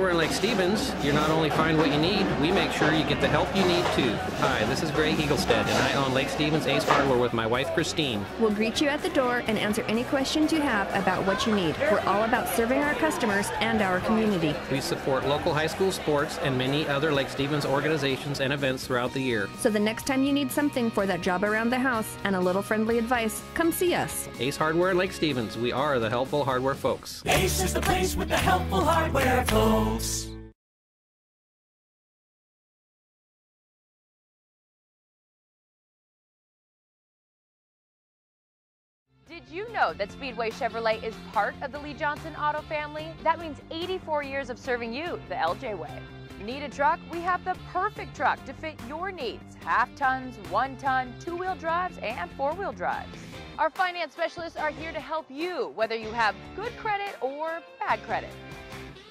Hardware in Lake Stevens, you not only find what you need, we make sure you get the help you need too. Hi, this is Greg Eaglestead, and I own Lake Stevens Ace Hardware with my wife Christine. We'll greet you at the door and answer any questions you have about what you need. We're all about serving our customers and our community. We support local high school sports and many other Lake Stevens organizations and events throughout the year. So the next time you need something for that job around the house and a little friendly advice, come see us. Ace Hardware in Lake Stevens, we are the helpful hardware folks. Ace is the place with the helpful hardware folks. Did you know that Speedway Chevrolet is part of the Lee Johnson Auto family? That means 84 years of serving you the LJ way. Need a truck? We have the perfect truck to fit your needs. Half tons, 1 ton, 2-wheel drives, and 4-wheel drives. Our finance specialists are here to help you, whether you have good credit or bad credit.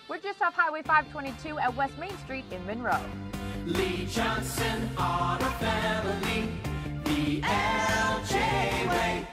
We're just off Highway 522 at West Main Street in Monroe. Lee Johnson Auto Family, the LJ way.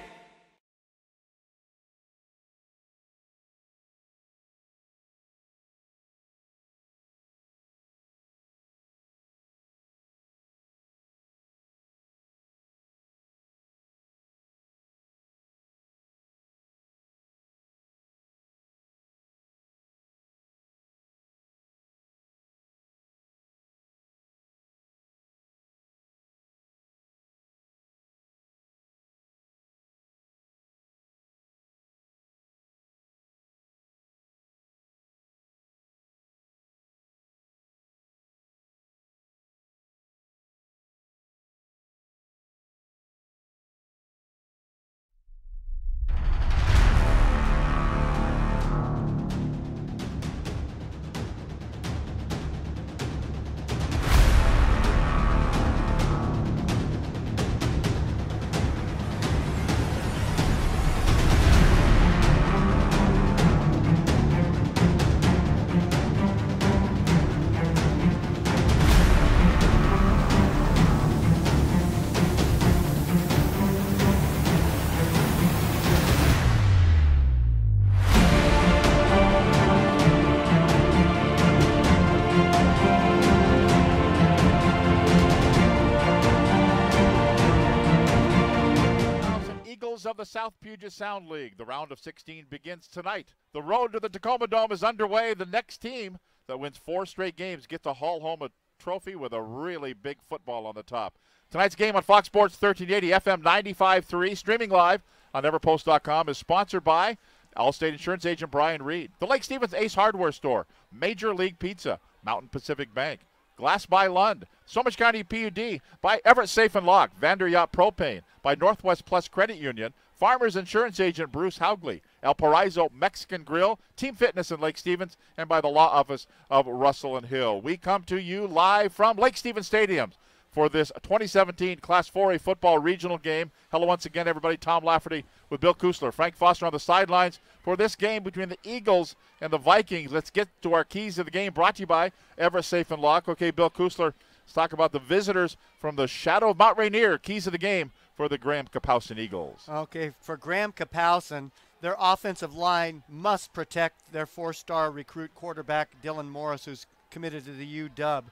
Of the South Puget Sound League. The round of 16 begins tonight. The road to the Tacoma Dome is underway. The next team that wins 4 straight games gets to haul home a trophy with a really big football on the top. Tonight's game on Fox Sports 1380 FM 95.3, streaming live on EverPost.com, is sponsored by Allstate Insurance Agent Brian Reed, the Lake Stevens Ace Hardware Store, Major League Pizza, Mountain Pacific Bank, Glass by Lund, Snohomish County PUD, by Everett Safe and Lock, Vander Yacht Propane, by Northwest Plus Credit Union, Farmers Insurance Agent Bruce Haugley, El Paraiso Mexican Grill, Team Fitness in Lake Stevens, and by the Law Office of Russell and Hill. We come to you live from Lake Stevens Stadium for this 2017 Class 4A football regional game. Hello once again, everybody. Tom Lafferty with Bill Kusler. Frank Foster on the sidelines for this game between the Eagles and the Vikings. Let's get to our keys of the game, brought to you by Everett Safe and Lock. Okay, Bill Kusler, let's talk about the visitors from the shadow of Mount Rainier. Keys of the game for the Graham-Kapowsin Eagles. Okay, for Graham-Kapowsin, their offensive line must protect their 4-star recruit quarterback, Dylan Morris, who's committed to the UW.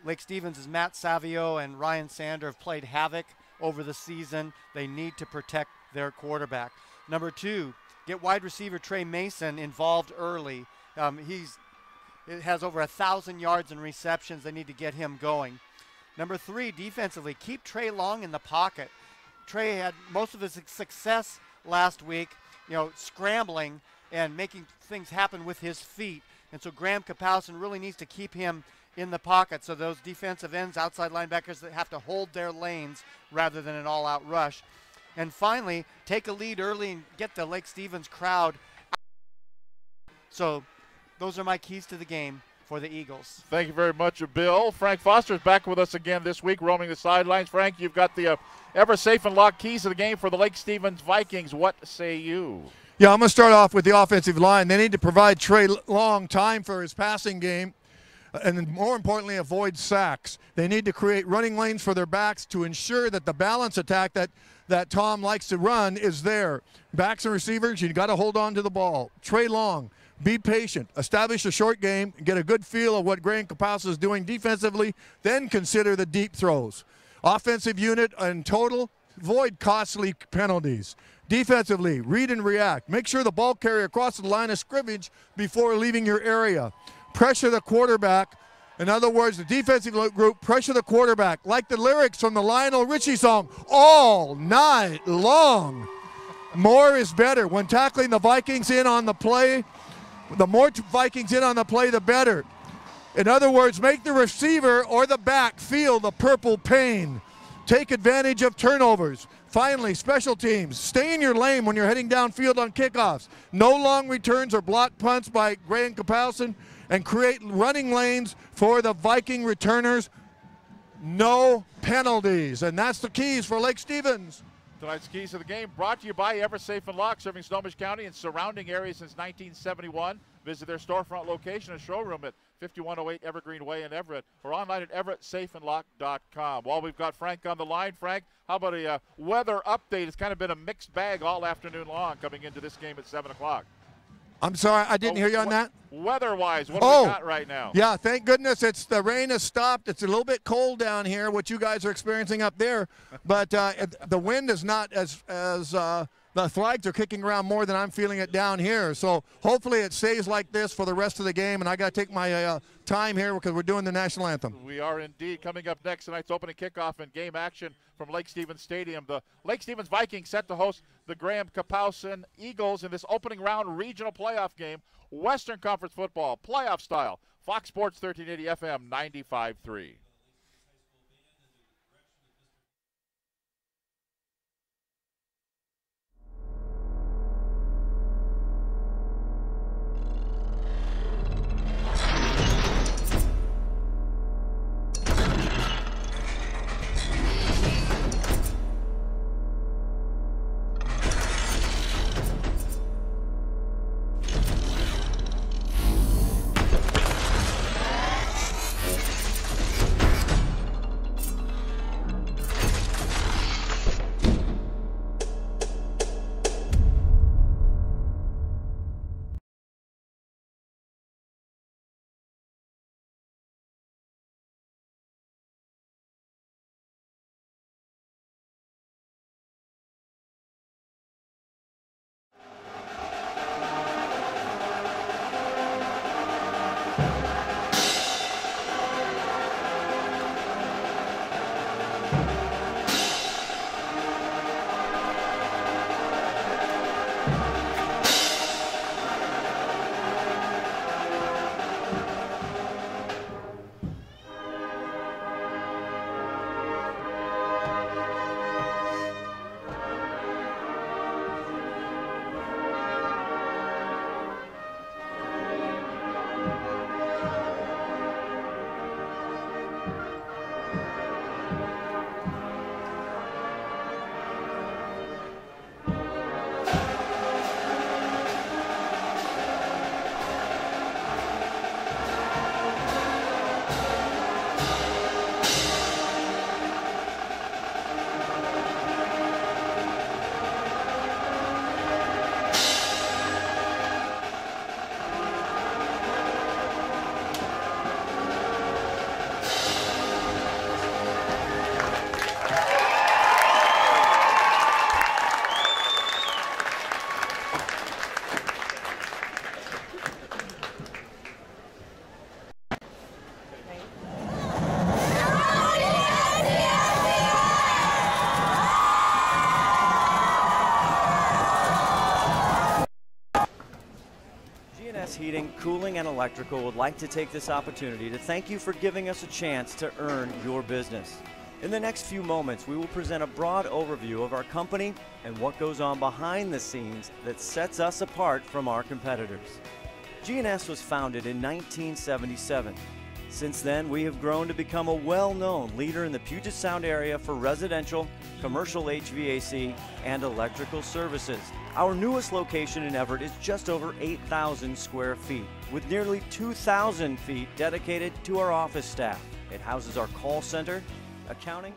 Lake Stevens' Matt Savio and Ryan Sander have played havoc over the season. They need to protect their quarterback. Number 2, get wide receiver Trey Mason involved early. It has over 1,000 yards in receptions. They need to get him going. Number 3, defensively, keep Trey Long in the pocket. Trey had most of his success last week, scrambling and making things happen with his feet. And so Graham-Kapowsin really needs to keep him in the pocket. So those defensive ends, outside linebackers, that have to hold their lanes rather than an all-out rush. And finally, take a lead early and get the Lake Stevens crowd. So those are my keys to the game for the Eagles. Thank you very much, Bill. Frank Foster is back with us again this week, roaming the sidelines. Frank, you've got the Ever Safe and Lock keys of the game for the Lake Stevens Vikings. What say you? Yeah, I'm going to start off with the offensive line. They need to provide Trey Long time for his passing game, and then more importantly, avoid sacks. They need to create running lanes for their backs to ensure that the balance attack that Tom likes to run is there. Backs and receivers, you got to hold on to the ball. Trey Long, Be patient. Establish a short game. Get a good feel of what Graham Kapowska is doing defensively. Then consider the deep throws. Offensive unit in total, avoid costly penalties. Defensively, read and react. Make sure the ball carrier crosses the line of scrimmage before leaving your area. Pressure the quarterback. In other words, the defensive group, pressure the quarterback. Like the lyrics from the Lionel Richie song, all night long. More is better. When tackling the Vikings in on the play, the more Vikings in on the play, the better. In other words, make the receiver or the back feel the purple pain. Take advantage of turnovers. Finally, special teams. Stay in your lane when you're heading downfield on kickoffs. No long returns or block punts by Graham Kapowska, and create running lanes for the Viking returners. No penalties. And that's the keys for Lake Stevens. Tonight's keys to the game brought to you by Everett Safe & Lock, serving Snohomish County and surrounding areas since 1971. Visit their storefront location and showroom at 5108 Evergreen Way in Everett, or online at everettsafeandlock.com. While we've got Frank on the line, Frank, how about a weather update? It's kind of been a mixed bag all afternoon long coming into this game at 7 o'clock. I'm sorry, I didn't hear you on that. Weather-wise, what do we got right now? Yeah, thank goodness the rain has stopped. It's a little bit cold down here, what you guys are experiencing up there, but the wind is not as the flags are kicking around more than I'm feeling it down here. So hopefully it stays like this for the rest of the game, and I got to take my time here because we're doing the national anthem. We are indeed. Coming up next, tonight's opening kickoff and game action from Lake Stevens Stadium. The Lake Stevens Vikings set to host the Graham Kapowska Eagles in this opening round regional playoff game. Western Conference football, playoff style. Fox Sports 1380 FM 95.3. Heating, Cooling, and Electrical would like to take this opportunity to thank you for giving us a chance to earn your business. In the next few moments, we will present a broad overview of our company and what goes on behind the scenes that sets us apart from our competitors. G&S was founded in 1977. Since then, we have grown to become a well-known leader in the Puget Sound area for residential, commercial HVAC, and electrical services. Our newest location in Everett is just over 8,000 square feet, with nearly 2,000 feet dedicated to our office staff. It houses our call center, accounting,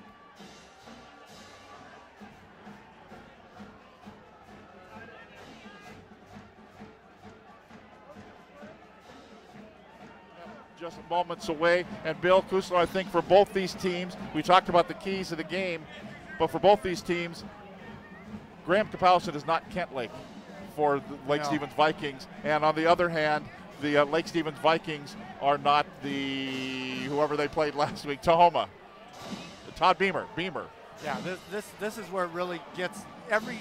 just moments away. And Bill Kusler, I think for both these teams, we talked about the keys of the game, but for both these teams, Graham Kapowsin is not Kent Lake for the Lake Stevens Vikings. And on the other hand, the Lake Stevens Vikings are not whoever they played last week, Tahoma. Todd Beamer. Yeah, this is where it really gets every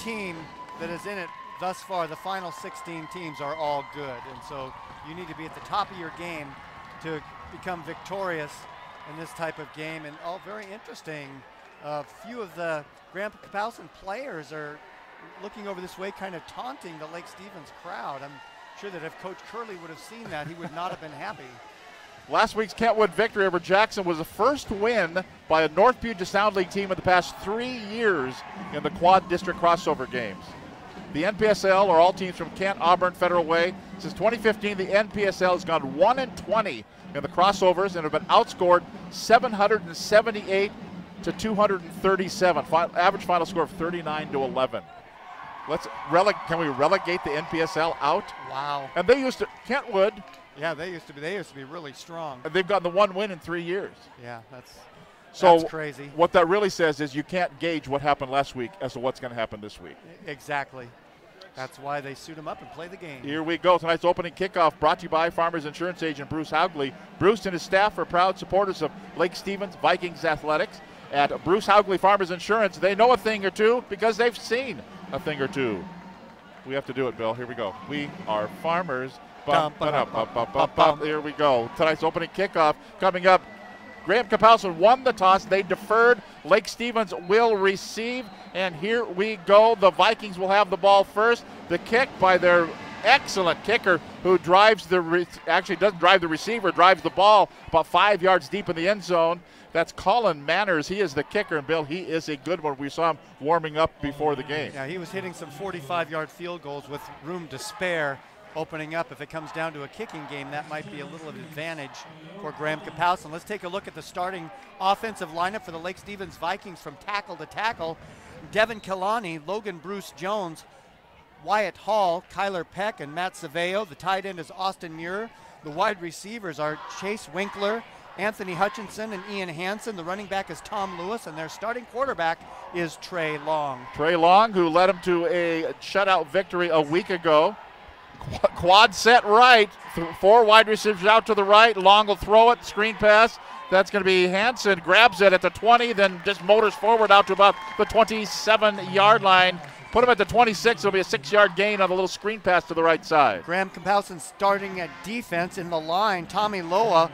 team that is in it thus far. The final 16 teams are all good, and so you need to be at the top of your game to become victorious in this type of game. And all very interesting. A few of the Graham Kapowsin players are looking over this way, kind of taunting the Lake Stevens crowd. I'm sure that if Coach Curley would have seen that, he would not have been happy. Last week's Kentwood victory over Jackson was the first win by a North Puget Sound League team in the past 3 years in the Quad District crossover games. The NPSL are all teams from Kent, Auburn, Federal Way. Since 2015, the NPSL has gone 1-20 in the crossovers and have been outscored 778 to 237. Average final score of 39-11. Can we relegate the NPSL out? Wow. And they used to Kentwood. Yeah, they used to be really strong. And they've gotten the one win in 3 years. Yeah, that's crazy. What that really says is you can't gauge what happened last week as to what's going to happen this week. Exactly. That's why they suit them up and play the game. Here we go. Tonight's opening kickoff brought to you by Farmers Insurance agent Bruce Haugley. Bruce and his staff are proud supporters of Lake Stevens Vikings athletics. At Bruce Haugley Farmers Insurance, they know a thing or two because they've seen a thing or two. We have to do it, Bill. Here we go. We are farmers. Here we go. Tonight's opening kickoff coming up. Graham Kapowsin won the toss. They deferred. Lake Stevens will receive. And here we go. The Vikings will have the ball first. The kick by their excellent kicker who drives actually doesn't drive the receiver, drives the ball about 5 yards deep in the end zone. That's Colin Manners. He is the kicker, and Bill, he is a good one. We saw him warming up before the game. Yeah, he was hitting some 45-yard field goals with room to spare. Opening up, if it comes down to a kicking game, that might be a little of an advantage for Graham Kapowsin. Let's take a look at the starting offensive lineup for the Lake Stevens Vikings from tackle to tackle. Devin Kalani, Logan Bruce Jones, Wyatt Hall, Kyler Peck, and Matt Savello. The tight end is Austin Muir. The wide receivers are Chase Winkler, Anthony Hutchinson, and Ian Hansen. The running back is Tom Lewis, and their starting quarterback is Trey Long. Trey Long, who led them to a shutout victory a week ago. Quad set right, 4 wide receivers out to the right. Long will throw it, screen pass. That's going to be Hansen, grabs it at the 20, then just motors forward out to about the 27-yard line. Put him at the 26, it'll be a 6-yard gain on the little screen pass to the right side. Graham Kapowsin starting at defense in the line. Tommy Loa,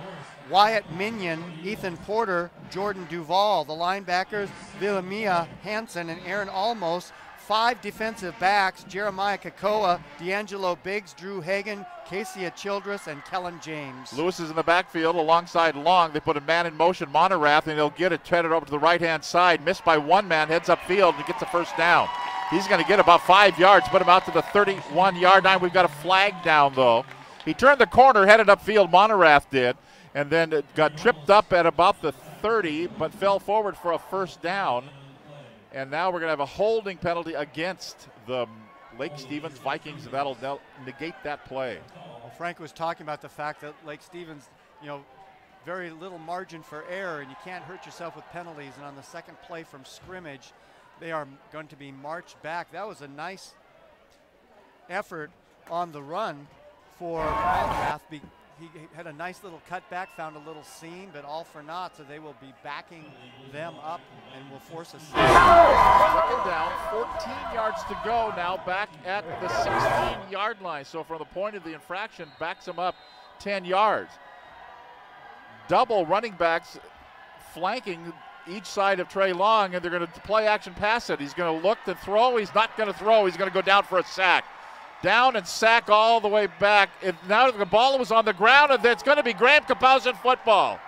Wyatt Minion, Ethan Porter, Jordan Duvall. The linebackers, Villamia Hansen and Aaron Almos. 5 defensive backs, Jeremiah Kakoa, D'Angelo Biggs, Drew Hagan, Casey Childress, and Kellen James. Lewis is in the backfield alongside Long. They put a man in motion, Monorath, and he'll get it headed over to the right-hand side. Missed by one man, heads upfield and gets a first down. He's going to get about 5 yards, put him out to the 31-yard line. We've got a flag down, though. He turned the corner, headed upfield, Monorath did, and then got tripped up at about the 30, but fell forward for a first down. And now we're going to have a holding penalty against the Lake Stevens Vikings, and that'll negate that play. Well, Frank was talking about the fact that Lake Stevens, very little margin for error, and you can't hurt yourself with penalties. And on the second play from scrimmage, they are going to be marched back. That was a nice effort on the run for Monorath. He had a nice little cutback, found a little seam, but all for naught, so they will be backing them up and will force a second down, 14 yards to go now, back at the 16-yard line. So from the point of the infraction, backs them up 10 yards. Double running backs flanking each side of Trey Long, and they're going to play action pass it. He's going to look to throw. He's not going to throw. He's going to go down for a sack. Down and sack all the way back. Now the ball was on the ground, and it's going to be Graham Kapowsin football.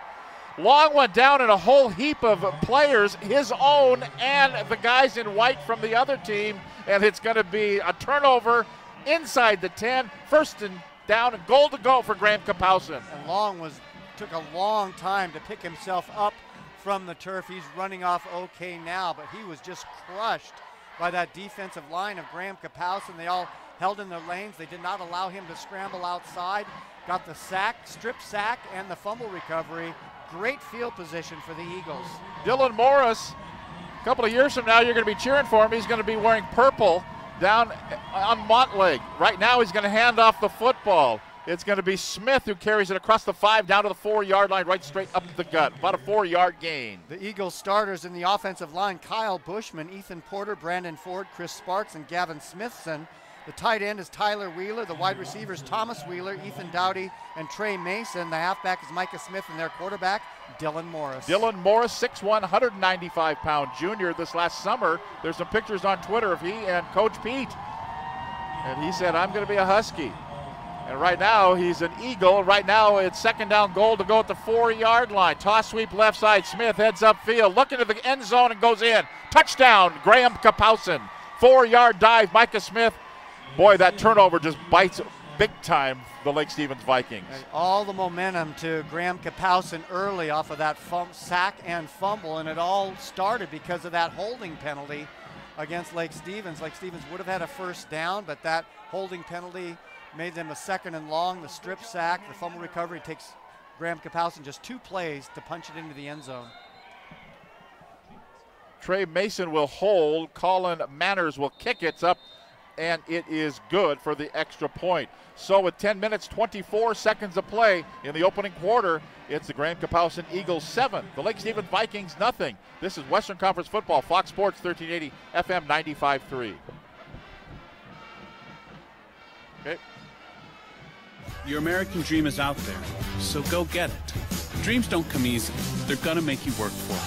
Long went down in a whole heap of players, his own and the guys in white from the other team, and it's going to be a turnover inside the 10, first and down, and goal to go for Graham Kapowsin. And Long took a long time to pick himself up from the turf. He's running off okay now, but he was just crushed by that defensive line of Graham Kapowsin. They all held in their lanes. They did not allow him to scramble outside. Got the sack, strip sack, and the fumble recovery. Great field position for the Eagles. Dylan Morris, a couple of years from now, you're going to be cheering for him. He's going to be wearing purple down on Montlake. Right now, he's going to hand off the football. It's going to be Smith who carries it across the 5 down to the 4-yard line, right straight up the gut. About a 4-yard gain. The Eagles starters in the offensive line, Kyle Bushman, Ethan Porter, Brandon Ford, Chris Sparks, and Gavin Smithson. The tight end is Tyler Wheeler. The wide receivers, Thomas Wheeler, Ethan Dowdy, and Trey Mason. The halfback is Micah Smith, and their quarterback, Dylan Morris. Dylan Morris, 6'1", 195-pound junior this last summer. There's some pictures on Twitter of he and Coach Pete. And he said, I'm going to be a Husky. And right now, he's an Eagle. Right now, it's second down goal to go at the 4-yard line. Toss sweep left side. Smith heads upfield, looking to the end zone and goes in. Touchdown, Graham Kapowson. 4-yard dive, Micah Smith. Boy, that turnover just bites big time the Lake Stevens Vikings. And all the momentum to Graham Kapowson early off of that sack and fumble, and it all started because of that holding penalty against Lake Stevens. Lake Stevens would have had a first down, but that holding penalty made them a 2nd and long. The strip sack, the fumble recovery takes Graham Kapowson just 2 plays to punch it into the end zone. Trey Mason will hold. Colin Manners will kick it up, and it is good for the extra point. So with 10 minutes, 24 seconds of play in the opening quarter, it's the Graham Kapowson Eagles 7, the Lake Stevens Vikings nothing. This is Western Conference Football, Fox Sports 1380, FM 95.3. Okay. Your American dream is out there, so go get it. Dreams don't come easy. They're gonna make you work for it.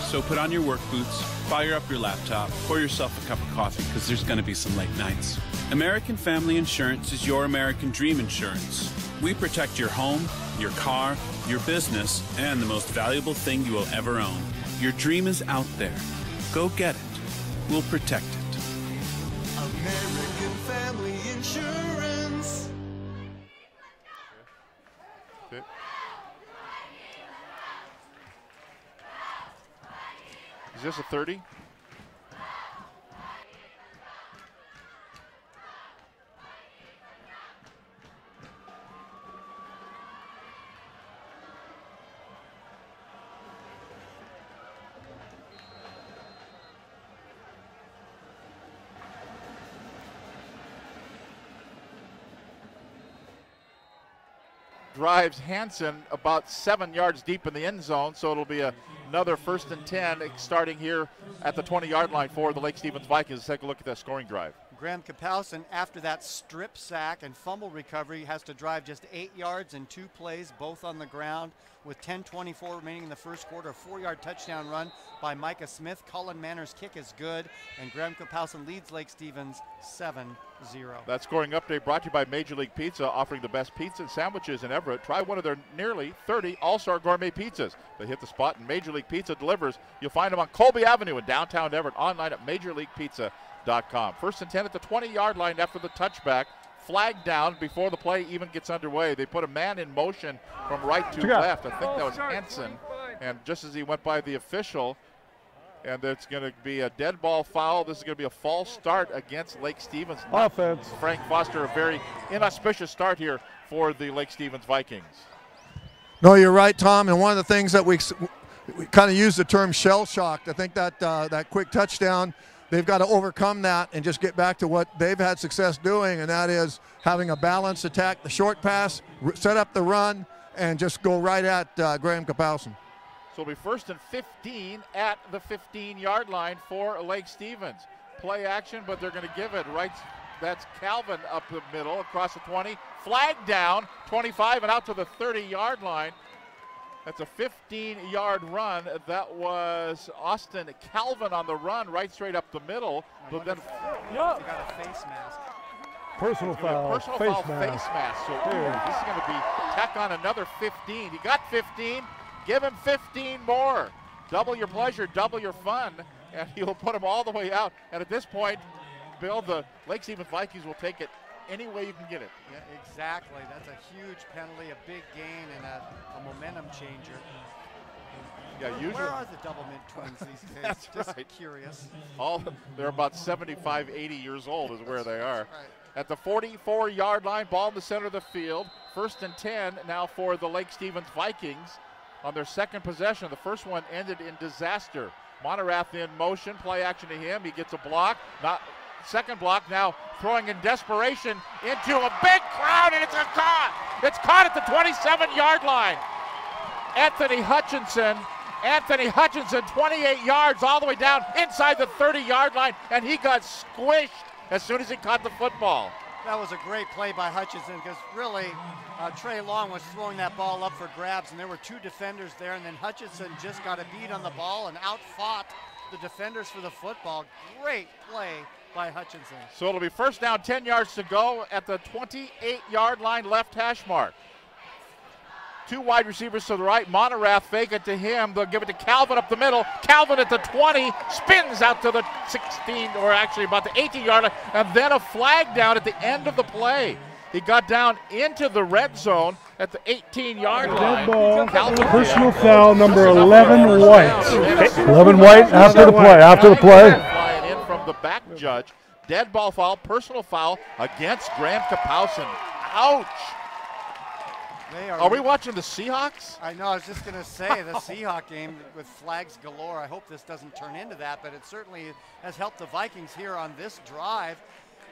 So put on your work boots, fire up your laptop, pour yourself a cup of coffee, because there's gonna be some late nights. American Family Insurance is your American dream insurance. We protect your home, your car, your business, and the most valuable thing you will ever own. Your dream is out there. Go get it. We'll protect it. American Family Insurance. Okay. Is this a 30? Drives Hansen about 7 yards deep in the end zone, so it'll be another 1st and 10 starting here at the 20-yard line for the Lake Stevens Vikings. Let's take a look at that scoring drive. Graham Kapowson, after that strip sack and fumble recovery, has to drive just 8 yards in 2 plays, both on the ground, with 10:24 remaining in the first quarter. A 4-yard touchdown run by Micah Smith. Colin Manners' kick is good, and Graham Kapowson leads Lake Stevens 7-0. That scoring update brought to you by Major League Pizza, offering the best pizza and sandwiches in Everett. Try one of their nearly 30 All-Star Gourmet pizzas. They hit the spot, and Major League Pizza delivers. You'll find them on Colby Avenue in downtown Everett, online at MajorLeaguePizza.com. 1st and 10 at the 20-yard line after the touchback. Flag down before the play even gets underway. They put a man in motion from right to left. I think that was Henson. And just as he went by the official, and it's going to be a dead ball foul. This is going to be a false start against Lake Stevens. Offense. Frank Foster, a very inauspicious start here for the Lake Stevens Vikings. No, you're right, Tom. And one of the things that we kind of use the term shell-shocked. I think that that quick touchdown, they've got to overcome that and just get back to what they've had success doing, and that is having a balanced attack, the short pass, set up the run, and just go right at Graham Kapowson. So it'll be 1st and 15 at the 15-yard line for Lake Stevens. Play action, but they're going to give it right. That's Calvin up the middle, across the 20. Flag down, 25, and out to the 30-yard line. That's a 15-yard run. That was Austin Calvin on the run, right straight up the middle. But then he got a face mask. Personal foul, face mask. mask. So this is going to be tack on another 15. He got 15. Give him 15 more. Double your pleasure, double your fun, and he'll put them all the way out. And at this point, Bill, the Lake Stevens Vikings will take it any way you can get it. Yeah, exactly. That's a huge penalty, a big gain, and a momentum changer. Yeah, usually. Where are the double mint twins these days? That's Just right. curious. They're about 75, 80 years old is where they are. Right. at the 44-yard line, ball in the center of the field. 1st and 10 now for the Lake Stevens Vikings on their second possession. The first one ended in disaster. Montarath in motion, play action to him. He gets a block. Second block now throwing in desperation into a big crowd, and it's caught. It's caught at the 27-yard line. Anthony Hutchinson, 28 yards all the way down inside the 30-yard line, and he got squished as soon as he caught the football. That was a great play by Hutchinson because really Trey Long was throwing that ball up for grabs, and there were 2 defenders there, and then Hutchinson just got a beat on the ball and outfought the defenders for the football. Great play by Hutchinson. So it'll be 1st down, 10 yards to go at the 28-yard line, left hash mark. 2 wide receivers to the right. Montarath fake it to him. They'll give it to Calvin up the middle. Calvin at the 20, spins out to the 16, or actually about the 18-yard line, and then a flag down at the end of the play. He got down into the red zone at the 18-yard line. Dead ball. Personal foul number 11 White. 11 White after the play. After the play. Flying in from the back judge. Dead ball foul, personal foul against Graham Kapowson. Ouch. Are we watching the Seahawks? I know, I was just going to say, the Seahawk game with flags galore. I hope this doesn't turn into that, but it certainly has helped the Vikings here on this drive.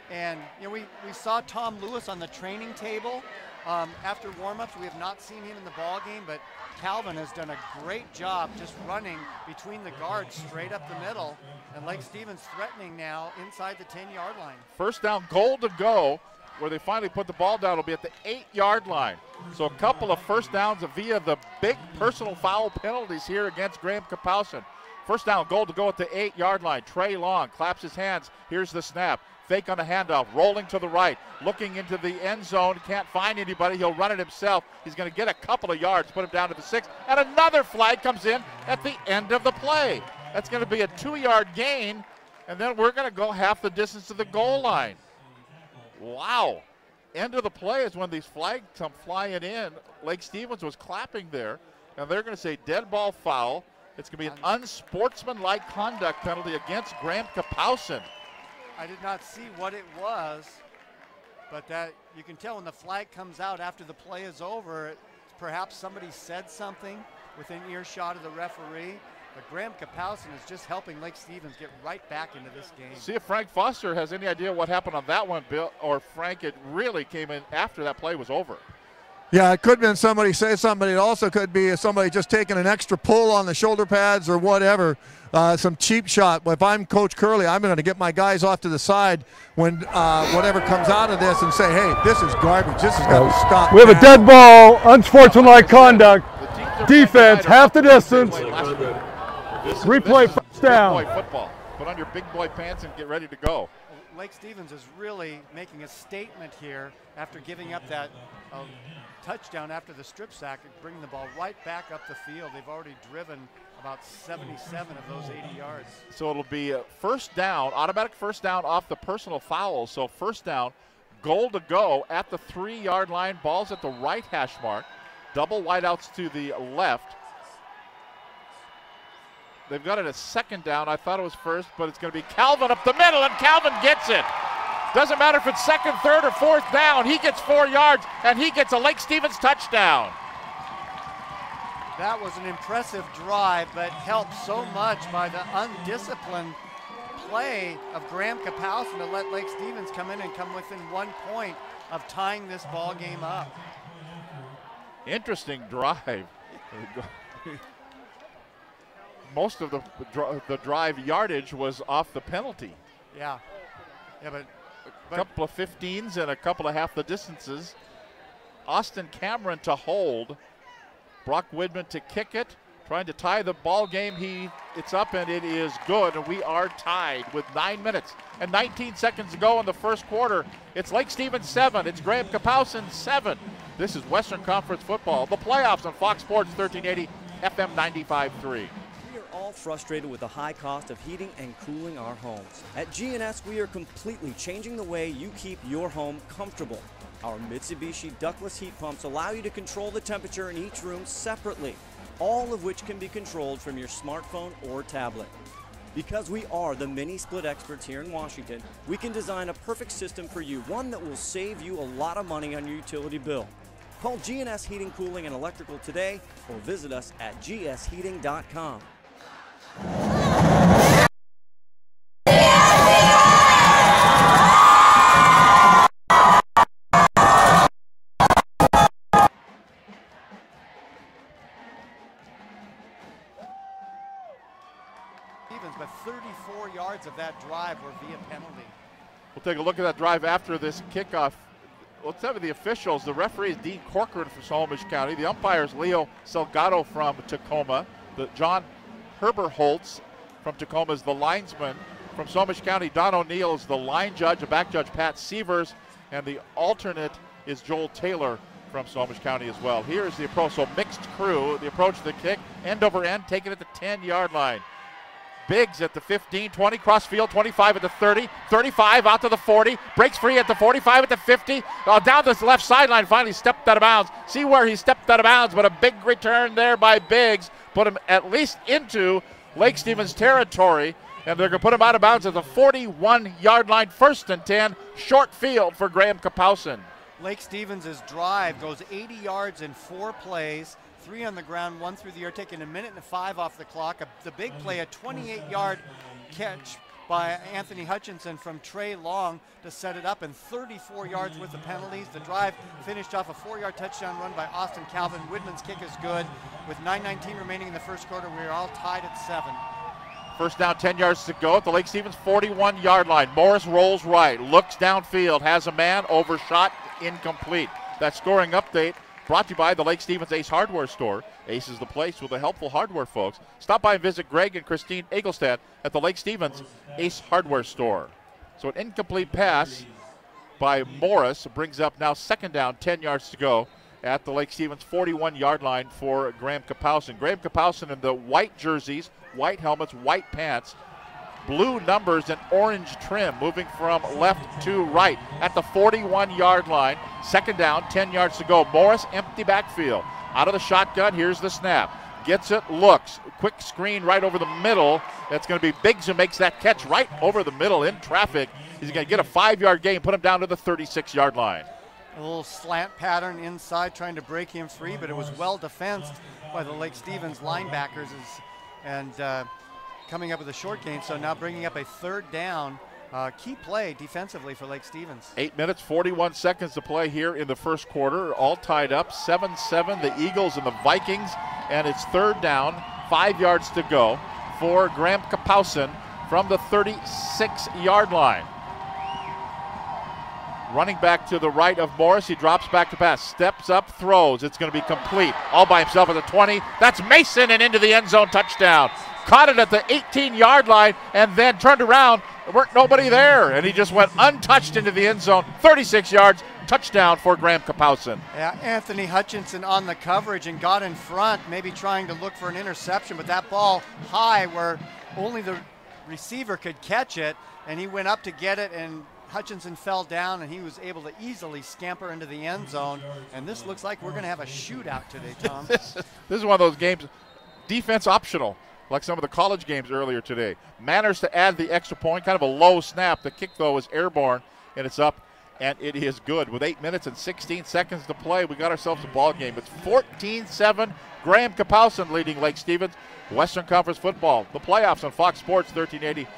And you know, we saw Tom Lewis on the training table after warmups. We have not seen him in the ball game, but Calvin has done a great job just running between the guards straight up the middle. And Lake Stevens threatening now inside the 10-yard line. 1st down, goal to go. Where they finally put the ball down will be at the 8-yard line. So a couple of 1st downs via the big personal foul penalties here against Graham Kapowson. 1st down, goal to go at the 8-yard line. Trey Long claps his hands. Here's the snap. Fake on the handoff, rolling to the right, looking into the end zone. Can't find anybody. He'll run it himself. He's going to get a couple of yards, put him down to the 6. And another flag comes in at the end of the play. That's going to be a 2-yard gain. And then we're going to go half the distance to the goal line. Wow. End of the play is when these flags come flying in. Lake Stevens was clapping there, and they're going to say dead ball foul. It's going to be an unsportsmanlike conduct penalty against Graham Kapowson. I did not see what it was, but that you can tell when the flag comes out after the play is over, perhaps somebody said something within earshot of the referee. But Graham Kapowson is just helping Lake Stevens get right back into this game. See if Frank Foster has any idea what happened on that one, Bill, or Frank, it really came in after that play was over. Yeah, it could have been somebody say something. It also could be somebody just taking an extra pull on the shoulder pads or whatever, some cheap shot. If I'm Coach Curley, I'm going to get my guys off to the side when whatever comes out of this and say, hey, this is garbage. This has got to stop. We have a dead ball, unsportsmanlike conduct. Defense, half the distance. Replay, 1st down. Big boy football. Put on your big boy pants and get ready to go. Lake Stevens is really making a statement here after giving up that touchdown after the strip sack and bringing the ball right back up the field. They've already driven about 77 of those 80 yards. So it'll be a 1st down, automatic 1st down off the personal foul. So 1st down, goal to go at the 3-yard line. Ball's at the right hash mark. Double wideouts to the left. They've got it a 2nd down. I thought it was 1st, but it's going to be Calvin up the middle, and Calvin gets it. Doesn't matter if it's 2nd, 3rd, or 4th down. He gets 4 yards, and he gets a Lake Stevens touchdown. That was an impressive drive, but helped so much by the undisciplined play of Graham Kapowson to let Lake Stevens come in and come within 1 point of tying this ball game up. Interesting drive. Most of the drive yardage was off the penalty. Yeah, but a couple of 15s and a couple of half the distances. Austin Cameron to hold. Brock Widman to kick it. Trying to tie the ball game. It's up and it is good. And we are tied with 9 minutes and 19 seconds to go in the 1st quarter. It's Lake Stevens 7. It's Graham Kapowson 7. This is Western Conference football. The playoffs on Fox Sports 1380 FM 95.3. All frustrated with the high cost of heating and cooling our homes. At G&S, we are completely changing the way you keep your home comfortable. Our Mitsubishi ductless heat pumps allow you to control the temperature in each room separately, all of which can be controlled from your smartphone or tablet. Because we are the mini split experts here in Washington, we can design a perfect system for you, one that will save you a lot of money on your utility bill. Call G&S Heating, Cooling, and Electrical today or visit us at gsheating.com. But 34 yards of that drive were via penalty. We'll take a look at that drive after this kickoff. Let's have the officials. The referee is Dean Corcoran from Snohomish County. The umpire is Leo Salgado from Tacoma. John Herberholtz from Tacoma is the linesman. From Snohomish County, Don O'Neill is the line judge. A back judge, Pat Sievers. And the alternate is Joel Taylor from Snohomish County as well. Here's the approach. So mixed crew. The approach to the kick, end over end, taking it at the 10-yard line. Biggs at the 15, 20, crossfield, 25 at the 30, 35 out to the 40, breaks free at the 45 at the 50, down the left sideline, finally stepped out of bounds. See where he stepped out of bounds, but a big return there by Biggs, put him at least into Lake Stevens territory, and they're going to put him out of bounds at the 41-yard line, 1st and 10, short field for Graham Kapowson. Lake Stevens' drive goes 80 yards in 4 plays. 3 on the ground, 1 through the air, taking 1 minute and 5 off the clock. The big play, a 28-yard catch by Anthony Hutchinson from Trey Long to set it up, and 34 yards worth of penalties. The drive finished off a 4-yard touchdown run by Austin Calvin. Widman's kick is good. With 9:19 remaining in the first quarter, we are all tied at 7. First down, 10 yards to go at the Lake Stevens 41-yard line. Morris rolls right, looks downfield, has a man, overshot, incomplete. That scoring update brought to you by the Lake Stevens Ace Hardware Store. Ace is the place with the helpful hardware, folks. Stop by and visit Greg and Christine Egelstad at the Lake Stevens Ace Hardware Store. So an incomplete pass by Morris brings up now 2nd down, 10 yards to go at the Lake Stevens 41-yard line for Graham Kapowson. Graham Kapowson in the white jerseys, white helmets, white pants, blue numbers and orange trim, moving from left to right at the 41-yard line. 2nd down, 10 yards to go. Morris, empty backfield. Out of the shotgun, here's the snap. Gets it, looks. Quick screen right over the middle. That's going to be Biggs who makes that catch right over the middle in traffic. He's going to get a 5-yard gain, put him down to the 36-yard line. A little slant pattern inside, trying to break him free, but it was well defensed by the Lake Stevens linebackers and coming up with a short gain. So now bringing up a 3rd down. Key play defensively for Lake Stevens. 8 minutes, 41 seconds to play here in the first quarter. All tied up, 7-7, the Eagles and the Vikings. And it's 3rd down, 5 yards to go for Graham Kapowson from the 36-yard line. Running back to the right of Morris. He drops back to pass, steps up, throws. It's going to be complete. All by himself at the 20. That's Mason and into the end zone, touchdown. Caught it at the 18-yard line and then turned around. There weren't nobody there, and he just went untouched into the end zone. 36 yards, touchdown for Graham Kapowson. Yeah, Anthony Hutchinson on the coverage and got in front, maybe trying to look for an interception, but that ball high where only the receiver could catch it, and he went up to get it, and Hutchinson fell down, and he was able to easily scamper into the end zone. And this looks like we're going to have a shootout today, Tom. This is one of those games, defense optional, like some of the college games earlier today. Manners to add the extra point, kind of a low snap. The kick, though, is airborne, and it's up, and it is good. With 8 minutes and 16 seconds to play, we got ourselves a ball game. It's 14-7. Graham Kapowson leading Lake Stevens. Western Conference football, the playoffs on Fox Sports 1380.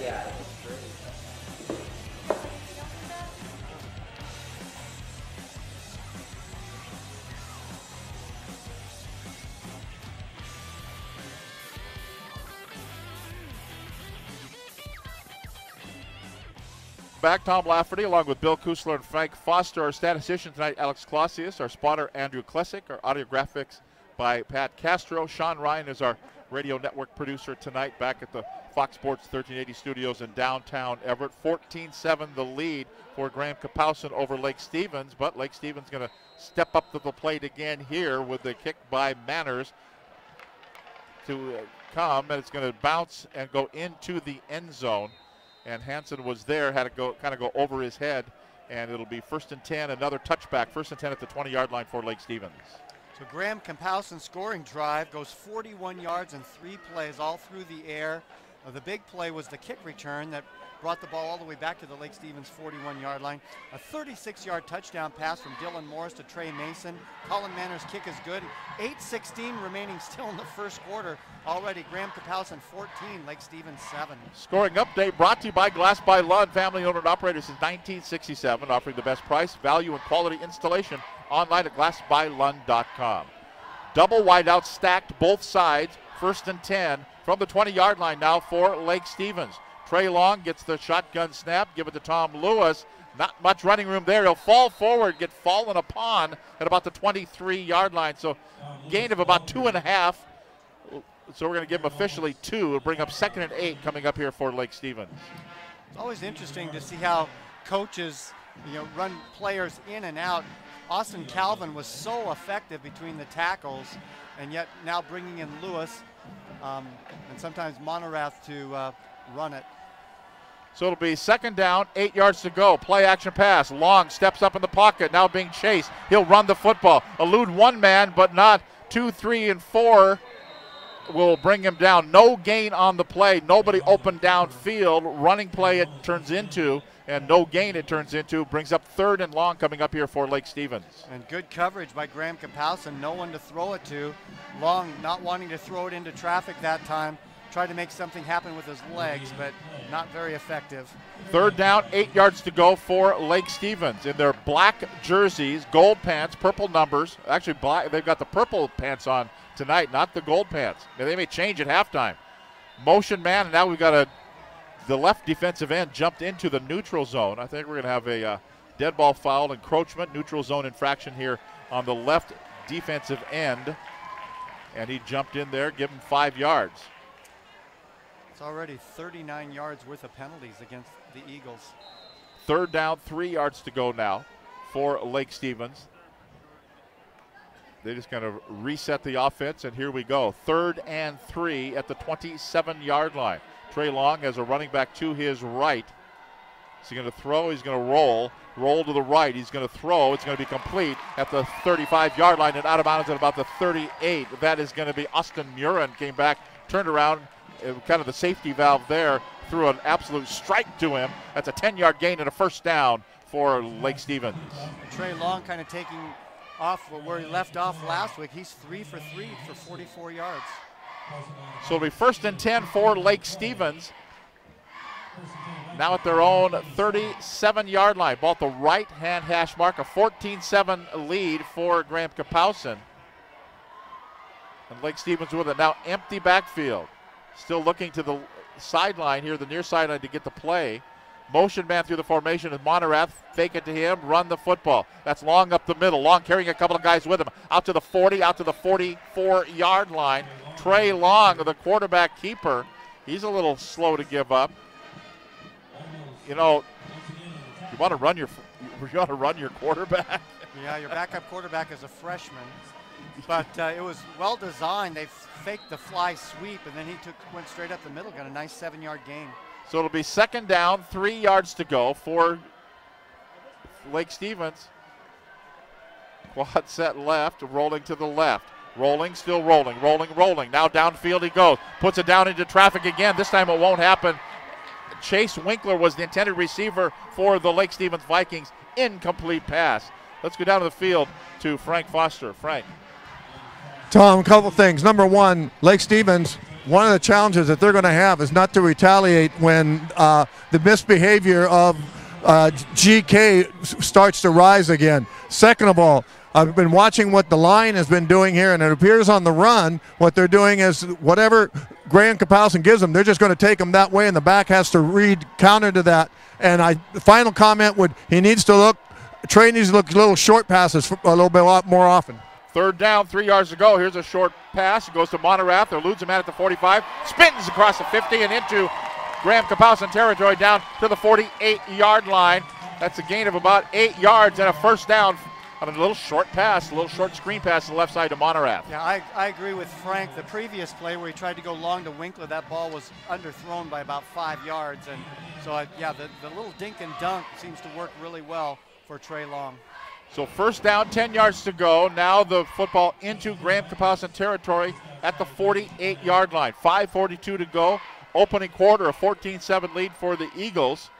Yeah. Back, Tom Lafferty, along with Bill Kusler and Frank Foster. Our statistician tonight, Alex Clausius. Our spotter, Andrew Klesick. Our audio graphics by Pat Castro. Sean Ryan is our radio network producer tonight, back at the Fox Sports 1380 studios in downtown Everett. 14-7 the lead for Graham Kapowson over Lake Stevens, but Lake Stevens going to step up to the plate again here with the kick by Manners to come, and it's going to bounce and go into the end zone. And Hansen was there, had to go kind of go over his head, and it'll be 1st and 10, another touchback, 1st and 10 at the 20-yard line for Lake Stevens. So Graham Kapowson's scoring drive goes 41 yards in 3 plays, all through the air. The big play was the kick return that brought the ball all the way back to the Lake Stevens 41-yard line. A 36-yard touchdown pass from Dylan Morris to Trey Mason. Colin Manner's kick is good. 8:16 remaining still in the first quarter. Already Graham Kapowson 14, Lake Stevens 7. Scoring update brought to you by Glass by Lund, family owned and operated since 1967, offering the best price, value, and quality installation online at glassbylund.com. Double wideout stacked both sides, 1st and 10 from the 20-yard line now for Lake Stevens. Trey Long gets the shotgun snap, give it to Tom Lewis. Not much running room there. He'll fall forward, get fallen upon at about the 23-yard line. So gain of about 2.5. So we're going to give him officially 2. It'll bring up 2nd and 8 coming up here for Lake Stevens. It's always interesting to see how coaches, run players in and out. Austin Calvin was so effective between the tackles, and yet now bringing in Lewis and sometimes Monorath to run it. So it'll be 2nd down, 8 yards to go. Play action pass. Long steps up in the pocket, now being chased. He'll run the football. Elude one man, but not 2, 3, and 4 will bring him down. No gain on the play. Nobody open downfield. Running play it turns into, and no gain it turns into. Brings up 3rd and long coming up here for Lake Stevens. And good coverage by Graham Kapowson. No one to throw it to. Long not wanting to throw it into traffic that time. Tried to make something happen with his legs, but not very effective. 3rd down, 8 yards to go for Lake Stevens. In their black jerseys, gold pants, purple numbers. Actually, black, they've got the purple pants on tonight, not the gold pants. Now, they may change at halftime. Motion man, and now we've got the left defensive end jumped into the neutral zone. I think we're going to have a dead ball foul, encroachment, neutral zone infraction here on the left defensive end. And he jumped in there, give him 5 yards. It's already 39 yards worth of penalties against the Eagles. 3rd down, 3 yards to go now for Lake Stevens. They just kind of reset the offense, and here we go. 3rd and 3 at the 27-yard line. Trey Long has a running back to his right. Is he going to throw? He's going to roll. Roll to the right. He's going to throw. It's going to be complete at the 35-yard line and out of bounds at about the 38. That is going to be Austin Murin. Came back, turned around, kind of the safety valve there, threw an absolute strike to him. That's a 10-yard gain and a 1st down for Lake Stevens. Trey Long kind of taking off where he left off last week. He's 3 for 3 for 44 yards. So it'll be 1st and 10 for Lake Stevens. Now at their own 37-yard line. Ball at the right-hand hash mark, a 14-7 lead for Graham Kapowson. And Lake Stevens with it now empty backfield. Still looking to the sideline here, the near sideline to get the play. Motion man through the formation is Monorath. Fake it to him, run the football. That's Long up the middle. Long carrying a couple of guys with him. Out to the 40, out to the 44-yard line. Trey Long, the quarterback keeper. He's a little slow to give up. You want to run your quarterback. Yeah, your backup quarterback is a freshman. But it was well designed. They faked the fly sweep, and then he went straight up the middle, got a nice 7-yard gain. So it'll be 2nd down, 3 yards to go for Lake Stevens. Quad set left, rolling to the left. Rolling, still rolling. Now downfield he goes. Puts it down into traffic again. This time it won't happen. Chase Winkler was the intended receiver for the Lake Stevens Vikings. Incomplete pass. Let's go down to the field to Frank Foster. Frank. Tom, a couple things. Number one, Lake Stevens, one of the challenges that they're going to have is not to retaliate when the misbehavior of GK starts to rise again. Second of all, I've been watching what the line has been doing here, and it appears on the run what they're doing is whatever Graham Kapowson gives them, they're just going to take them that way, and the back has to read counter to that. And the final comment he needs to look, Trey needs to look little short passes a lot more often. 3rd down, 3 yards to go. Here's a short pass. It goes to Monorath. Eludes him at the 45. Spins across the 50 and into Graham Kapowson territory down to the 48-yard line. That's a gain of about 8 yards and a 1st down on a little short pass, a little short screen pass to the left side to Monerath. Yeah, I agree with Frank. The previous play where he tried to go long to Winkler, that ball was underthrown by about 5 yards. And so, yeah, the little dink and dunk seems to work really well for Trey Long. So first down, 10 yards to go. Now the football into Graham-Kapowsin territory at the 48-yard line. 5:42 to go. Opening quarter, a 14-7 lead for the Eagles.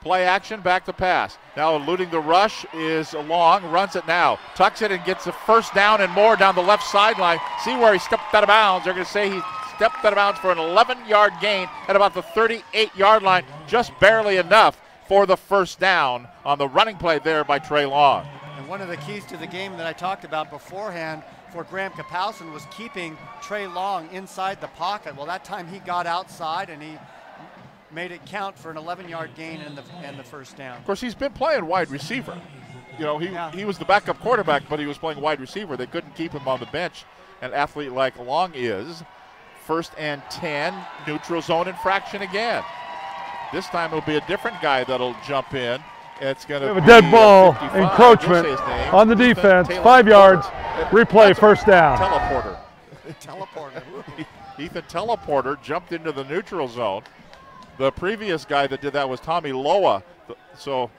Play action, back to pass. Now eluding the rush is Long, runs it now. Tucks it and gets the first down and more down the left sideline. See where he stepped out of bounds. They're going to say he stepped out of bounds for an 11-yard gain at about the 38-yard line. Just barely enough for the first down on the running play there by Trey Long. And one of the keys to the game that I talked about beforehand for Graham-Kapowsin was keeping Trey Long inside the pocket. Well, that time he got outside and he made it count for an 11-yard gain and the first down. Of course, he's been playing wide receiver. You know, he was the backup quarterback, but he was playing wide receiver. They couldn't keep him on the bench. An athlete like Long is. 1st and 10, neutral zone infraction again. This time it'll be a different guy that'll jump in. It's going to be a dead ball, 55. encroachment on the defense, 5 yards, replay, first down. Teleporter. Teleporter. Ethan Teleporter jumped into the neutral zone. The previous guy that did that was Tommy Loa. So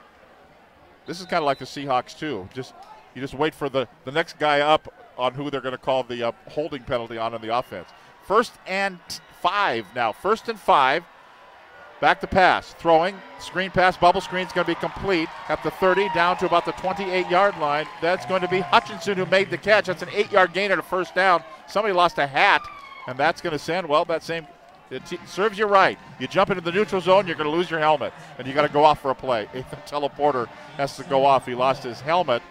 this is kind of like the Seahawks too. You just wait for the next guy up on who they're going to call the holding penalty on in the offense. 1st and 5 now. 1st and 5. Back to pass. Throwing. Screen pass. Bubble screen is going to be complete at the 30 down to about the 28-yard line. That's going to be Hutchinson who made the catch. That's an 8-yard gain and a first down. Somebody lost a hat, and that's going to send, well, that same – it serves you right. You jump into the neutral zone, you're going to lose your helmet, and you got to go off for a play. Ethan Teleporter has to go off. He lost his helmet.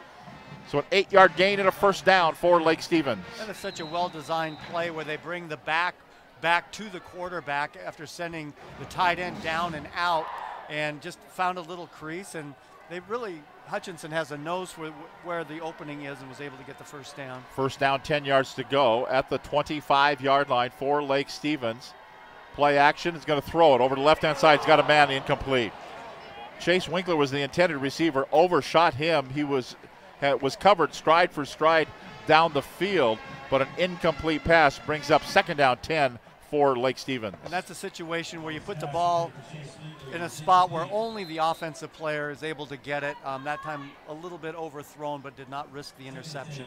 So an 8-yard gain and a first down for Lake Stevens. That is such a well-designed play where they bring the back to the quarterback after sending the tight end down and out, and just found a little crease. And they really, Hutchinson has a nose for where the opening is and was able to get the first down. First down, 10 yards to go at the 25-yard line for Lake Stevens. Play action is going to throw it over the left-hand side. He's got a man incomplete. Chase Winkler was the intended receiver, overshot him. He was covered stride for stride down the field, but an incomplete pass brings up 2nd down 10 for Lake Stevens. And that's a situation where you put the ball in a spot where only the offensive player is able to get it. That time a little bit overthrown, but did not risk the interception.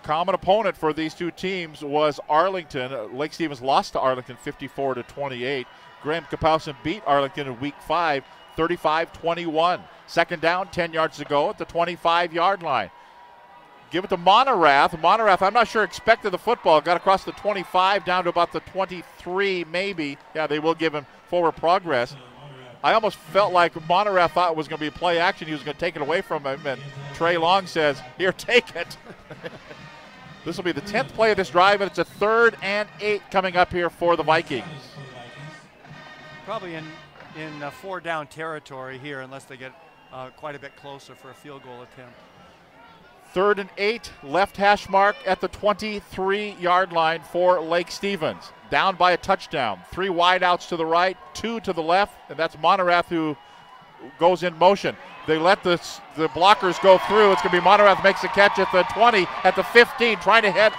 Common opponent for these two teams was Arlington. Lake Stevens lost to Arlington 54-28. Graham-Kapowsin beat Arlington in week 5, 35-21. 2nd down, 10 yards to go at the 25-yard line. Give it to Monerath. Monerath, I'm not sure, expected the football. Got across the 25 down to about the 23 maybe. Yeah, they will give him forward progress. I almost felt like Monerath thought it was going to be a play action. He was going to take it away from him, and Trey Long says, here, take it. This will be the 10th play of this drive, and it's a 3rd and 8 coming up here for the Vikings. Probably in 4-down territory here unless they get quite a bit closer for a field goal attempt. 3rd and 8, left hash mark at the 23-yard line for Lake Stevens. Down by a touchdown. 3 wideouts to the right, 2 to the left, and that's Monerath who goes in motion. They let the blockers go through. It's going to be Monerath makes the catch at the 20, at the 15, trying to head.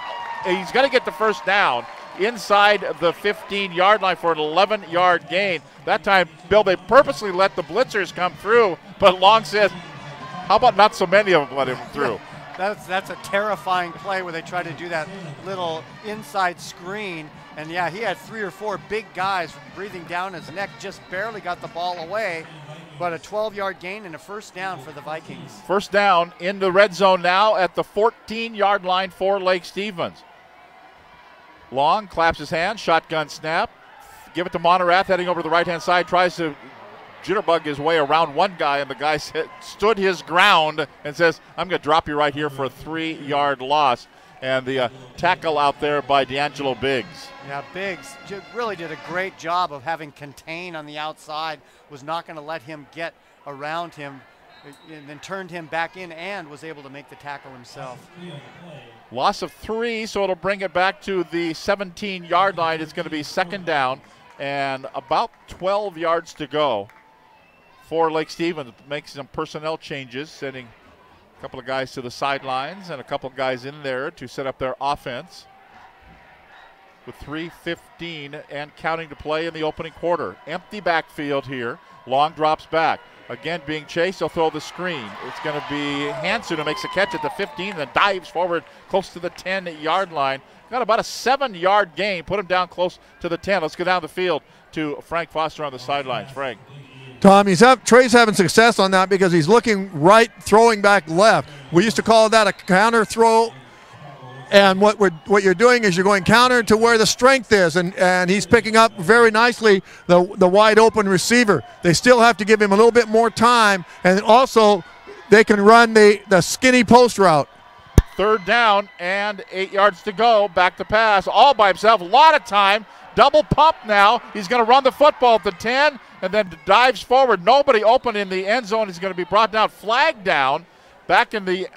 He's going to get the first down inside the 15-yard line for an 11-yard gain. That time, Bill, they purposely let the blitzers come through, but Long says, how about not so many of them let him through? That's a terrifying play where they try to do that little inside screen. And, yeah, he had 3 or 4 big guys breathing down his neck, just barely got the ball away. But a 12-yard gain and a first down for the Vikings. First down in the red zone now at the 14-yard line for Lake Stevens. Long claps his hands, shotgun snap. Give it to Monerath, heading over to the right-hand side, tries to jitterbug his way around one guy, and the guy stood his ground and says, I'm going to drop you right here for a 3-yard loss. And the tackle out there by D'Angelo Biggs. Yeah, Biggs really did a great job of having contain on the outside, was not going to let him get around him, and then turned him back in and was able to make the tackle himself. Loss of 3, so it'll bring it back to the 17-yard line. It's going to be 2nd down and about 12 yards to go for Lake Stevens. Makes some personnel changes, sending A couple of guys to the sidelines and a couple of guys in there to set up their offense. With 3:15 and counting to play in the opening quarter. Empty backfield here. Long drops back. Again, being chased, they'll throw the screen. It's going to be Hanson who makes a catch at the 15, then dives forward close to the 10-yard line. Got about a 7-yard gain. Put him down close to the 10. Let's go down the field to Frank Foster on the sidelines. Frank. Tom, Trey's having success on that because he's looking right, throwing back left. We used to call that a counter throw. And what you're doing is you're going counter to where the strength is, and he's picking up very nicely the wide open receiver. They still have to give him a little bit more time, and also they can run the skinny post route. 3rd down and 8 yards to go. Back to pass all by himself. A lot of time. Double pump now. He's going to run the football at the 10 and then dives forward. Nobody open in the end zone. He's going to be brought down, flagged down, back in the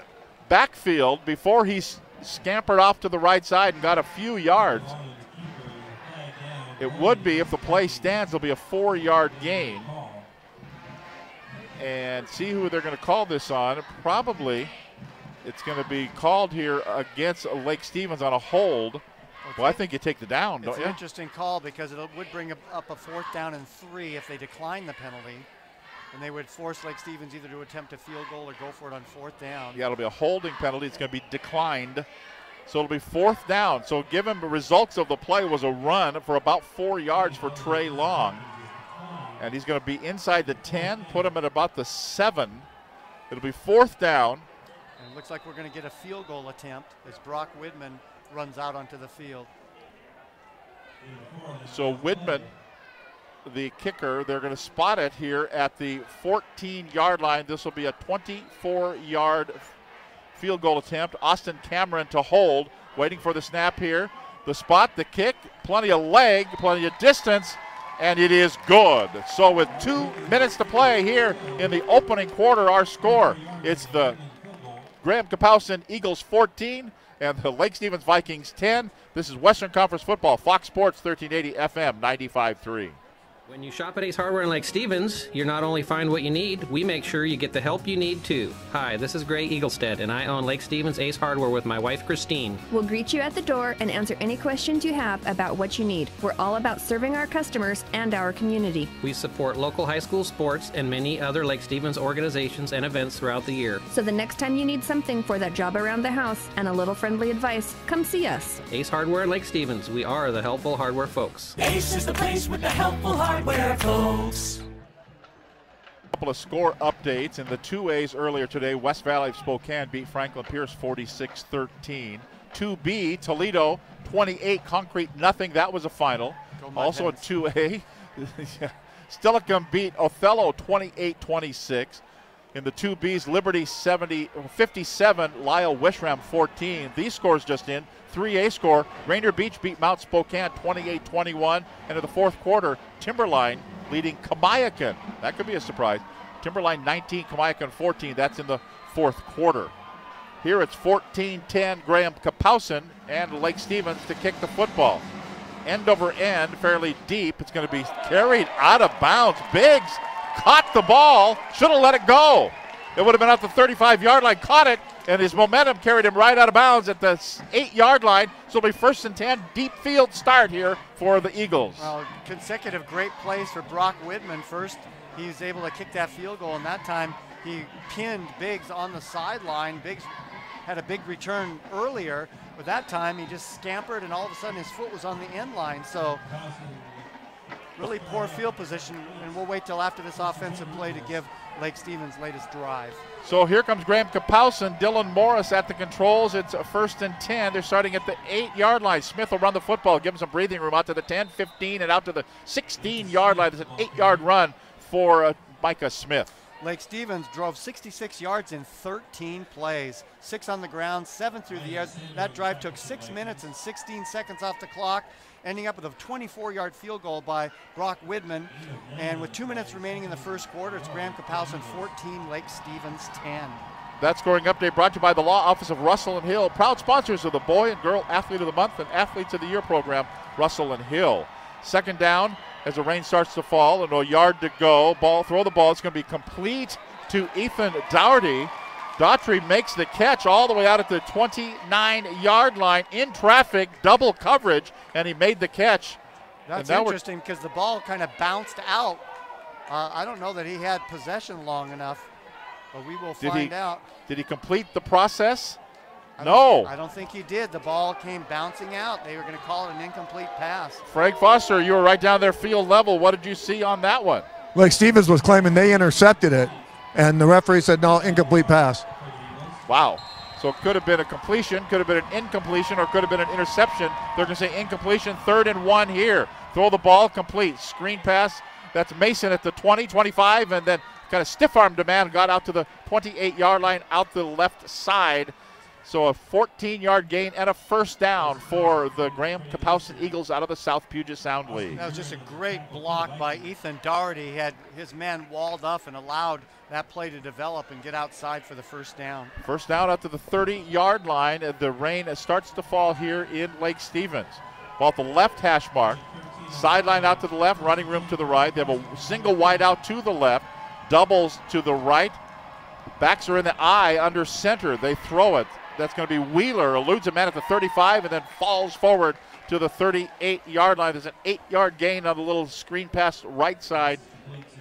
backfield before he's scampered off to the right side and got a few yards. It would be, if the play stands, it'll be a 4-yard gain. And see who they're going to call this on. Probably it's going to be called here against Lake Stevens on a hold. Well, I think you take the down, don't you? It's an interesting call because it would bring up a 4th down and 3 if they decline the penalty. And they would force Lake Stevens either to attempt a field goal or go for it on 4th down. Yeah, it'll be a holding penalty. It's going to be declined. So it'll be 4th down. So given the results of the play was a run for about 4 yards for Trey Long. And he's going to be inside the 10, put him at about the 7. It'll be 4th down. And it looks like we're going to get a field goal attempt as Brock Widman runs out onto the field. So Widman, the kicker, they're going to spot it here at the 14-yard line. This will be a 24-yard field goal attempt. Austin Cameron to hold, waiting for the snap here. The spot, the kick, plenty of leg, plenty of distance, and it is good. So with 2 minutes to play here in the opening quarter, our score, it's the Graham Kapowsin Eagles 14 and the Lake Stevens Vikings 10. This is Western Conference Football, Fox Sports 1380 FM 95.3. When you shop at Ace Hardware in Lake Stevens, you not only find what you need, we make sure you get the help you need too. Hi, this is Greg Eaglestead, and I own Lake Stevens Ace Hardware with my wife Christine. We'll greet you at the door and answer any questions you have about what you need. We're all about serving our customers and our community. We support local high school sports and many other Lake Stevens organizations and events throughout the year. So the next time you need something for that job around the house and a little friendly advice, come see us. Ace Hardware in Lake Stevens. We are the helpful hardware folks. Ace is the place with the helpful hardware folks. A couple of score updates in the 2As earlier today. West Valley of Spokane beat Franklin Pierce 46-13. 2B, Toledo 28, Concrete nothing. That was a final. Also a 2A. Stillicum beat Othello 28-26. In the 2Bs, Liberty 57, Lyle Wishram 14. These scores just in. 3A score, Rainier Beach beat Mount Spokane 28-21. And in the 4th quarter, Timberline leading Kamiakin. That could be a surprise. Timberline 19, Kamiakin 14. That's in the 4th quarter. Here it's 14-10, Graham Kapowsin and Lake Stevens to kick the football. End over end, fairly deep. It's going to be carried out of bounds. Biggs caught the ball, should have let it go. It would have been at the 35-yard line, caught it, and his momentum carried him right out of bounds at the 8-yard line. So it'll be 1st and 10, deep field start here for the Eagles. Well, consecutive great plays for Brock Widman. First, he was able to kick that field goal, and that time he pinned Biggs on the sideline. Biggs had a big return earlier, but that time he just scampered, and all of a sudden his foot was on the end line. So really poor field position, and we'll wait till after this offensive play to give Lake Stevens' latest drive. So here comes Graham Kapowsin, Dylan Morris at the controls. It's 1st and 10. They're starting at the 8-yard line. Smith will run the football, give him some breathing room out to the 10, 15, and out to the 16-yard line. It's an 8-yard run for Micah Smith. Lake Stevens drove 66 yards in 13 plays, 6 on the ground, 7 through the air. That drive took 6 minutes and 16 seconds off the clock, ending up with a 24-yard field goal by Brock Widman. And with 2 minutes remaining in the 1st quarter, it's Graham Kapowsin 14, Lake Stevens 10. That scoring update brought to you by the Law Office of Russell and Hill, proud sponsors of the Boy and Girl Athlete of the Month and Athletes of the Year program, Russell and Hill. 2nd down as the rain starts to fall and a yard to go. Throw the ball. It's going to be complete to Ethan Dougherty. Daughtry makes the catch all the way out at the 29-yard line in traffic, double coverage, and he made the catch. That's interesting because the ball kind of bounced out. I don't know that he had possession long enough, but we will find out. Did he complete the process? No. I don't think he did. The ball came bouncing out. They were going to call it an incomplete pass. Frank Foster, you were right down there field level. What did you see on that one? Lake Stevens was claiming they intercepted it, and the referee said no, incomplete pass. Wow. So it could have been a completion, could have been an incompletion, or could have been an interception. They're going to say incompletion, 3rd and 1 here. Throw the ball, complete. Screen pass, that's Mason at the 20, 25, and then kind of stiff-armed a man, got out to the 28-yard line out the left side. So a 14-yard gain and a first down for the Graham Kapowsin Eagles out of the South Puget Sound League. That was just a great block by Ethan Doherty. He had his man walled up and allowed that play to develop and get outside for the first down. First down out to the 30-yard line. The rain starts to fall here in Lake Stevens. Ball at the left hash mark. Sideline out to the left, running room to the right. They have a single wide out to the left, doubles to the right. Backs are in the eye under center. They throw it. That's going to be Wheeler, eludes a man at the 35 and then falls forward to the 38-yard line. There's an 8-yard gain on the little screen pass right side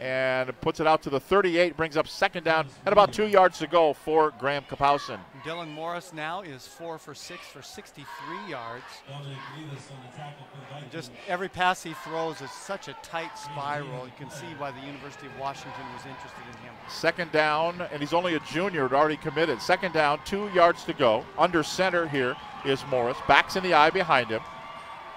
and puts it out to the 38, brings up second down and about 2 yards to go for Graham Kapowsin. Dylan Morris now is 4 for 6 for 63 yards. And just every pass he throws is such a tight spiral. You can see why the University of Washington was interested in him. Second down, and he's only a junior, already committed. Second down, 2 yards to go. Under center here is Morris. Backs in the eye behind him.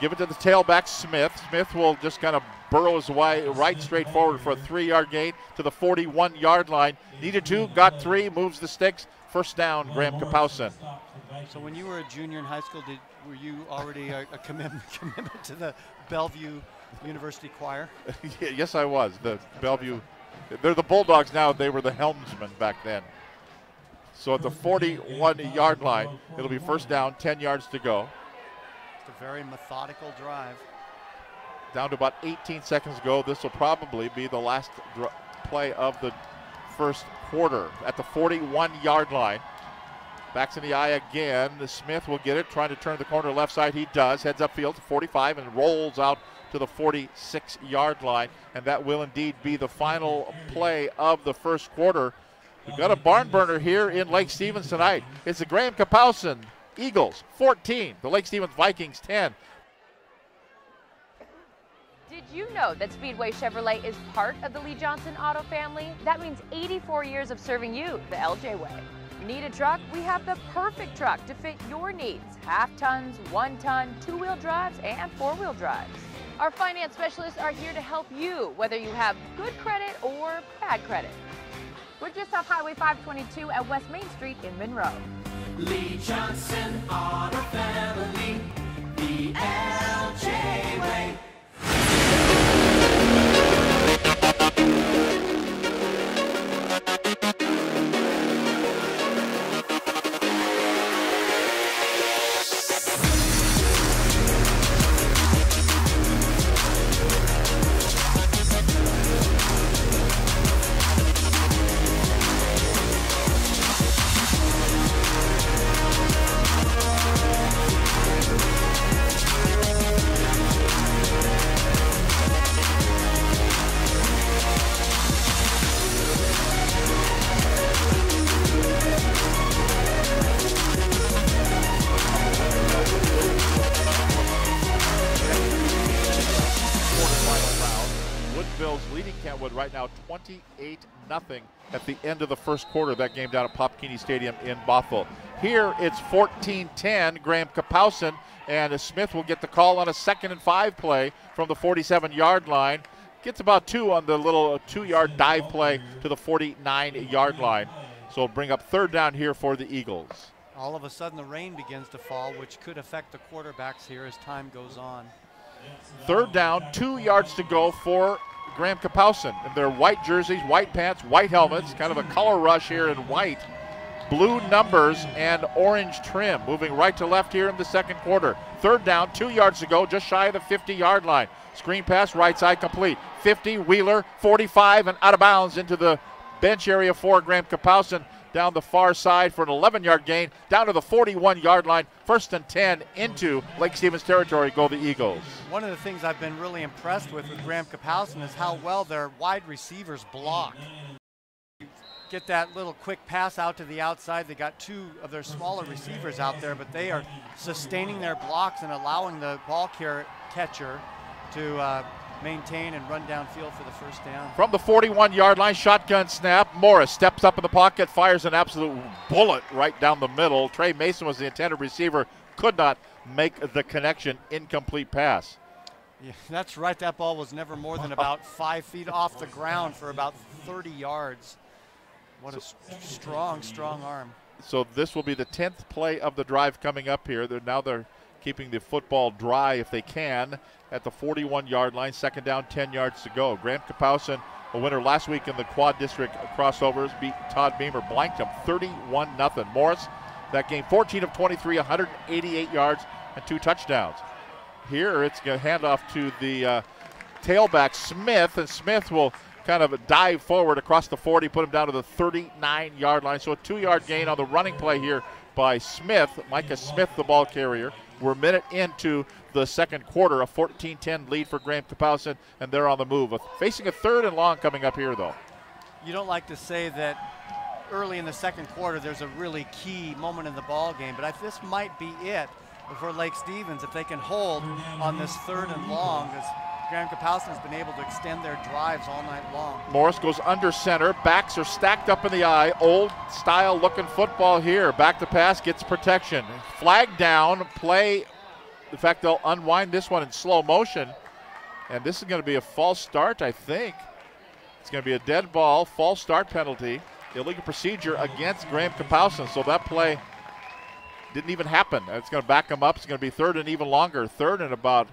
Give it to the tailback, Smith. Smith will just kind of burrow his way right straight forward for a 3-yard gain to the 41-yard line. Needed 2, got 3, moves the sticks. First down, Graham Kapowsin. So when you were a junior in high school, were you already a commitment to the Bellevue University Choir? Yes, I was. The Bellevue, they're the Bulldogs now. They were the helmsmen back then. So at the 41-yard line, it'll be first down, 10 yards to go. It's a very methodical drive. Down to about 18 seconds to go. This will probably be the last play of the first quarter at the 41-yard line. Backs in the eye again. Smith will get it, trying to turn the corner left side. He does. Heads upfield to 45 and rolls out to the 46-yard line. And that will indeed be the final play of the first quarter. We've got a barn burner here in Lake Stevens tonight. It's the Graham Kapowsin Eagles 14, the Lake Stevens Vikings 10. Did you know that Speedway Chevrolet is part of the Lee Johnson Auto family? That means 84 years of serving you the LJ way. Need a truck? We have the perfect truck to fit your needs. Half tons, 1 ton, 2-wheel drives, and 4-wheel drives. Our finance specialists are here to help you, whether you have good credit or bad credit. We're just off Highway 522 at West Main Street in Monroe. Lee Johnson Auto Family, the LJ way. Right now 28-0 at the end of the first quarter of that game down at Popkini Stadium in Bothell. Here it's 14-10, Graham Kapowsin, and Smith will get the call on a 2nd and 5 play from the 47-yard line. Gets about 2 on the little 2-yard dive play to the 49-yard line. So it'll bring up 3rd down here for the Eagles. All of a sudden the rain begins to fall, which could affect the quarterbacks here as time goes on. 3rd down, 2 yards to go for Graham Kapowsin in their white jerseys, white pants, white helmets, kind of a color rush here in white. Blue numbers and orange trim. Moving right to left here in the second quarter. 3rd down, 2 yards to go, just shy of the 50-yard line. Screen pass, right side complete. 50, Wheeler, 45, and out of bounds into the bench area for Graham Kapowsin. down the far side for an 11-yard gain, down to the 41-yard line. 1st and 10 into Lake Stevens territory. Go the Eagles. One of the things I've been really impressed with Graham Kapowsin is how well their wide receivers block. Get that little quick pass out to the outside. They got 2 of their smaller receivers out there, but they are sustaining their blocks and allowing the ball catcher to maintain and run downfield for the first down. From the 41-yard line, shotgun snap. Morris steps up in the pocket, fires an absolute bullet right down the middle. Trey Mason was the intended receiver, could not make the connection. Incomplete pass. Yeah, that's right. That ball was never more than about 5 feet off the ground for about 30 yards. What a strong arm. So this will be the 10th play of the drive coming up here. They're keeping the football dry if they can at the 41-yard line. 2nd down, 10 yards to go. Graham Kapowsin, a winner last week in the Quad District crossovers, beat Todd Beamer, blanked him 31-0. Morris, that game 14 of 23, 188 yards and 2 touchdowns. Here it's going to hand off to the tailback Smith, and Smith will kind of dive forward across the 40, put him down to the 39-yard line. So a 2-yard gain on the running play here by Smith. Micah Smith, the ball carrier. We're a minute into the second quarter, a 14-10 lead for Graham Kapowsin, and they're on the move. Facing a 3rd and long coming up here, though. You don't like to say that early in the second quarter there's a really key moment in the ball game, but this might be it for Lake Stevens if they can hold on this 3rd and long. Graham Kapowsin has been able to extend their drives all night long. Morris goes under center. Backs are stacked up in the eye. Old style looking football here. Back to pass, gets protection. Flag down, play. In fact, they'll unwind this one in slow motion. And this is going to be a false start, I think. It's going to be a dead ball, false start penalty. Illegal procedure against Graham Kapowsin. So that play didn't even happen. It's going to back them up. It's going to be 3rd and even longer. 3rd and about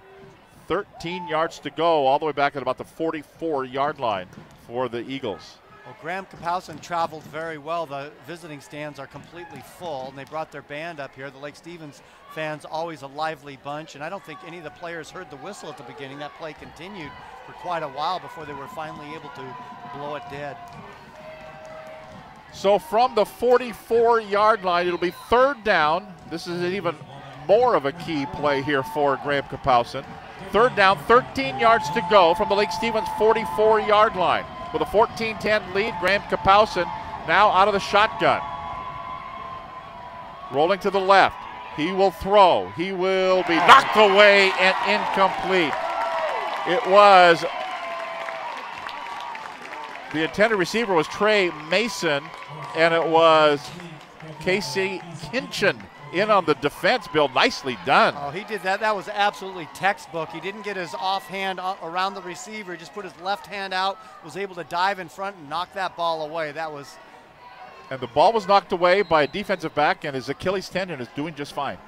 13 yards to go, all the way back at about the 44-yard line for the Eagles. Well, Graham Kapowsin traveled very well. The visiting stands are completely full, and they brought their band up here. The Lake Stevens fans, always a lively bunch, and I don't think any of the players heard the whistle at the beginning. That play continued for quite a while before they were finally able to blow it dead. So from the 44-yard line, it'll be 3rd down. This is even more of a key play here for Graham Kapowsin. 3rd down, 13 yards to go from the Lake Stevens 44-yard line. With a 14-10 lead, Graham Kapowsin now out of the shotgun. Rolling to the left. He will throw. He will be knocked away and incomplete. It was, the intended receiver was Trey Mason, and it was Casey Kinchin in on the defense. Bill, nicely done. Oh, he did that. That was absolutely textbook. He didn't get his offhand around the receiver. He just put his left hand out, was able to dive in front and knock that ball away. That was. And the ball was knocked away by a defensive back, and his Achilles tendon is doing just fine.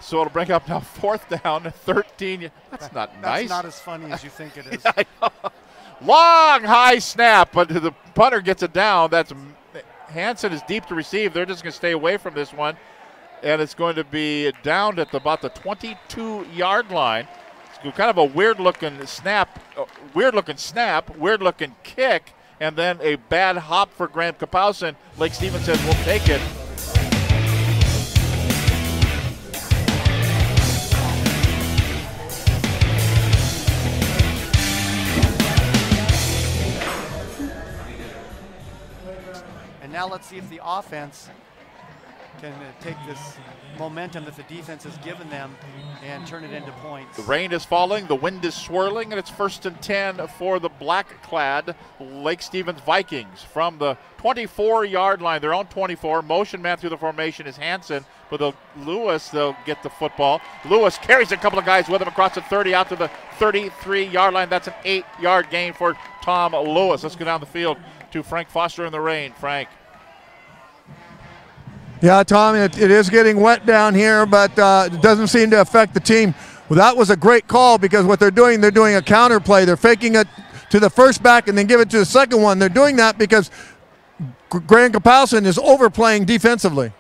So it'll bring up now 4th down, 13. That's not nice. That's not as funny as you think it is. Yeah, I know. Long high snap, but the punter gets it down. That's Hansen is deep to receive. They're just going to stay away from this one. And it's going to be down at about the 22-yard line. It's kind of a weird-looking snap, weird-looking kick, and then a bad hop for Graham Kapowsin. Lake Stevens says, we'll take it. And now let's see if the offense can take this momentum that the defense has given them and turn it into points. The rain is falling, the wind is swirling, and it's 1st and 10 for the black-clad Lake Stevens Vikings. From the 24-yard line, their own 24, motion man through the formation is Hansen, but they'll get the football. Lewis carries a couple of guys with him across the 30 out to the 33-yard line. That's an 8-yard gain for Tom Lewis. Let's go down the field to Frank Foster in the rain. Frank. Yeah, Tom, it is getting wet down here, but it doesn't seem to affect the team. Well, that was a great call because what they're doing a counter play. They're faking it to the first back and then give it to the second one. They're doing that because Graham Kapowsin is overplaying defensively.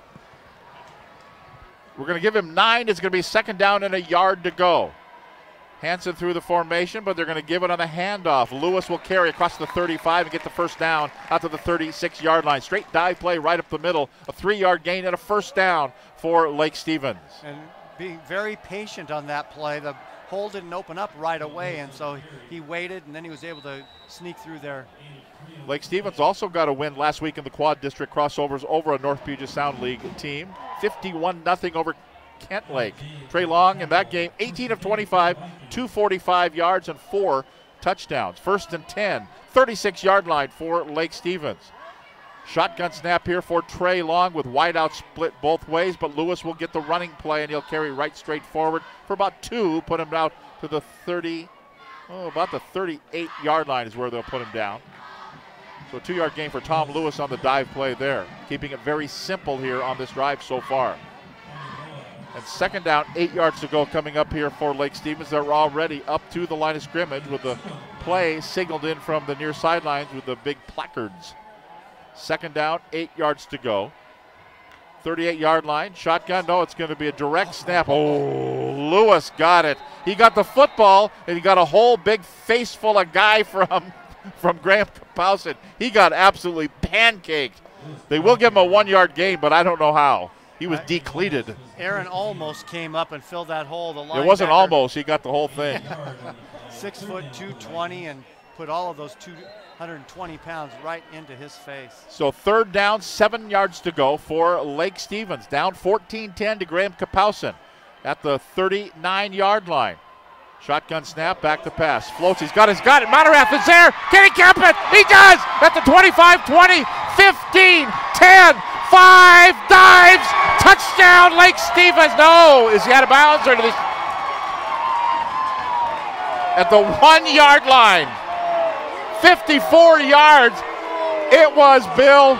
We're going to give him 9. It's going to be 2nd down and a yard to go. Hansen through the formation, but they're going to give it on a handoff. Lewis will carry across the 35 and get the first down out to the 36-yard line. Straight dive play right up the middle. A 3-yard gain and a first down for Lake Stevens. And being very patient on that play. The hole didn't open up right away, and so he waited, and then he was able to sneak through there. Lake Stevens also got a win last week in the Quad District crossovers over a North Puget Sound League team. 51-0 over Kent Lake. Trey Long in that game, 18 of 25, 245 yards and 4 touchdowns. 1st and 10, 36-yard line for Lake Stevens. Shotgun snap here for Trey Long with wideout split both ways, but Lewis will get the running play and he'll carry right straight forward for about 2, put him out to the 38-yard line is where they'll put him down. So a 2-yard gain for Tom Lewis on the dive play there, keeping it very simple here on this drive so far. And 2nd down, 8 yards to go coming up here for Lake Stevens. They're already up to the line of scrimmage with the play signaled in from the near sidelines with the big placards. 2nd down, 8 yards to go. 38-yard line, shotgun, no, it's going to be a direct snap. Oh, Lewis got it. He got the football, and he got a whole big face full of guy from Graham Kapowson. He got absolutely pancaked. They will give him a 1-yard gain, but I don't know how. He was decleated. Aaron almost came up and filled that hole. It wasn't almost. He got the whole thing. 6 foot 220 and put all of those 220 pounds right into his face. So 3rd down, 7 yards to go for Lake Stevens. Down 14-10 to Graham Kapowson at the 39-yard line. Shotgun snap, back to pass. Floats, he's got it. Monerath is there. Can he keep it? He does! At the 25, 20, 15, 10, 5, dives, touchdown, Lake Stevens. No, is he out of bounds or did he? At the 1-yard line, 54 yards, it was Bill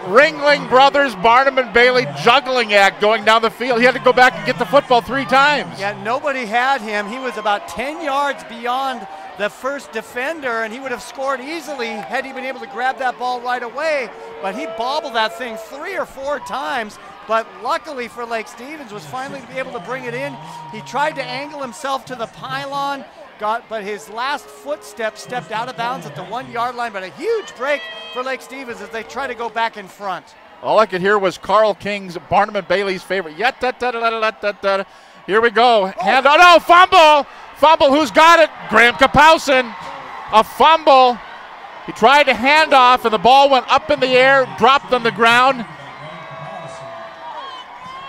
Ringling Brothers, Barnum and Bailey juggling act going down the field. He had to go back and get the football 3 times. Yeah, nobody had him. He was about 10 yards beyond the first defender, and he would have scored easily had he been able to grab that ball right away. But he bobbled that thing 3 or 4 times. But luckily for Lake Stevens was finally to be able to bring it in. He tried to angle himself to the pylon, but his last footstep stepped out of bounds at the 1-yard line. But a huge break for Lake Stevens as they try to go back in front. All I could hear was Carl King's, Barnum and Bailey's favorite. Here we go. Fumble. Fumble, who's got it? Graham Kapowson. A fumble. He tried to hand off, and the ball went up in the air, dropped on the ground,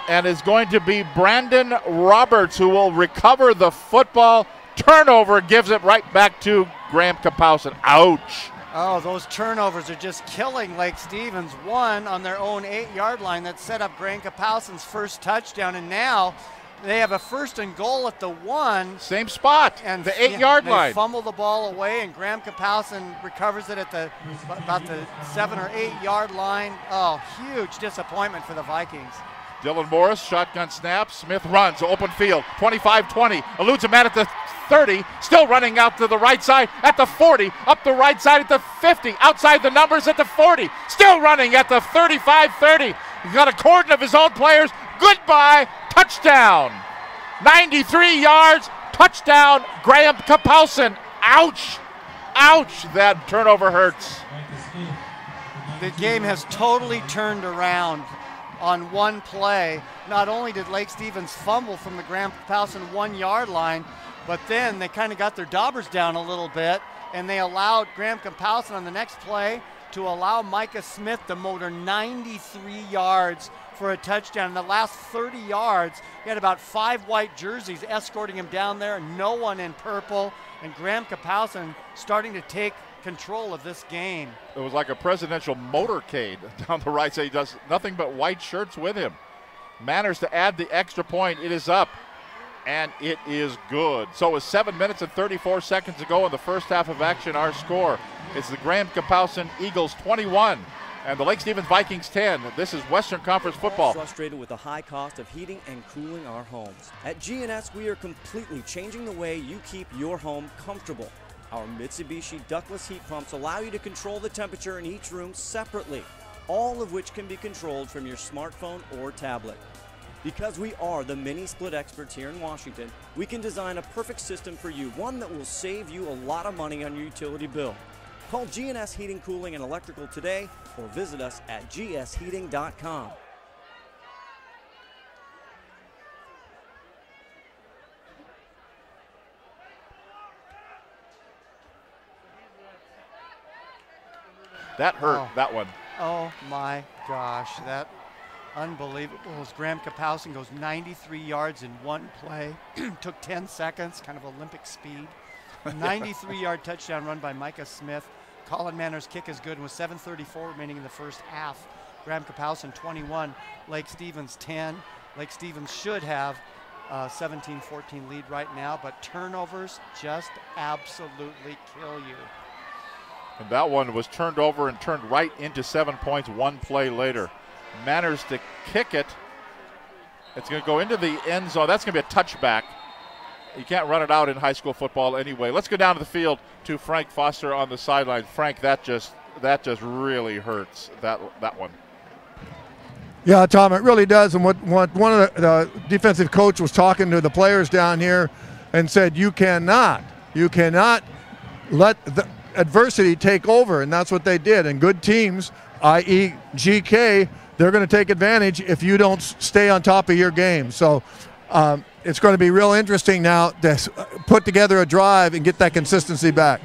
and is going to be Brandon Roberts who will recover the football. Turnover gives it right back to Graham Kapowson. Ouch. Oh, those turnovers are just killing Lake Stevens. One on their own 8-yard line that set up Graham Kapowson's first touchdown, and now they have a 1st and goal at the 1. Same spot, and the 8-yard line. They fumble the ball away, and Graham Kapowson recovers it at about the 7 or 8-yard line. Oh, huge disappointment for the Vikings. Dylan Morris, shotgun snap. Smith runs, open field, 25-20. Eludes a man at the 30, still running out to the right side at the 40, up the right side at the 50, outside the numbers at the 40, still running at the 35-30. He's got a cordon of his own players. Goodbye, touchdown. 93 yards, touchdown, Graham Kapowson. Ouch, ouch, that turnover hurts. The game has totally turned around on one play. Not only did Lake Stevens fumble from the Graham Kapowson 1-yard line, but then they kind of got their daubers down a little bit, and they allowed Graham Kapowson on the next play to allow Micah Smith to motor 93 yards for a touchdown. In the last 30 yards, he had about 5 white jerseys escorting him down there, no one in purple, and Graham Kapowson starting to take control of this game. It was like a presidential motorcade down the right side. He does nothing but white shirts with him. Manners to add the extra point. It is up, and it is good. So with 7 minutes and 34 seconds to go in the first half of action, our score is the Graham Kapowson Eagles 21 and the Lake Stevens Vikings 10. This is Western Conference football. Frustrated with the high cost of heating and cooling our homes. At GNS, we are completely changing the way you keep your home comfortable. Our Mitsubishi ductless heat pumps allow you to control the temperature in each room separately, all of which can be controlled from your smartphone or tablet. Because we are the mini split experts here in Washington, we can design a perfect system for you, one that will save you a lot of money on your utility bill. Call G&S Heating, Cooling, and Electrical today or visit us at gsheating.com. That hurt, that one. Oh my gosh, that unbelievable. As Graham Kapowski goes 93 yards in one play. Took 10 seconds, kind of Olympic speed. 93-yard touchdown run by Micah Smith. Colin Manor's kick is good with 7:34 remaining in the first half. Graham Kapowski 21, Lake Stevens 10. Lake Stevens should have a 17-14 lead right now, but turnovers just absolutely kill you. And that one was turned over and turned right into 7 points one play later. Manners to kick it. It's going to go into the end zone. That's going to be a touchback. You can't run it out in high school football anyway. Let's go down to the field to Frank Foster on the sideline. Frank, that just really hurts, that one. Yeah, Tom, it really does. And what one of the defensive coach was talking to the players down here and said, you cannot let the adversity take over, and that's what they did. And good teams, i.e. GK, they're going to take advantage if you don't stay on top of your game. So it's going to be real interesting now to put together a drive and get that consistency back.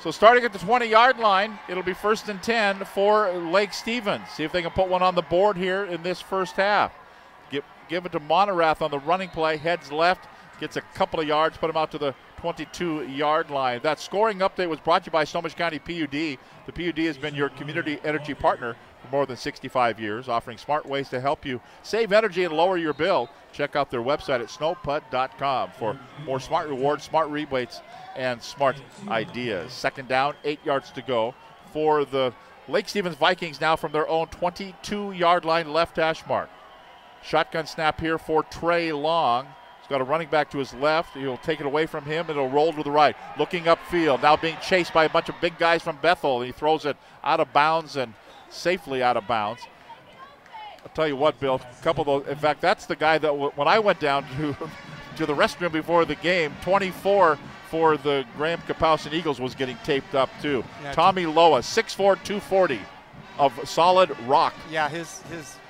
So starting at the 20-yard line, it'll be 1st and 10 for Lake Stevens. See if they can put one on the board here in this first half. Give it to Monorath on the running play, heads left, gets a couple of yards, put him out to the 22-yard line. That scoring update was brought to you by Snohomish County PUD. The PUD has been your community energy partner for more than 65 years, offering smart ways to help you save energy and lower your bill. Check out their website at snowpud.com for more smart rewards, smart rebates, and smart ideas. 2nd down, 8 yards to go for the Lake Stevens Vikings now from their own 22-yard line left hash mark. Shotgun snap here for Trey Long. He's got a running back to his left. He'll take it away from him, and it'll roll to the right. Looking upfield, now being chased by a bunch of big guys from Bethel. He throws it out of bounds and safely out of bounds. I'll tell you what, Bill, a couple of those. In fact, that's the guy that when I went down to the restroom before the game, 24 for the Graham Kapowski Eagles was getting taped up too. Yeah, Tommy Loa, 6'4", 240 of solid rock. Yeah, his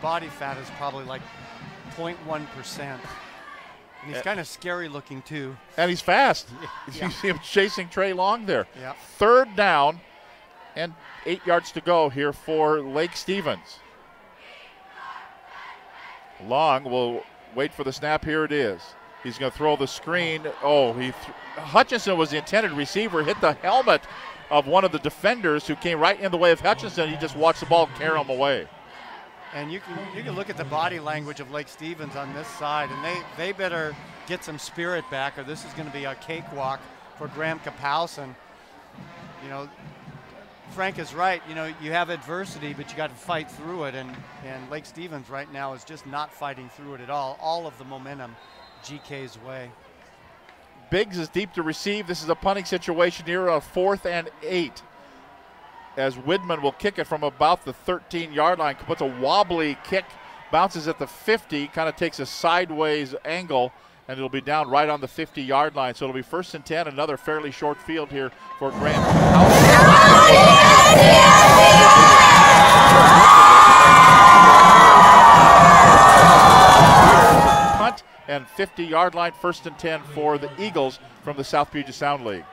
body fat is probably like 0.1%. And he's kind of scary looking too. And he's fast. Yeah. You see him chasing Trey Long there. Yeah. 3rd down and 8 yards to go here for Lake Stevens. Long will wait for the snap. Here it is. He's going to throw the screen. Oh, Hutchinson was the intended receiver, hit the helmet of one of the defenders who came right in the way of Hutchinson. He just watched the ball carry him away. And you can look at the body language of Lake Stevens on this side, and they better get some spirit back, or this is going to be a cakewalk for Graham Kapowski. You know, Frank is right. You know, you have adversity, but you got to fight through it, and Lake Stevens right now is just not fighting through it at all. All of the momentum GK's way. Biggs is deep to receive. This is a punting situation here on 4th and 8. As Widman will kick it from about the 13-yard line, puts a wobbly kick, bounces at the 50, kind of takes a sideways angle, and it'll be down right on the 50-yard line. So it'll be 1st and 10, another fairly short field here for Graham. Punt and 50-yard line, 1st and 10 for the Eagles from the South Puget Sound League.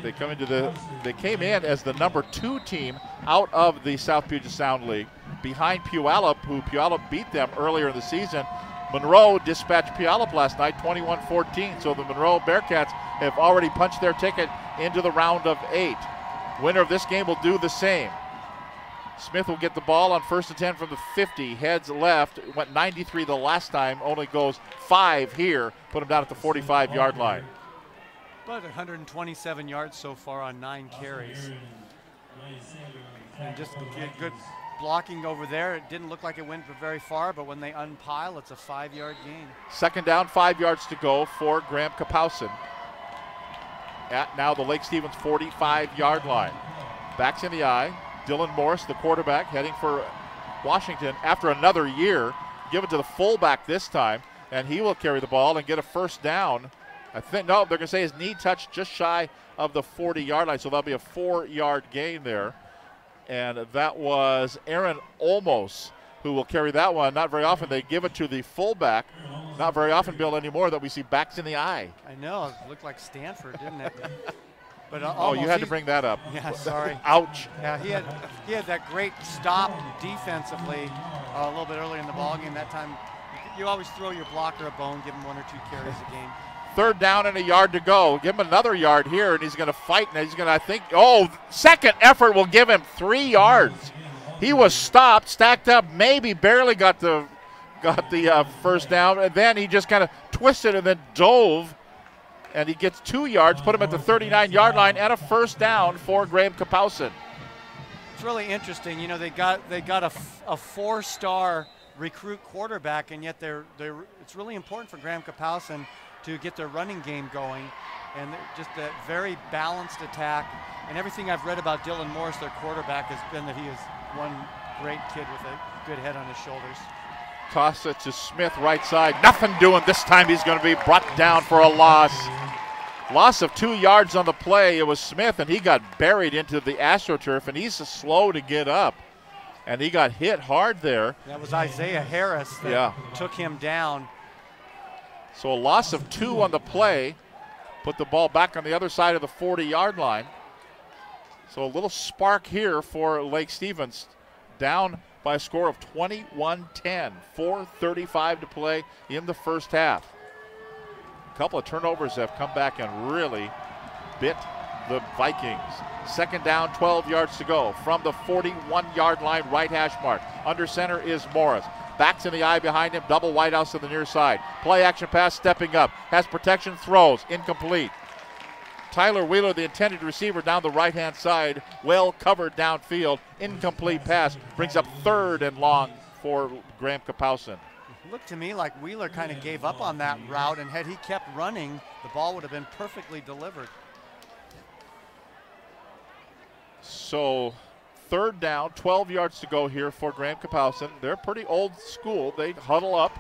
They came in as the number 2 team out of the South Puget Sound League, behind Puyallup, who Puyallup beat them earlier in the season. Monroe dispatched Puyallup last night, 21-14. So the Monroe Bearcats have already punched their ticket into the round of 8. Winner of this game will do the same. Smith will get the ball on 1st and 10 from the 50. Heads left, went 93 the last time, only goes 5 here. Put him down at the 45-yard line. But 127 yards so far on 9 carries. And just good blocking over there. It didn't look like it went very far, but when they unpile, it's a 5-yard gain. 2nd down, 5 yards to go for Graham Kapowski. At now the Lake Stevens 45-yard line. Backs in the eye. Dylan Morris, the quarterback, heading for Washington, after another year, give it to the fullback this time, and he will carry the ball and get a first down. I think, no, they're going to say his knee touched just shy of the 40-yard line, so that'll be a 4-yard gain there. And that was Aaron Olmos who will carry that one. Not very often they give it to the fullback. Not very often, Bill, anymore that we see backs in the eye. I know. It looked like Stanford, didn't it? But oh, you had to bring that up. Yeah, sorry. Ouch. Yeah, he had that great stop defensively a little bit earlier in the ballgame. That time, you always throw your blocker a bone, give him 1 or 2 carries a game. 3rd down and a yard to go. Give him another yard here, and he's going to fight, and he's going to, I think, second effort will give him 3 yards. He was stopped, stacked up, maybe barely got the first down, and then he just kind of twisted and then dove, and he gets 2 yards, put him at the 39-yard line, and a first down for Graham Kapowsin. It's really interesting. You know, they got a 4-star recruit quarterback, and yet it's really important for Graham Kapowsin to get their running game going, and just a very balanced attack. And everything I've read about Dylan Morris, their quarterback, has been that he is one great kid with a good head on his shoulders. Toss it to Smith, right side. Nothing doing this time. He's going to be brought down for a loss. Loss of 2 yards on the play. It was Smith, and he got buried into the AstroTurf, and he's slow to get up. And he got hit hard there. That was Isaiah Harris that took him down. So a loss of 2 on the play. Put the ball back on the other side of the 40-yard line. So a little spark here for Lake Stevens. Down by a score of 21-10. 4:35 to play in the first half. A couple of turnovers have come back and really bit the Vikings. 2nd down, 12 yards to go from the 41-yard line, right hash mark. Under center is Morris. Backs in the eye behind him, double wideouts to the near side. Play action pass, stepping up. Has protection, throws, incomplete. Tyler Wheeler, the intended receiver, down the right-hand side. Well covered downfield. Incomplete pass. Brings up 3rd and long for Graham Kapowsin. It looked to me like Wheeler kind of gave up on that route, and had he kept running, the ball would have been perfectly delivered. So 3rd down, 12 yards to go here for Graham Kapowsin. They're pretty old school. They huddle up,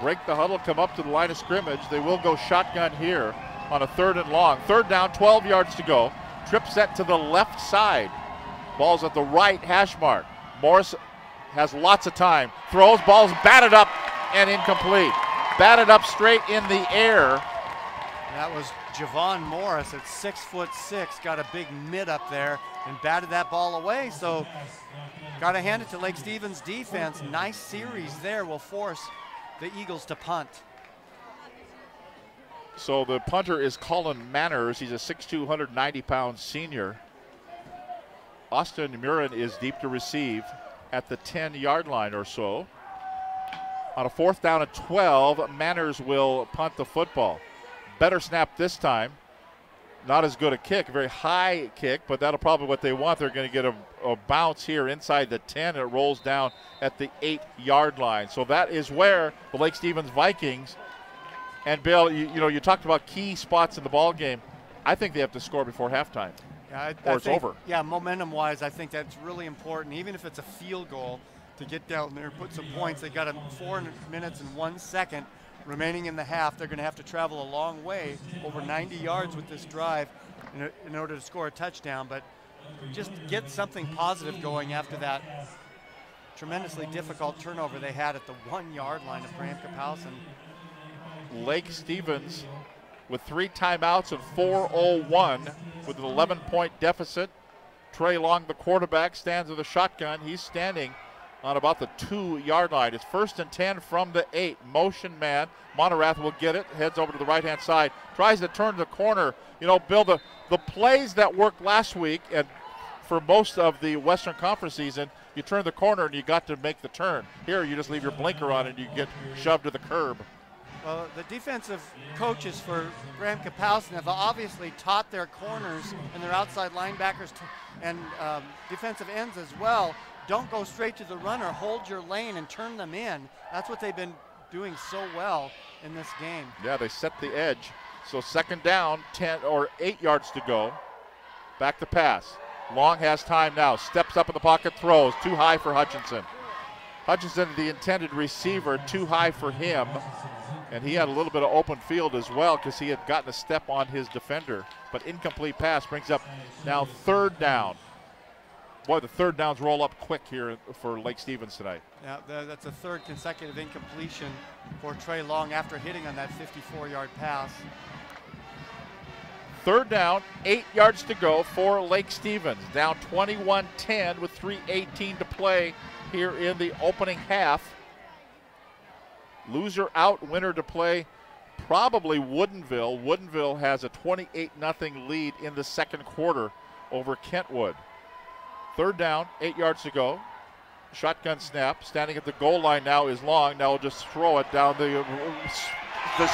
break the huddle, come up to the line of scrimmage. They will go shotgun here on a 3rd and long. 3rd down, 12 yards to go. Trip set to the left side. Ball's at the right hash mark. Morris has lots of time. Throws, ball's batted up and incomplete. Batted up straight in the air. That was Javon Morris at 6'6", got a big mid up there and batted that ball away. So got to hand it to Lake Stevens defense. Nice series there will force the Eagles to punt. So the punter is Colin Manners. He's a 6'2", 190-pound senior. Austin Murin is deep to receive at the 10-yard line or so. On a 4th down and 12, Manners will punt the football. Better snap this time. Not as good a kick, a very high kick, but that'll probably what they want. They're going to get a bounce here inside the 10. It rolls down at the 8-yard line. So that is where the Lake Stevens Vikings, and Bill, you talked about key spots in the ball game. I think they have to score before halftime, or it's over. Yeah, momentum-wise, I think that's really important. Even if it's a field goal, to get down there and put some points. They got 4 minutes and 1 second remaining in the half. They're going to have to travel a long way, over 90 yards with this drive in order to score a touchdown. But just get something positive going after that tremendously difficult turnover they had at the 1-yard line of Graham Kapowsin. Lake Stevens with 3 timeouts and 4:01 with an 11-point deficit. Trey Long, the quarterback, stands with a shotgun. He's standing on about the 2-yard line. It's 1st and 10 from the 8. Motion man. Monorath will get it. Heads over to the right-hand side. Tries to turn the corner. Bill, the plays that worked last week and for most of the Western Conference season, you turn the corner and you got to make the turn. Here, you just leave your blinker on and you get shoved to the curb. Well, the defensive coaches for Graham Kapowsin have obviously taught their corners and their outside linebackers and defensive ends as well. Don't go straight to the runner. Hold your lane and turn them in. That's what they've been doing so well in this game. Yeah, they set the edge. So 2nd down, 10 or 8 yards to go. Back to pass. Long has time now. Steps up in the pocket, throws. Too high for Hutchinson. Hutchinson, the intended receiver, too high for him. And he had a little bit of open field as well because he had gotten a step on his defender. But incomplete pass brings up now 3rd down. Boy, the 3rd downs roll up quick here for Lake Stevens tonight. Yeah, that's a 3rd consecutive incompletion for Trey Long after hitting on that 54-yard pass. 3rd down, 8 yards to go for Lake Stevens. Down 21-10 with 3:18 to play here in the opening half. Loser out, winner to play, probably Woodinville. Woodinville has a 28-0 lead in the second quarter over Kentwood. 3rd down, 8 yards to go. Shotgun snap. Standing at the goal line now is Long. Now we'll just throw it down the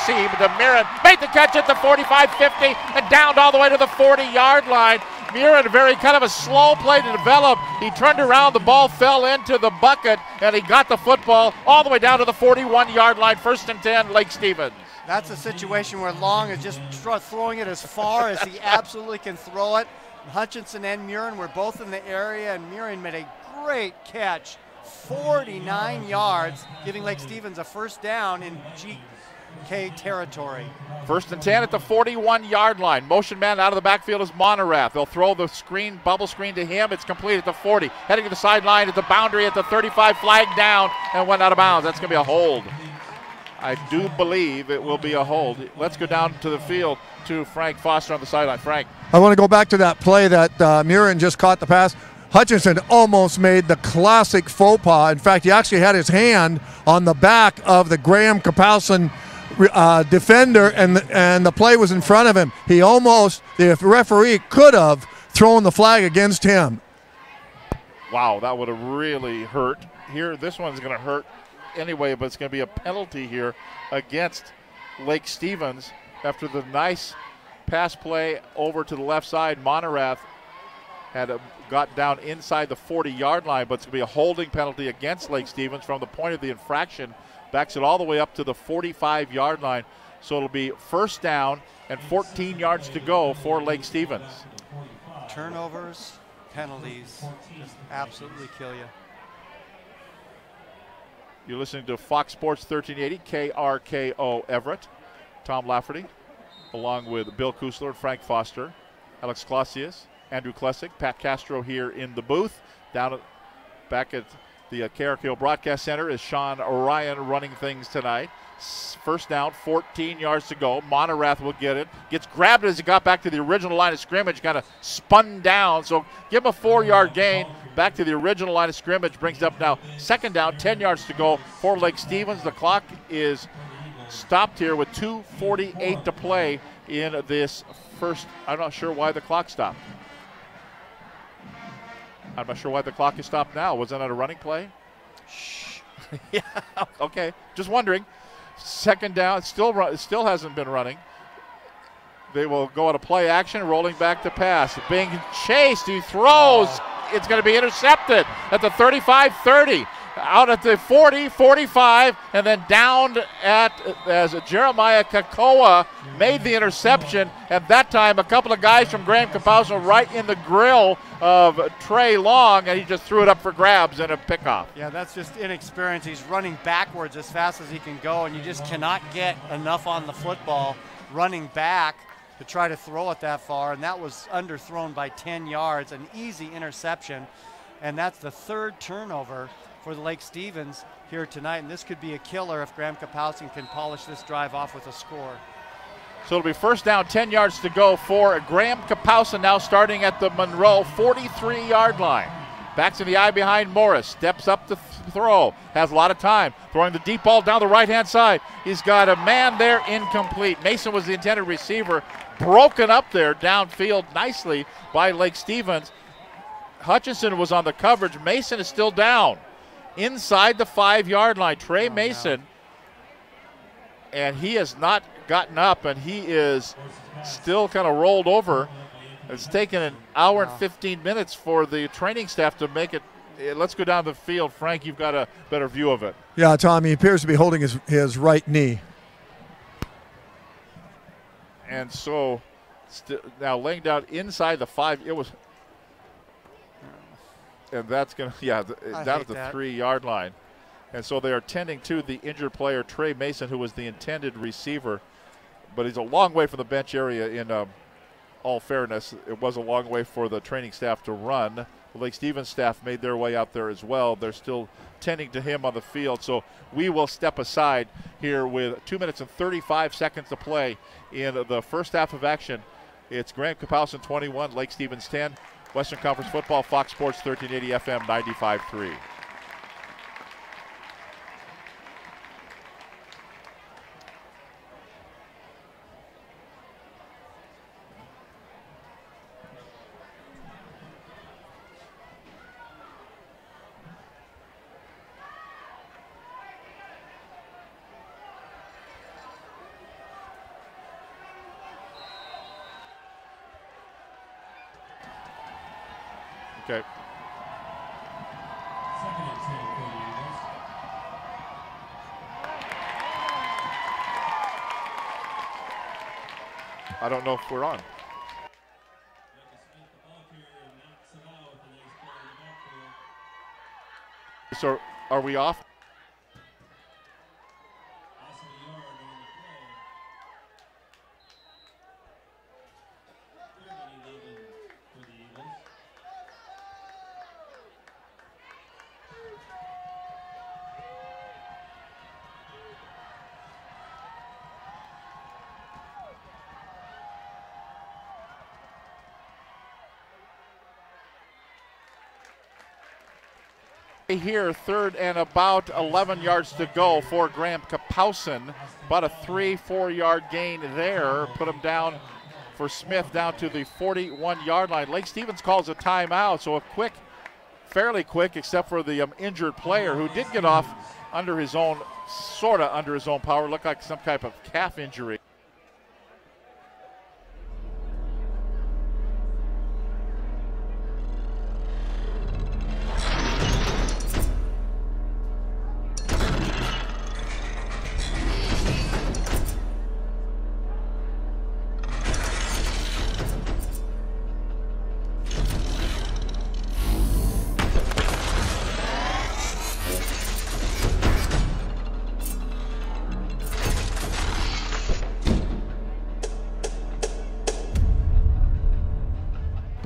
seam to Mirren. Made the catch at the 45-50 and downed all the way to the 40-yard line. Mirren, very kind of a slow play to develop. He turned around, the ball fell into the bucket, and he got the football all the way down to the 41-yard line. 1st and 10, Lake Stevens. That's a situation where Long is just throwing it as far as he absolutely can throw it. Hutchinson and Mirren were both in the area, and Mirren made a great catch, 49 yards, giving Lake Stevens a 1st down in GK territory. 1st and 10 at the 41-yard line. Motion man out of the backfield is Monerath. They'll throw the screen, bubble screen to him. It's complete at the 40. Heading to the sideline at the boundary at the 35, flag down and went out of bounds. That's going to be a hold. I do believe it will be a hold. Let's go down to the field to Frank Foster on the sideline. Frank. I want to go back to that play that Mirren just caught the pass. Hutchinson almost made the classic faux pas. In fact, he actually had his hand on the back of the Graham Kapowson defender, and the play was in front of him. He almost, the referee could have thrown the flag against him. Wow, that would have really hurt. Here, this one's going to hurt anyway, but it's going to be a penalty here against Lake Stevens after the nice pass play over to the left side. Monerath had got down inside the 40-yard line, but it's going to be a holding penalty against Lake Stevens from the point of the infraction. Backs it all the way up to the 45-yard line. So it'll be 1st down and 14 yards to go for Lake Stevens. Turnovers, penalties, just absolutely kill you. You're listening to Fox Sports 1380, KRKO Everett. Tom Lafferty, along with Bill Kusler and Frank Foster, Alex Clausius, Andrew Klesick, Pat Castro here in the booth. Back at the KRKO Broadcast Center is Sean Orion running things tonight. 1st down, 14 yards to go. Monerath will get it. Gets grabbed as he got back to the original line of scrimmage, kind of spun down. So give him a 4-yard gain. Back to the original line of scrimmage. Brings up now 2nd down, 10 yards to go for Lake Stevens. The clock is stopped here with 2:48 to play in this first. I'm not sure why the clock stopped. I'm not sure why the clock is stopped now. Wasn't that a running play? Shh. Yeah, okay. Just wondering. 2nd down, it still hasn't been running. They will go on a play action, rolling back to pass. Being chased, he throws. It's going to be intercepted at the 35-30. Out at the 40, 45, and then down as Jeremiah Kakoa made the interception. At that time, a couple of guys from Graham Kapowson right in the grill of Trey Long, and he just threw it up for grabs and a pickoff. Yeah, that's just inexperience. He's running backwards as fast as he can go, and you just cannot get enough on the football running back to try to throw it that far, and that was underthrown by 10 yards, an easy interception, and that's the 3rd turnover for the Lake Stevens here tonight, and this could be a killer if Graham Kapowson can polish this drive off with a score. So it'll be 1st down, 10 yards to go for Graham Kapowson, now starting at the Monroe 43-yard line. Backs in the eye behind Morris, steps up to throw, has a lot of time, throwing the deep ball down the right-hand side. He's got a man there, incomplete. Mason was the intended receiver, broken up there downfield nicely by Lake Stevens. Hutchinson was on the coverage. Mason is still down inside the 5-yard line. Trey Mason, and he has not gotten up, and he is still kind of rolled over. It's taken an hour and 15 minutes for the training staff to make it. Let's go down the field. Frank, you've got a better view of it. Yeah, Tom, he appears to be holding his right knee. And so now laying down inside the 5, And that's going to, down at the 3-yard line. And so they are tending to the injured player, Trey Mason, who was the intended receiver. But he's a long way from the bench area in all fairness. It was a long way for the training staff to run. The Lake Stevens staff made their way out there as well. They're still tending to him on the field. So we will step aside here with 2 minutes and 35 seconds to play in the first half of action. It's Graham Kapowsin 21, Lake Stevens 10. Western Conference Football, Fox Sports 1380 FM 95.3. Okay. I don't know if we're on. So are we off? Here, 3rd and about 11 yards to go for Graham Kapowsin. About a 3-4 yard gain there. Put him down for Smith down to the 41-yard line. Lake Stevens calls a timeout, so a quick, fairly quick, except for the injured player who did get off under his own, sort of under his own power. Looked like some type of calf injury.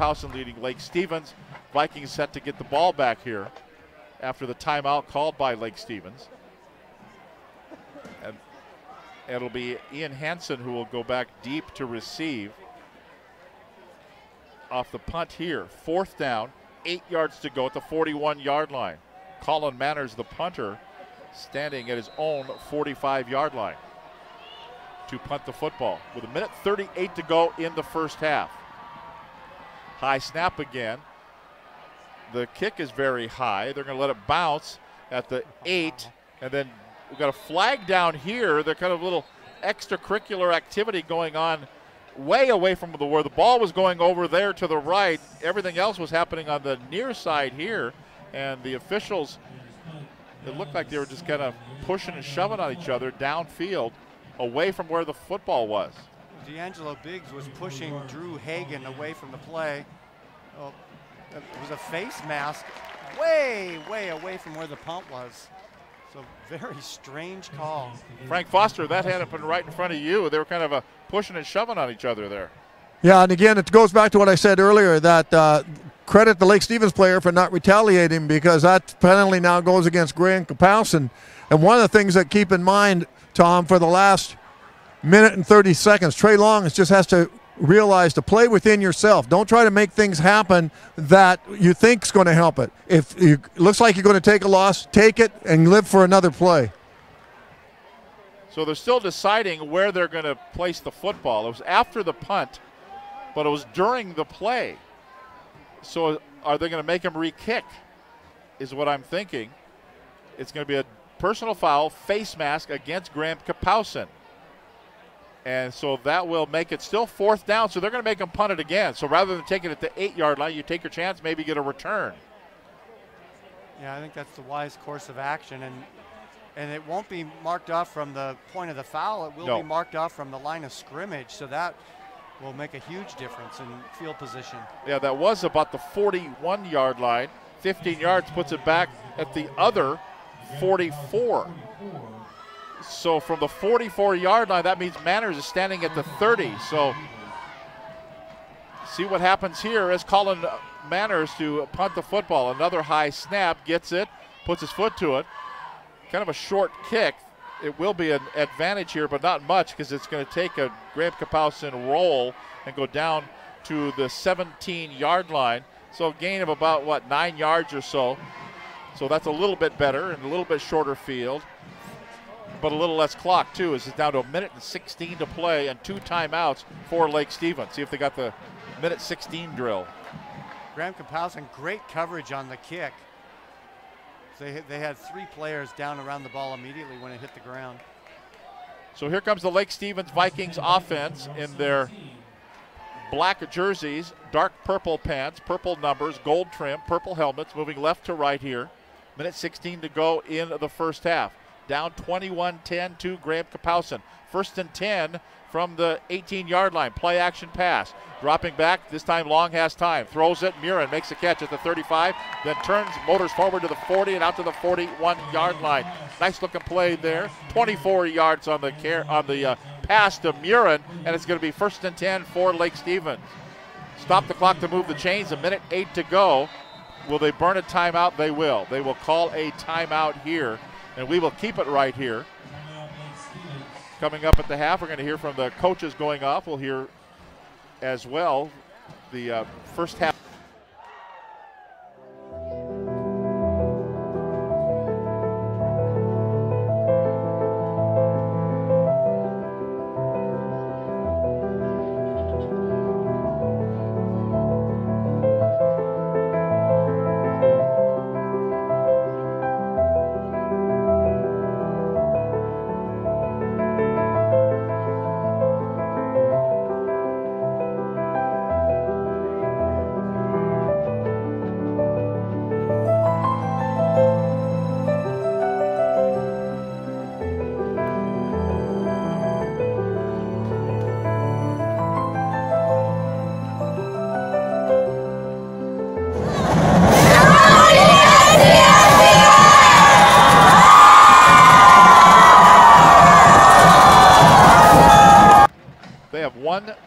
Kapowsin leading Lake Stevens. Vikings set to get the ball back here after the timeout called by Lake Stevens. And it'll be Ian Hansen who will go back deep to receive off the punt here. 4th down, 8 yards to go at the 41-yard line. Colin Manners, the punter, standing at his own 45-yard line to punt the football with 1:38 to go in the first half. High snap again. The kick is very high. They're going to let it bounce at the 8. And then we've got a flag down here. They're kind of a little extracurricular activity going on way away from where the ball was going over there to the right. Everything else was happening on the near side here. And the officials, it looked like they were just kind of pushing and shoving on each other downfield away from where the football was. D'Angelo Biggs was pushing Drew Hagan away from the play. Oh, it was a face mask way away from where the punt was. So very strange call. Frank Foster, that happened right in front of you. They were kind of pushing and shoving on each other there. Yeah, and again, it goes back to what I said earlier, that credit the Lake Stevens player for not retaliating, because that penalty now goes against Graham Kapowsin. And one of the things that keep in mind, Tom, for the last minute and 30 seconds, Trey Long just has to realize to play within yourself. Don't try to make things happen that you think is going to help it. If it looks like you're going to take a loss, take it and live for another play. So they're still deciding where they're going to place the football. It was after the punt, but it was during the play. So are they going to make him re-kick is what I'm thinking. It's going to be a personal foul, face mask against Graham Kapowsin. And so that will make it still 4th down. So they're going to make him punt it again. So rather than taking it at the 8-yard line, you take your chance, maybe get a return. Yeah, I think that's the wise course of action. And it won't be marked off from the point of the foul. It will be marked off from the line of scrimmage. So that will make a huge difference in field position. Yeah, that was about the 41-yard line. 15 yards, puts it back at the other 44. So from the 44-yard line, that means Manners is standing at the 30. So see what happens here as Colin Manners to punt the football. Another high snap, gets it, puts his foot to it. Kind of a short kick. It will be an advantage here, but not much, because it's going to take a Graham Kapowsin roll and go down to the 17-yard line. So a gain of about, 9 yards or so. So that's a little bit better and a little bit shorter field, but a little less clock too, as it's down to 1:16 to play and 2 timeouts for Lake Stevens. See if they got the 1:16 drill. Graham Kapowsin, great coverage on the kick. They had 3 players down around the ball immediately when it hit the ground. So here comes the Lake Stevens Vikings offense in their black jerseys, dark purple pants, purple numbers, gold trim, purple helmets, moving left to right here. 1:16 to go in the first half. Down 21-10 to Graham Kapowsin. 1st and 10 from the 18-yard line. Play action pass. Dropping back, this time Long has time. Throws it, Murin makes a catch at the 35, then turns, motors forward to the 40 and out to the 41-yard line. Nice looking play there. 24 yards on the pass to Murin, and it's going to be 1st and 10 for Lake Stevens. Stop the clock to move the chains, 1:08 to go. Will they burn a timeout? They will. They will call a timeout here, and we will keep it right here. Coming up at the half, we're going to hear from the coaches going off. We'll hear as well the first half.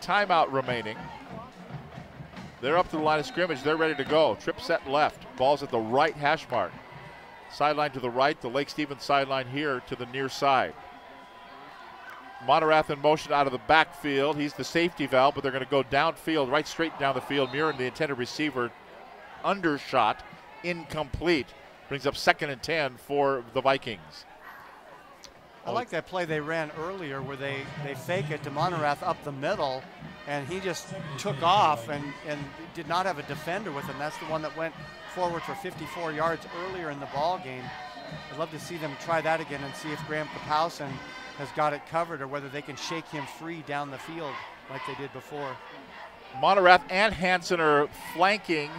Timeout remaining. They're up to the line of scrimmage. They're ready to go. Trip set left. Ball's at the right hash mark. Sideline to the right. The Lake Stevens sideline here to the near side. Montarath in motion out of the backfield. He's the safety valve, but they're going to go downfield, right straight down the field. Murin, the intended receiver, undershot, incomplete. Brings up 2nd and 10 for the Vikings. I like that play they ran earlier where they fake it to Montarath up the middle, and he just took off and did not have a defender with him. That's the one that went forward for 54 yards earlier in the ball game. I'd love to see them try that again and see if Graham Kapowsin has got it covered or whether they can shake him free down the field like they did before. Montarath and Hansen are flanking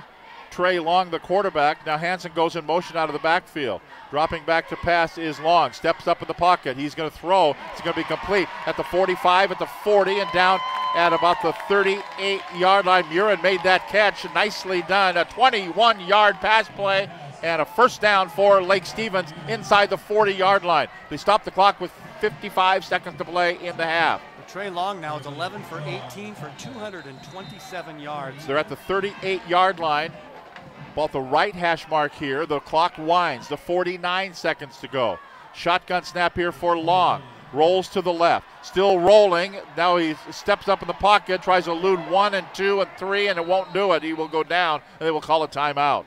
Trey Long, the quarterback. Now Hansen goes in motion out of the backfield. Dropping back to pass is Long. Steps up in the pocket. He's going to throw. It's going to be complete at the 45, at the 40, and down at about the 38-yard line. Murin made that catch. Nicely done. A 21-yard pass play and a first down for Lake Stevens inside the 40-yard line. They stop the clock with 55 seconds to play in the half. Trey Long now is 11 for 18 for 227 yards. They're at the 38-yard line. About the right hash mark here. The clock winds. The 49 seconds to go. Shotgun snap here for Long. Rolls to the left. Still rolling. Now he steps up in the pocket, tries to elude 1 and 2 and 3, and it won't do it. He will go down, and they will call a timeout.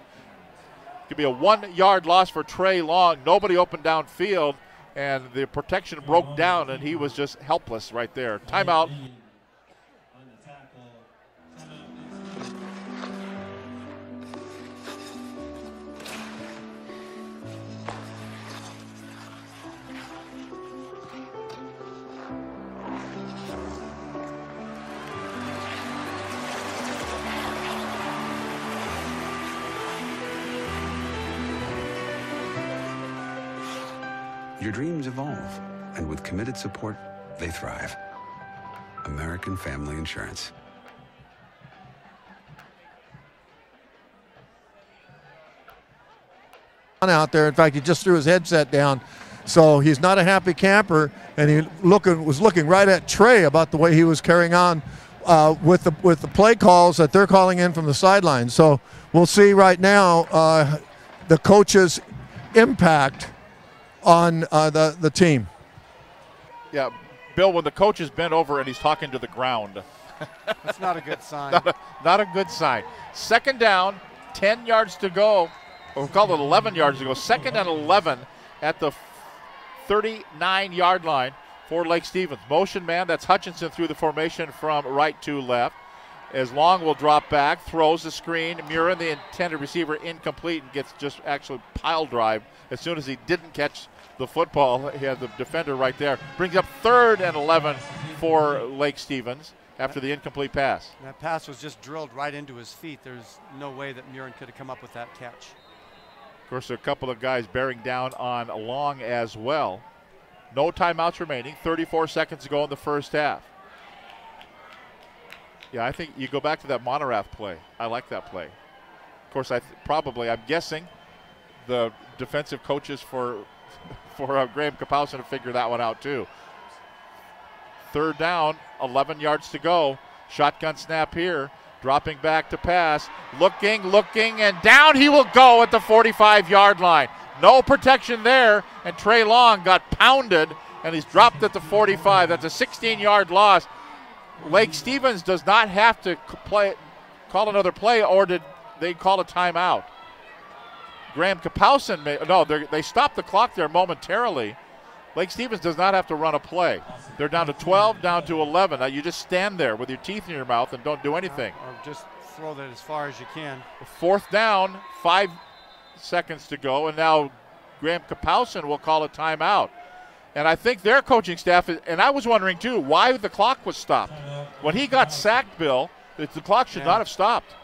Could be a 1-yard loss for Trey Long. Nobody open downfield, and the protection broke down, and he was just helpless right there. Timeout. Your dreams evolve, and with committed support, they thrive. American Family Insurance. out there. In fact, he just threw his headset down. So he's not a happy camper, and he was looking right at Trey about the way he was carrying on with the play calls that they're calling in from the sidelines. So we'll see right now the coach's impact on the team. Yeah, Bill, when the coach is bent over and he's talking to the ground. That's not a good sign. Not a good sign. Second down, 10 yards to go. Or we'll call it 11 yards to go. Second and 11 at the 39-yard line for Lake Stevens. Motion man, that's Hutchinson through the formation from right to left. As Long will drop back, throws the screen. Murin, the intended receiver, incomplete and gets just actually pile drive as soon as he didn't catch the football. He had the defender right there. Brings up 3rd and 11 for Lake Stevens after the incomplete pass. That pass was just drilled right into his feet. There's no way that Murin could have come up with that catch. Of course, there are a couple of guys bearing down on Long as well. No timeouts remaining. 34 seconds to go in the first half. Yeah, I think you go back to that Monerath play. I like that play. Of course, I'm guessing the defensive coaches for Graham Kapowsin to figure that one out too. 3rd down, 11 yards to go. Shotgun snap here. Dropping back to pass, looking, and down he will go at the 45-yard line. No protection there, and Trey Long got pounded, and he's dropped at the 45. That's a 16-yard loss. Lake Stevens does not have to call another play, or did they call a timeout? Graham Kapowsin they stopped the clock there momentarily. Lake Stevens does not have to run a play. They're down to 12, down to 11. Now you just stand there with your teeth in your mouth and don't do anything. Or just throw that as far as you can. 4th down, 5 seconds to go, and now Graham Kapowsin will call a timeout. And I think their coaching staff, and I was wondering too, why the clock was stopped. When he got sacked, Bill, the clock should not have stopped.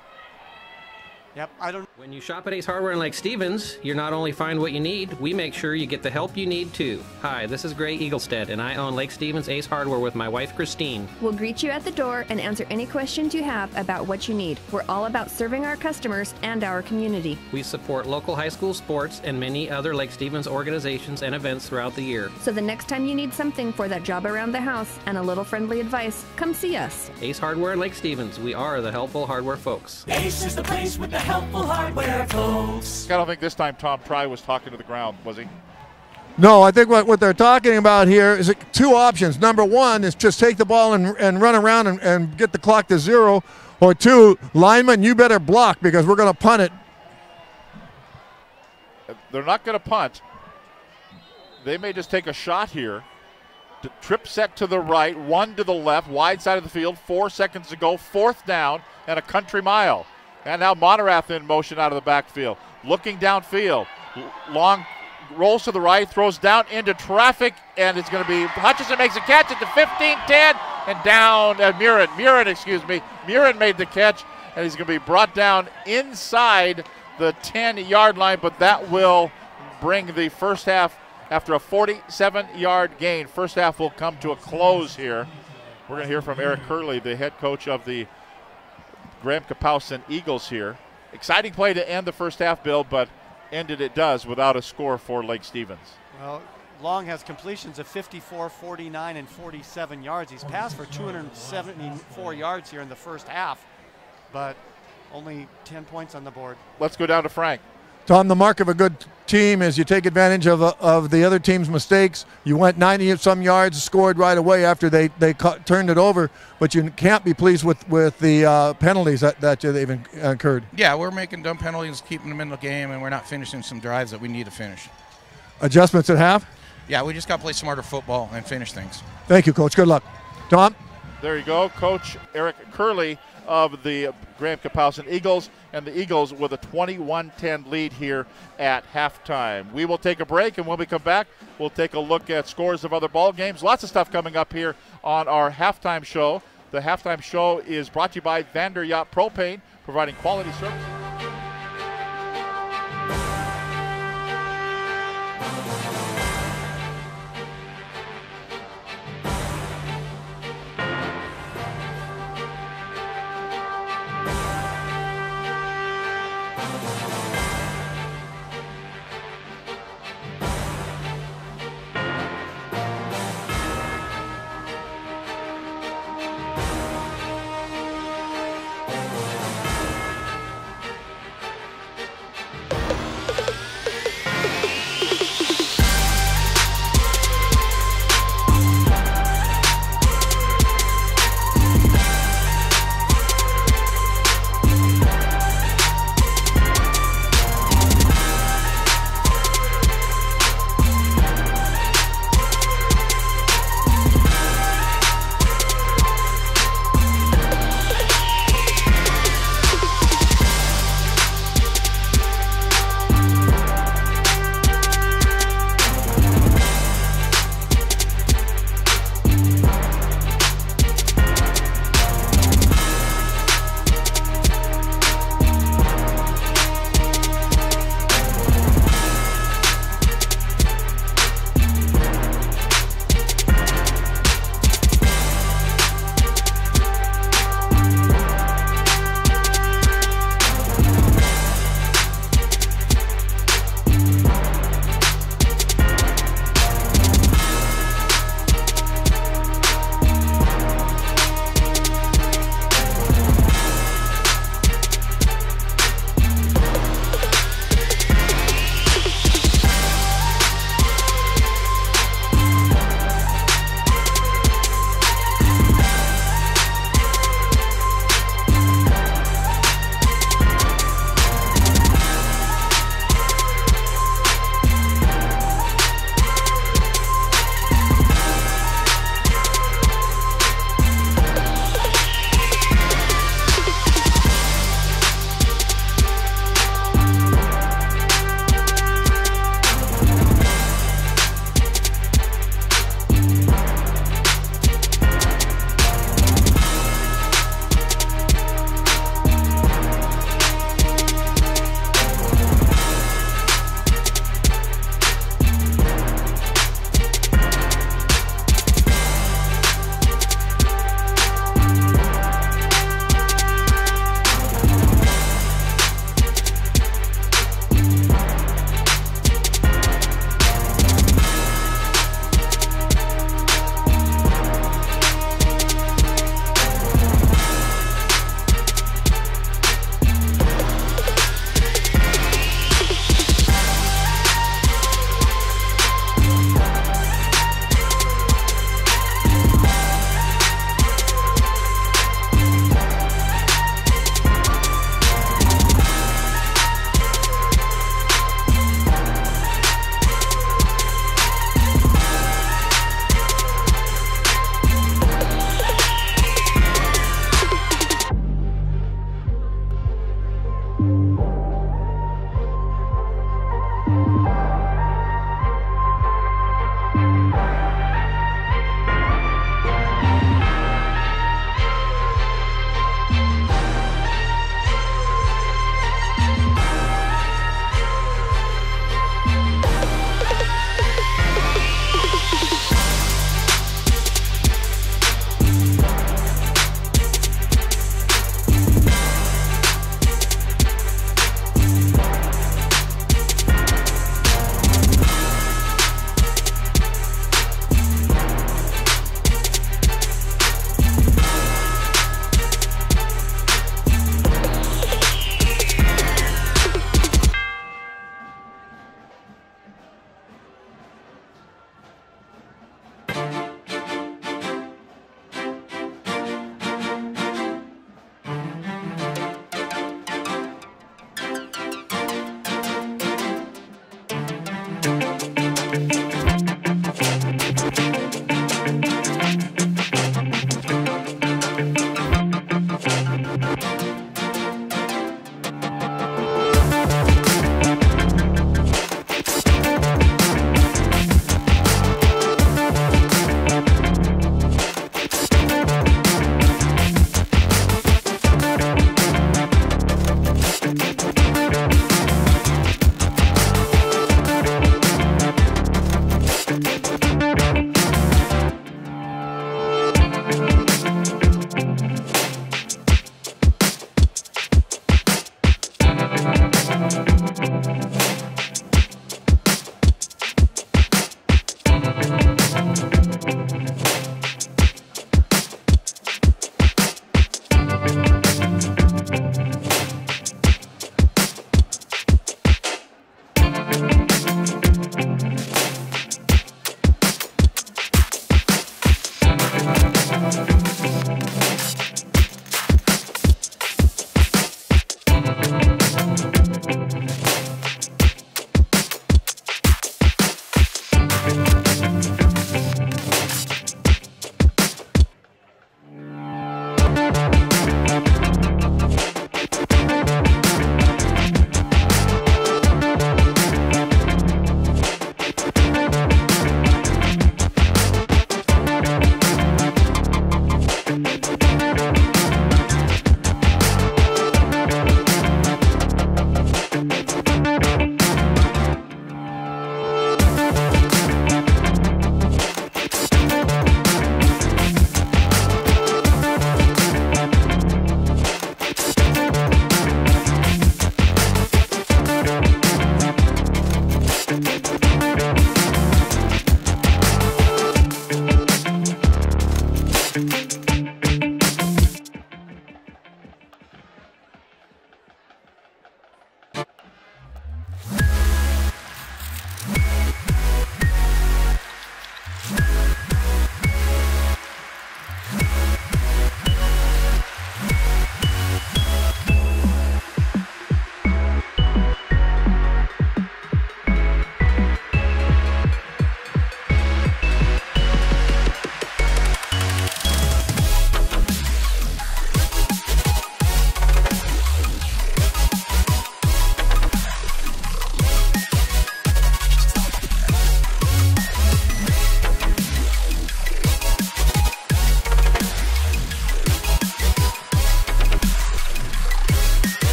Yep, When you shop at Ace Hardware in Lake Stevens, you not only find what you need, we make sure you get the help you need too. Hi, this is Gray Eaglestead, and I own Lake Stevens Ace Hardware with my wife Christine. We'll greet you at the door and answer any questions you have about what you need. We're all about serving our customers and our community. We support local high school sports and many other Lake Stevens organizations and events throughout the year. So the next time you need something for that job around the house and a little friendly advice, come see us. Ace Hardware in Lake Stevens. We are the helpful hardware folks. Ace is the place with the helpful hardware folks. I don't think this time Tom Pry was talking to the ground, was he? No, I think what they're talking about here is 2 options. Number 1 is just take the ball and run around and get the clock to 0. Or 2, lineman, you better block because we're going to punt it. They're not going to punt. They may just take a shot here. Trip set to the right, 1 to the left, wide side of the field, 4 seconds to go, 4th down and a country mile. And now Monerath in motion out of the backfield. Looking downfield. Long rolls to the right, throws down into traffic, and it's going to be Hutchinson makes a catch at the 15-10 and down at Murin made the catch, and he's going to be brought down inside the 10-yard line, but that will bring the first half after a 47-yard gain. First half will come to a close here. We're going to hear from Eric Curley, the head coach of the Graham Kapowsin Eagles here. Exciting play to end the first half, Bill, but ended it does without a score for Lake Stevens. Well, Long has completions of 54, 49, and 47 yards. He's passed for 274 yards here in the first half, but only 10 points on the board. Let's go down to Frank. Tom, the mark of a good team is you take advantage of the other team's mistakes. You went 90-some yards, scored right away after they turned it over, but you can't be pleased with the penalties that they've incurred. Yeah, we're making dumb penalties, keeping them in the game, and we're not finishing some drives that we need to finish. Adjustments at half? Yeah, we just got to play smarter football and finish things. Thank you, Coach. Good luck. Tom? There you go, Coach Eric Curley of the Graham Kapowsin Eagles, and the Eagles with a 21-10 lead here at halftime. We will take a break, and when we come back, we'll take a look at scores of other ball games. Lots of stuff coming up here on our halftime show. The halftime show is brought to you by Vander Yacht Propane, providing quality service.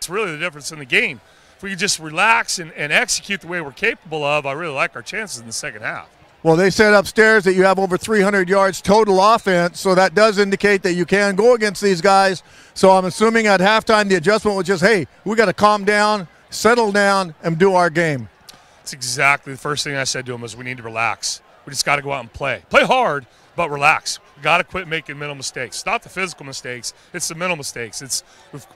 That's really the difference in the game. If we could just relax and execute the way we're capable of, I really like our chances in the second half. Well, they said upstairs that you have over 300 yards total offense, so that does indicate that you can go against these guys. So I'm assuming at halftime the adjustment was just, hey, we got to calm down, settle down, and do our game. That's exactly the first thing I said to them is we need to relax. We just got to go out and play. Play hard, but relax. We got to quit making mental mistakes. It's not the physical mistakes. It's the mental mistakes.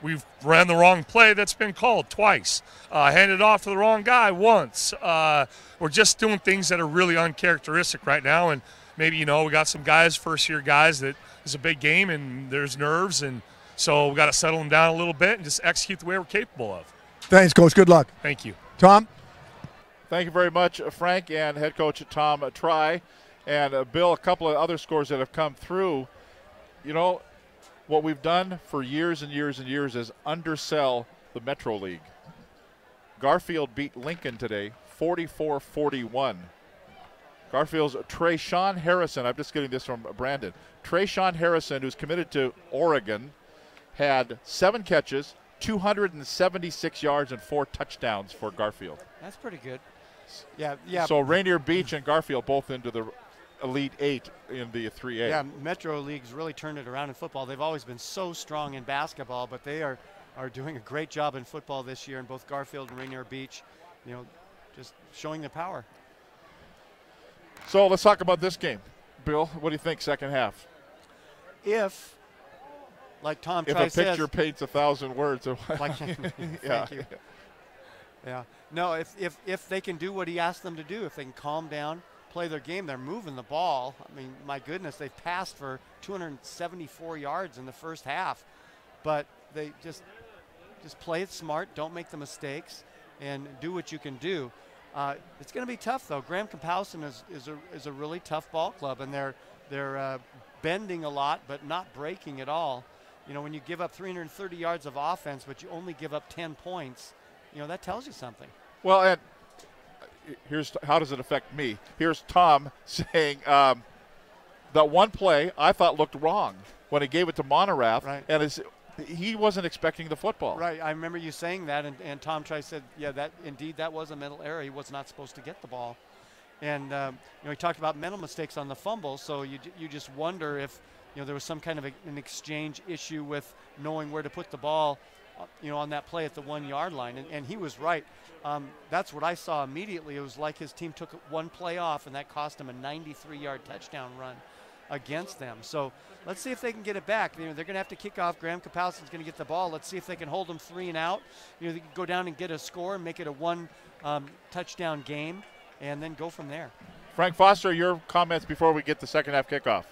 We've ran the wrong play that's been called twice. Handed off to the wrong guy once. We're just doing things that are really uncharacteristic right now. And maybe, we got some guys, first-year guys, that is a big game and there's nerves. And so we got to settle them down a little bit and just execute the way we're capable of. Thanks, Coach. Good luck. Thank you. Tom? Thank you very much, Frank, and head coach Tom Try. And Bill, a couple of other scores that have come through. What we've done for years and years and years is undersell the Metro League. Garfield beat Lincoln today, 44-41. Garfield's Trayshawn Harrison, I'm just getting this from Brandon. Trayshawn Harrison, who's committed to Oregon, had 7 catches, 276 yards, and 4 touchdowns for Garfield. That's pretty good. Yeah. So Rainier Beach and Garfield both into the Elite 8 in the 3A. Yeah, Metro League's really turned it around in football. They've always been so strong in basketball, but they are doing a great job in football this year in both Garfield and Rainier Beach, just showing the power. So let's talk about this game. Bill, what do you think second half? If, like Tom Try says. If a picture paints 1,000 words. Thank you. Yeah. No, if they can do what he asked them to do, if they can calm down, play their game, they're moving the ball. I mean, my goodness, they've passed for 274 yards in the first half. But they just play it smart, don't make the mistakes, and do what you can do. It's going to be tough, though. Graham-Kapowson is a really tough ball club, and they're bending a lot but not breaking at all. When you give up 330 yards of offense but you only give up 10 points, that tells you something. Well, and here's how does it affect me. Here's Tom saying that one play I thought looked wrong when he gave it to Monerath, right. And he wasn't expecting the football. Right, I remember you saying that, and Tom Try said, yeah, that was a mental error. He was not supposed to get the ball. And he talked about mental mistakes on the fumble, so you just wonder if there was some kind of an exchange issue with knowing where to put the ball on that play at the 1 yard line. And he was right. That's what I saw immediately. It was like his team took one play off, and that cost him a 93-yard touchdown run against them. So let's see if they can get it back. They're going to have to kick off. Graham-Kapowson's going to get the ball. Let's see if they can hold them 3 and out. They can go down and get a score and make it a 1 touchdown game, and then go from there. Frank Foster, your comments before we get the second half kickoff.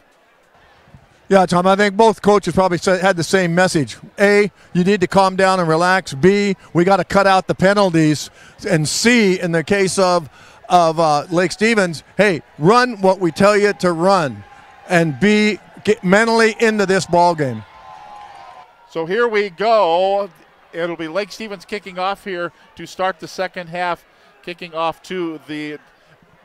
Yeah, Tom, I think both coaches probably had the same message. A, you need to calm down and relax. B, we got to cut out the penalties. And C, in the case of Lake Stevens, hey, run what we tell you to run. And B, get mentally into this ball game. So here we go. It'll be Lake Stevens kicking off here to start the second half, kicking off to the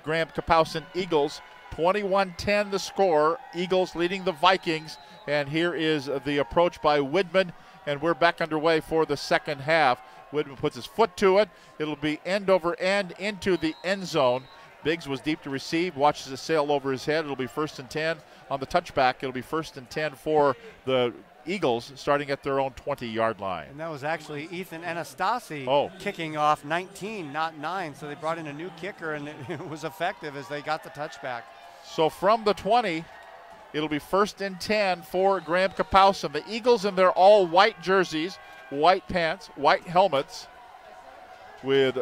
Graham-Kapowson Eagles. 21-10 the score. Eagles leading the Vikings. And here is the approach by Widman. And we're back underway for the second half. Widman puts his foot to it. It'll be end over end into the end zone. Biggs was deep to receive, watches it sail over his head. It'll be 1st and 10 on the touchback. It'll be 1st and 10 for the Eagles, starting at their own 20-yard line. And that was actually Ethan Anastasi kicking off 19, not 9. So they brought in a new kicker, and it was effective as they got the touchback. So from the 20, it'll be 1st and 10 for Graham-Kapowson. The Eagles in their all-white jerseys, white pants, white helmets with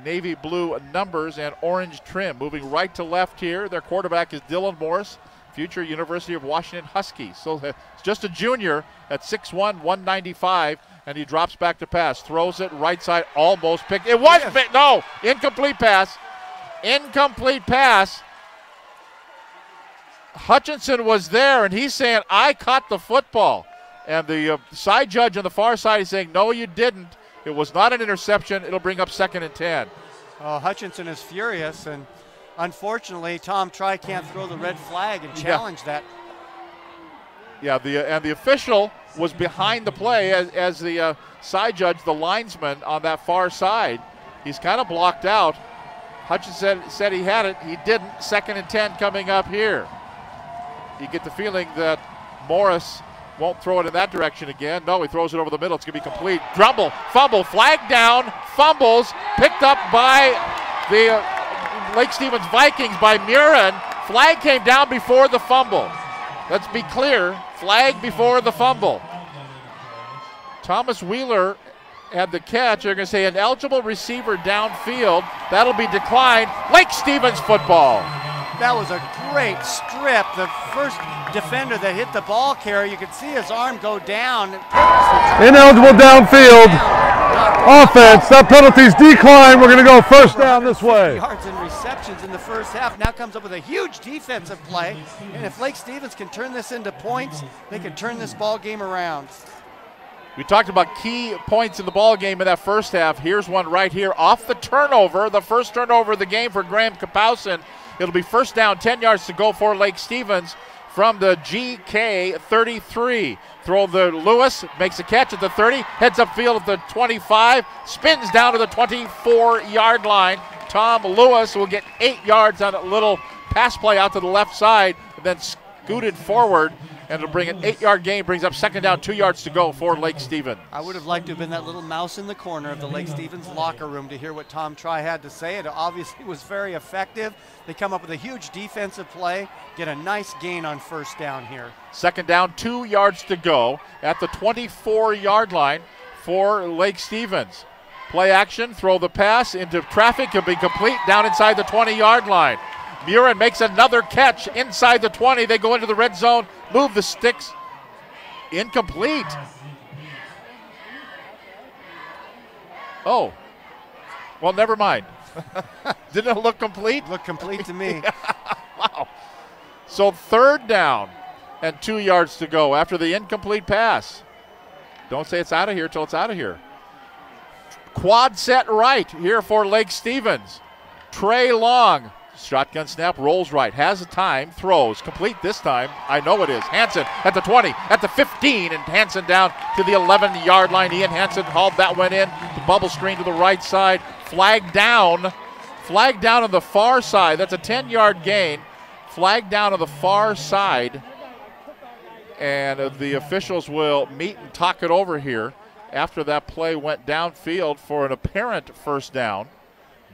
navy blue numbers and orange trim. Moving right to left here, their quarterback is Dylan Morris, future University of Washington Husky. So it's just a junior at 6'1", 195, and he drops back to pass. Throws it right side, almost picked. It was picked. No, incomplete pass. Incomplete pass. Hutchinson was there, and he's saying, I caught the football. And the side judge on the far side is saying, no, you didn't. It was not an interception. It'll bring up 2nd and 10. Hutchinson is furious, and unfortunately, Tom Try can't throw the red flag and challenge that. Yeah, the official was behind the play as the side judge, the linesman on that far side. He's kind of blocked out. Hutchinson said he had it. He didn't. 2nd and 10 coming up here. You get the feeling that Morris won't throw it in that direction again. No, he throws it over the middle. It's going to be complete. Drumble, fumble, flag down, fumbles, picked up by the Lake Stevens Vikings by Murin. Flag came down before the fumble. Let's be clear, flag before the fumble. Thomas Wheeler had the catch. They're going to say an eligible receiver downfield. That'll be declined. Lake Stevens football. That was a great strip. The first defender that hit the ball carrier, you could see his arm go down. Ineligible downfield. Offense. That penalty's declined. We're going to go first down this way. Yards and receptions in the first half. Now comes up with a huge defensive play. And if Lake Stevens can turn this into points, they can turn this ball game around. We talked about key points in the ball game in that first half. Here's one right here off the turnover. The first turnover of the game for Graham Kapowson. It'll be first down, 10 yards to go for Lake Stevens from the GK 33. Throw the Lewis, makes a catch at the 30, heads upfield at the 25, spins down to the 24-yard line. Tom Lewis will get 8 yards on a little pass play out to the left side, and then scooted forward, and it'll bring an 8-yard gain, brings up 2nd down, 2 yards to go for Lake Stevens. I would have liked to have been that little mouse in the corner of the Lake Stevens locker room to hear what Tom Try had to say. It obviously was very effective. They come up with a huge defensive play, get a nice gain on first down here. 2nd down, 2 yards to go at the 24-yard line for Lake Stevens. Play action, throw the pass into traffic, will be complete down inside the 20-yard line. Murin makes another catch inside the 20. They go into the red zone, move the sticks. Incomplete. Oh, well, never mind. Didn't it look complete? Looked complete to me. Wow. So 3rd down and 2 yards to go after the incomplete pass. Don't say it's out of here till it's out of here. Quad set right here for Lake Stevens. Trey Long. Shotgun snap, rolls right, has the time, throws, complete this time. I know it is. Hansen at the 20, at the 15, and Hansen down to the 11-yard line. Ian Hansen hauled that one in. The bubble screen to the right side. Flag down on the far side. That's a 10-yard gain. Flag down on the far side. And the officials will meet and talk it over here after that play went downfield for an apparent first down.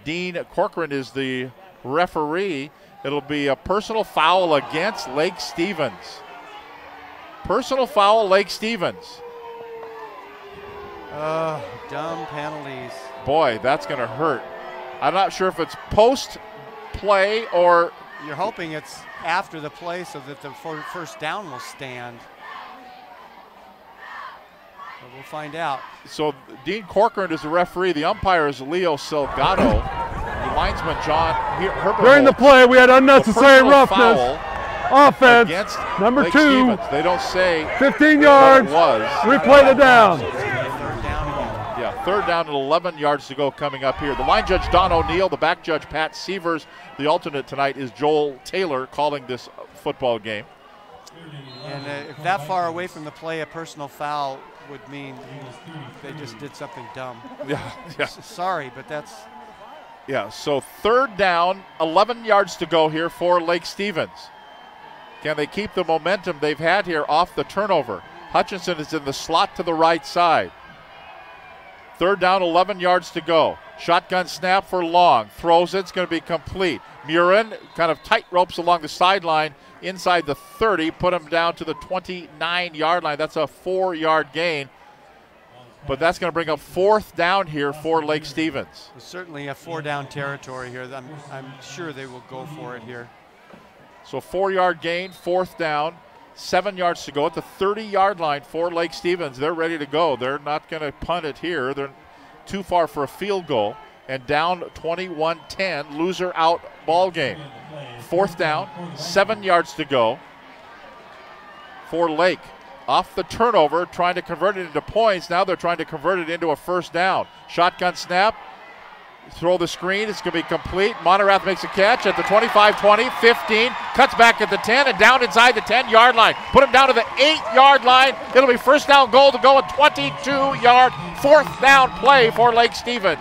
Dean Corcoran is the referee. It'll be a personal foul against Lake Stevens. Personal foul, Lake Stevens. Dumb penalties. Boy, that's going to hurt. I'm not sure if it's post-play or... You're hoping it's after the play so that the first down will stand. But we'll find out. So Dean Corcoran is the referee. The umpire is Leo Salgado. The linesman, John Herbert. During the play, we had unnecessary roughness. Offense, number Lake 2. Stevens. They don't say 15 yards. Was. Replay the down. Yeah, 3rd down and 11 yards to go coming up here. The line judge, Don O'Neill. The back judge, Pat Sievers. The alternate tonight is Joel Taylor calling this football game. And if that far away from the play, a personal foul would mean they just did something dumb. Yeah. Sorry, but that's... Yeah, so 3rd down, 11 yards to go here for Lake Stevens. Can they keep the momentum they've had here off the turnover? Hutchinson is in the slot to the right side. 3rd down, 11 yards to go. Shotgun snap for Long. Throws it. It's going to be complete. Murin kind of tight ropes along the sideline inside the 30. Put him down to the 29-yard line. That's a 4-yard gain. But that's going to bring up 4th down here for Lake Stevens. Certainly a 4-down territory here. I'm sure they will go for it here. So 4-yard gain, 4th down, 7 yards to go at the 30-yard line for Lake Stevens. They're ready to go. They're not going to punt it here. They're too far for a field goal. And down 21-10, loser out ball game. 4th down, 7 yards to go for Lake. Off the turnover, trying to convert it into points. Now they're trying to convert it into a first down. Shotgun snap. Throw the screen. It's going to be complete. Monerath makes a catch at the 25, 20, 15. Cuts back at the 10 and down inside the 10-yard line. Put him down to the 8-yard line. It'll be first down goal to go, a 22-yard fourth down play for Lake Stevens.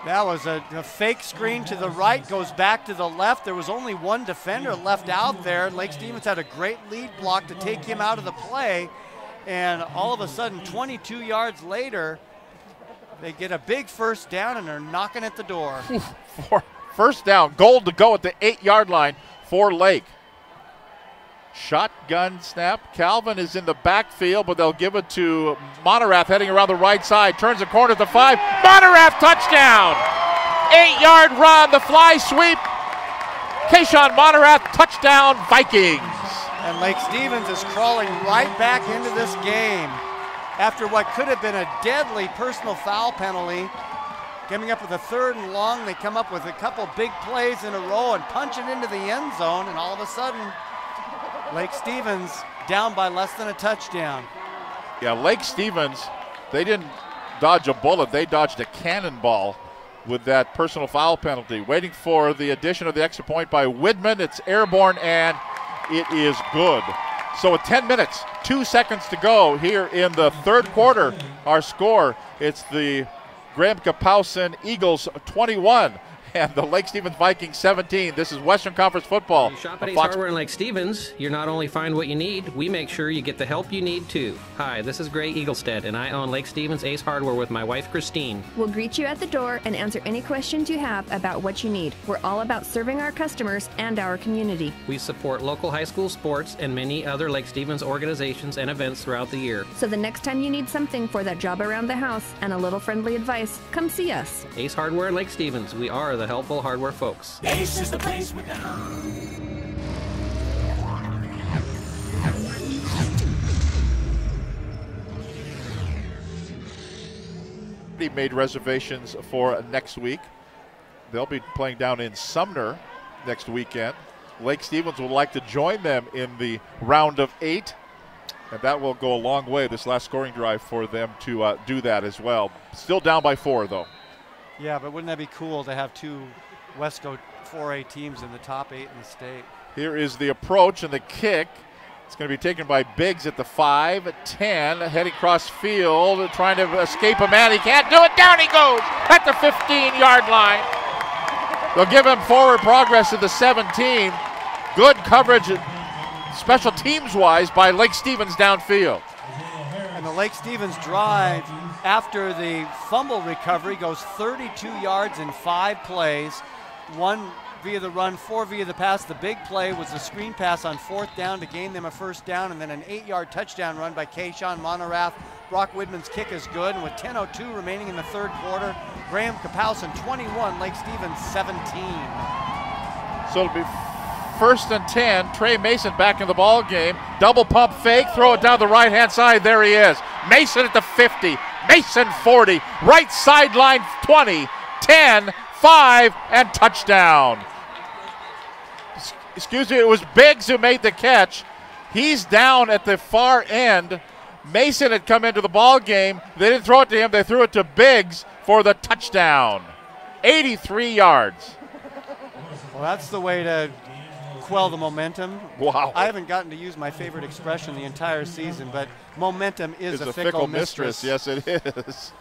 That was a fake screen to the right, goes back to the left. There was only one defender left out there. Lake Stevens had a great lead block to take him out of the play. And all of a sudden, 22 yards later, they get a big first down and they're knocking at the door. First down, goal to go at the 8-yard line for Lake. Shotgun snap. Calvin is in the backfield, but they'll give it to Monerath heading around the right side. Turns the corner to 5. Monerath touchdown! 8-yard run, the fly sweep. Kayshawn Monerath touchdown, Vikings. And Lake Stevens is crawling right back into this game after what could have been a deadly personal foul penalty. Coming up with a 3rd and long, they come up with a couple big plays in a row and punch it into the end zone, and all of a sudden, Lake Stevens down by less than a touchdown. Yeah, Lake Stevens, they didn't dodge a bullet, they dodged a cannonball with that personal foul penalty. Waiting for the addition of the extra point by Widman. It's airborne and it is good. So with 10 minutes, 2 seconds to go here in the third quarter, our score, it's the Graham Kapowsin Eagles 21 and the Lake Stevens Vikings 17. This is Western Conference football. You shop at Ace Hardware in Lake Stevens, you not only find what you need, we make sure you get the help you need too. Hi, this is Gray Eaglestead, and I own Lake Stevens Ace Hardware with my wife Christine. We'll greet you at the door and answer any questions you have about what you need. We're all about serving our customers and our community. We support local high school sports and many other Lake Stevens organizations and events throughout the year. So the next time you need something for that job around the house and a little friendly advice, come see us. Ace Hardware in Lake Stevens, we are the helpful hardware folks. Ace is the place we're They made reservations for next week. They'll be playing down in Sumner next weekend. Lake Stevens would like to join them in the round of 8, and that will go a long way, this last scoring drive, for them to do that as well. Still down by 4, though. Yeah, but wouldn't that be cool to have 2 Wesco 4A teams in the top 8 in the state? Here is the approach and the kick. It's going to be taken by Biggs at the 5, 10, heading cross field, trying to escape a man. He can't do it. Down he goes at the 15-yard line. They'll give him forward progress to the 17. Good coverage, special teams-wise, by Lake Stevens downfield. And the Lake Stevens drive after the fumble recovery goes 32 yards in 5 plays. 1 via the run, 4 via the pass. The big play was the screen pass on 4th down to gain them a first down, and then an 8-yard touchdown run by Kayshawn Monerath. Brock Widman's kick is good, and with 10:02 remaining in the third quarter, Graham Kapowsin 21, Lake Stevens 17. So it'll be 1st and 10. Trey Mason back in the ball game. Double pump fake, throw it down the right-hand side. There he is. Mason at the 50. Mason 40. Right sideline 20, 10, 5, and touchdown. Excuse me, it was Biggs who made the catch. He's down at the far end. Mason had come into the ball game. They didn't throw it to him. They threw it to Biggs for the touchdown. 83 yards. Well, that's the way to quell the momentum. Wow. I haven't gotten to use my favorite expression the entire season, but momentum is a fickle mistress. Yes, it is.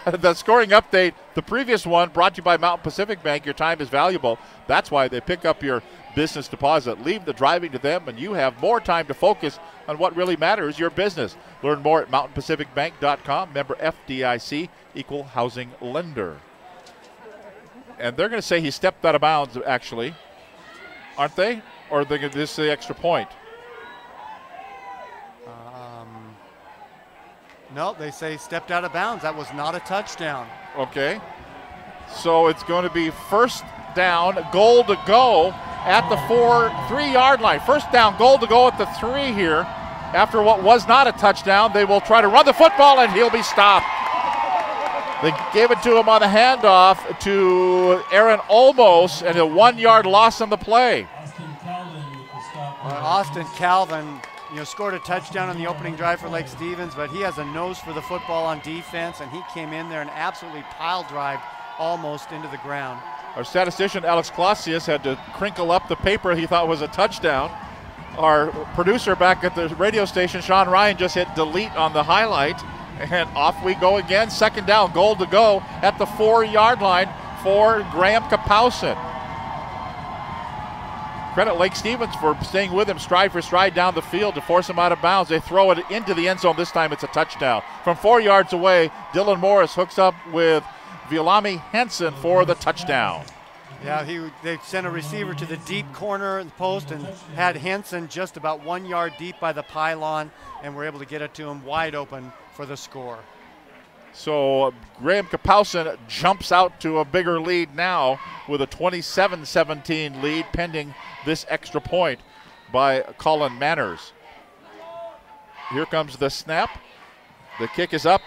The scoring update, the previous one brought to you by Mountain Pacific Bank. Your time is valuable. That's why they pick up your business deposit. Leave the driving to them, and you have more time to focus on what really matters, your business. Learn more at mountainpacificbank.com. Member FDIC, equal housing lender. And they're going to say he stepped out of bounds, actually. Aren't they? Or are they going to just say extra point? No, they say stepped out of bounds. That was not a touchdown. Okay. So it's going to be first down, goal to go at the 3-yard line. First down, goal to go at the 3 here. After what was not a touchdown, they will try to run the football, and he'll be stopped. They gave it to him on the handoff to Aaron Olmos, and a 1-yard loss on the play. Austin Calvin scored a touchdown on the opening drive for Lake Stevens, but he has a nose for the football on defense, and he came in there and absolutely pile drived almost into the ground. Our statistician, Alex Clausius, had to crinkle up the paper he thought was a touchdown. Our producer back at the radio station, Sean Ryan, just hit delete on the highlight, and off we go again. Second down, goal to go at the 4-yard line for Graham Kapowson. Credit Lake Stevens for staying with him stride for stride down the field to force him out of bounds. They throw it into the end zone. This time it's a touchdown. From 4 yards away, Dylan Morris hooks up with Violami Hansen for the touchdown. Yeah, they sent a receiver to the deep corner of the post and had Henson just about 1 yard deep by the pylon, and were able to get it to him wide open for the score. So Graham Kapowson jumps out to a bigger lead now with a 27-17 lead pending this extra point by Colin Manners. Here comes the snap. The kick is up,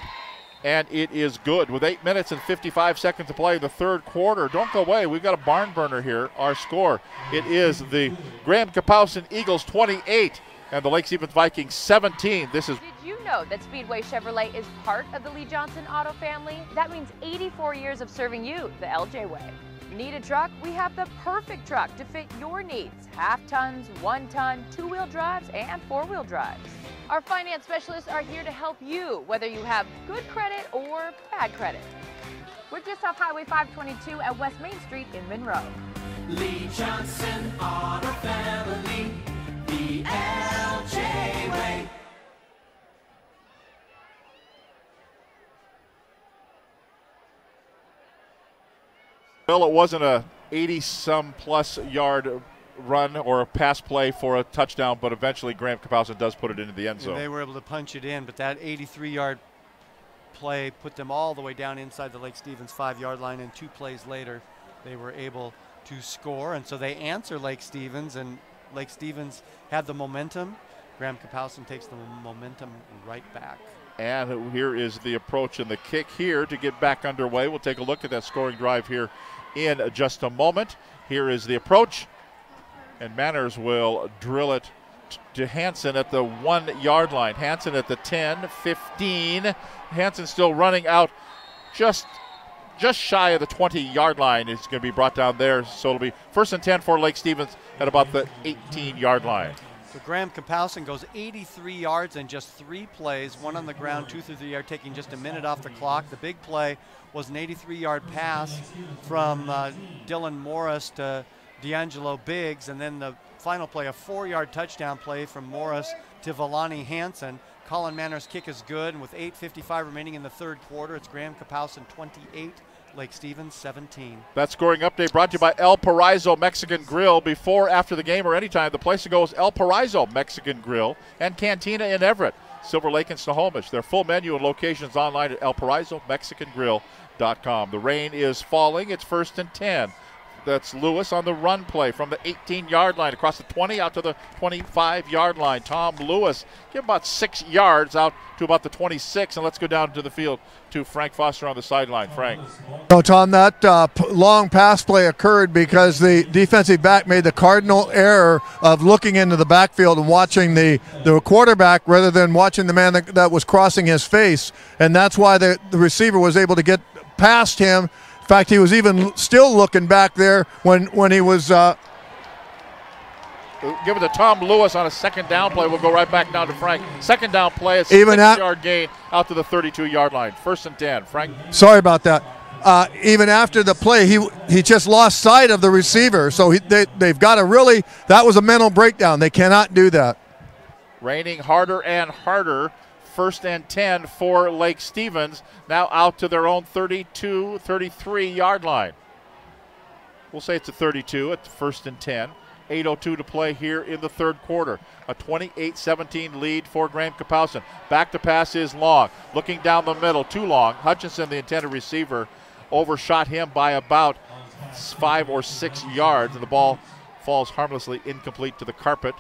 and it is good with 8 minutes and 55 seconds to play in the third quarter. Don't go away. We've got a barn burner here. Our score, it is the Graham Kapowson Eagles 28 and the Lake Stevens Vikings 17. This is. Did you know that Speedway Chevrolet is part of the Lee Johnson Auto family? That means 84 years of serving you the LJ way. Need a truck? We have the perfect truck to fit your needs. Half tons, 1 ton, 2-wheel drives, and 4-wheel drives. Our finance specialists are here to help you, whether you have good credit or bad credit. We're just off Highway 522 at West Main Street in Monroe. Lee Johnson Auto Family, the LJ way. Well, it wasn't a 80-some-plus yard run or a pass play for a touchdown, but eventually Graham Kapowson does put it into the end zone. And they were able to punch it in, but that 83-yard play put them all the way down inside the Lake Stevens 5-yard line, and 2 plays later they were able to score, and so they answer Lake Stevens, and Lake Stevens had the momentum. Graham Kapowson takes the momentum right back. And here is the approach and the kick here to get back underway. We'll take a look at that scoring drive here in just a moment. Here is the approach, and Manners will drill it to Hansen at the 1-yard line. Hansen at the 10, 15. Hansen still running out just shy of the 20-yard line. It's going to be brought down there, so it'll be 1st and 10 for Lake Stevens at about the 18-yard line. So Graham Kapowson goes 83 yards in just 3 plays, 1 on the ground, 2 through the air, taking just a minute off the clock. The big play was an 83-yard pass from Dylan Morris to D'Angelo Biggs, and then the final play, a 4-yard touchdown play from Morris to Violami Hansen. Colin Manners' kick is good, and with 8:55 remaining in the third quarter, it's Graham Kapowson 28, Lake Stevens 17. That scoring update brought to you by El Paraiso Mexican Grill. Before, after the game, or anytime, the place to go is El Paraiso Mexican Grill and Cantina in Everett, Silver Lake, and Snohomish. Their full menu and locations online at elparaisomexicangrill.com. The rain is falling. It's 1st and 10. That's Lewis on the run play from the 18-yard line across the 20 out to the 25-yard line. Tom Lewis, give about 6 yards out to about the 26, and let's go down to the field to Frank Foster on the sideline. Frank. No, Tom, that long pass play occurred because the defensive back made the cardinal error of looking into the backfield and watching the quarterback rather than watching the man that was crossing his face, and that's why the receiver was able to get past him. In fact, he was even still looking back there when he was. Give it to Tom Lewis on a 2nd down play. We'll go right back down to Frank. 2nd down play, a 6-yard gain out to the 32-yard line. 1st and 10. Frank. Sorry about that. Even after the play, he just lost sight of the receiver. So they've got to really. That was a mental breakdown. They cannot do that. Raining harder and harder. 1st and 10 for Lake Stevens, now out to their own 32, 33-yard line. We'll say it's a 32 at the 1st and 10. 8:02 to play here in the third quarter. A 28-17 lead for Graham Kapowson. Back to pass is Long. Looking down the middle, too long. Hutchinson, the intended receiver, overshot him by about 5 or 6 yards, and the ball falls harmlessly incomplete to the carpet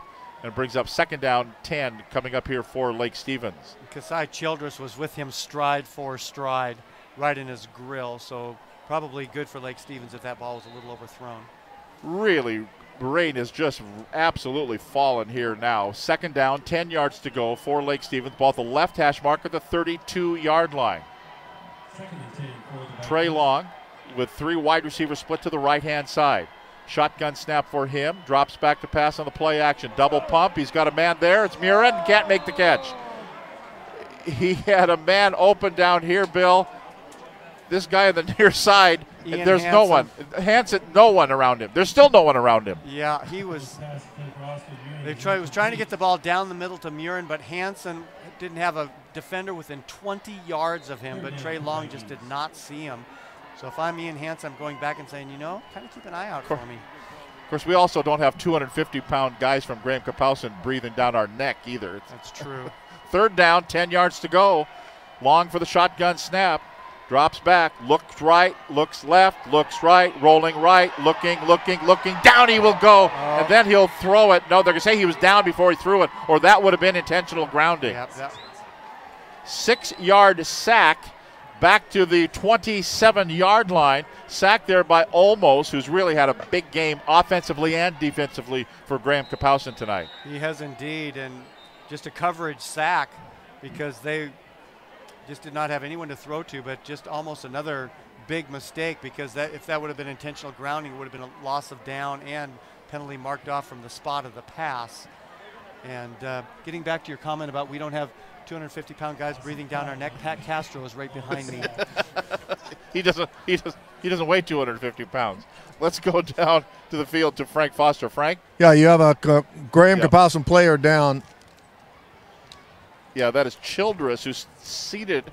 and brings up 2nd down 10 coming up here for Lake Stevens. Kasai Childress was with him stride for stride right in his grill, so probably good for Lake Stevens if that ball was a little overthrown. Really rain has just absolutely fallen here now. Second down, 10 yards to go for Lake Stevens. Ball at the left hash mark at the 32-yard line. Trey Long with 3 wide receivers split to the right-hand side. Shotgun snap for him. Drops back to pass on the play action. Double pump. He's got a man there. It's Murin. Can't make the catch. He had a man open down here, Bill. This guy on the near side, there's no one. Hansen, no one around him. There's still no one around him. Yeah, he was. Was trying to get the ball down the middle to Murin, but Hansen didn't have a defender within 20 yards of him, but Trey Long just did not see him. So if I'm Ian Hansen, I'm going back and saying, kind of keep an eye out for me. Of course, we also don't have 250-pound guys from Graham Kapowsin breathing down our neck either. That's true. Third down, 10 yards to go. Long for the shotgun snap. Drops back, looks right, looks left, looks right, rolling right, looking. Down he will go, and then he'll throw it. No, they're going to say he was down before he threw it, or that would have been intentional grounding. Yep. 6-yard sack back to the 27-yard line. Sacked there by Olmos, who's really had a big game offensively and defensively for Graham Kapowsin tonight. He has indeed, and just a coverage sack because they just did not have anyone to throw to, but just almost another big mistake because if that would have been intentional grounding, it would have been a loss of down and penalty marked off from the spot of the pass. And getting back to your comment about we don't have 250-pound guys breathing down our neck, Pat Castro is right behind me. He doesn't weigh 250 pounds. Let's go down to the field to Frank Foster. Frank? Yeah, you have a Graham Kapowsin player down. Yeah, that is Childress, who's seated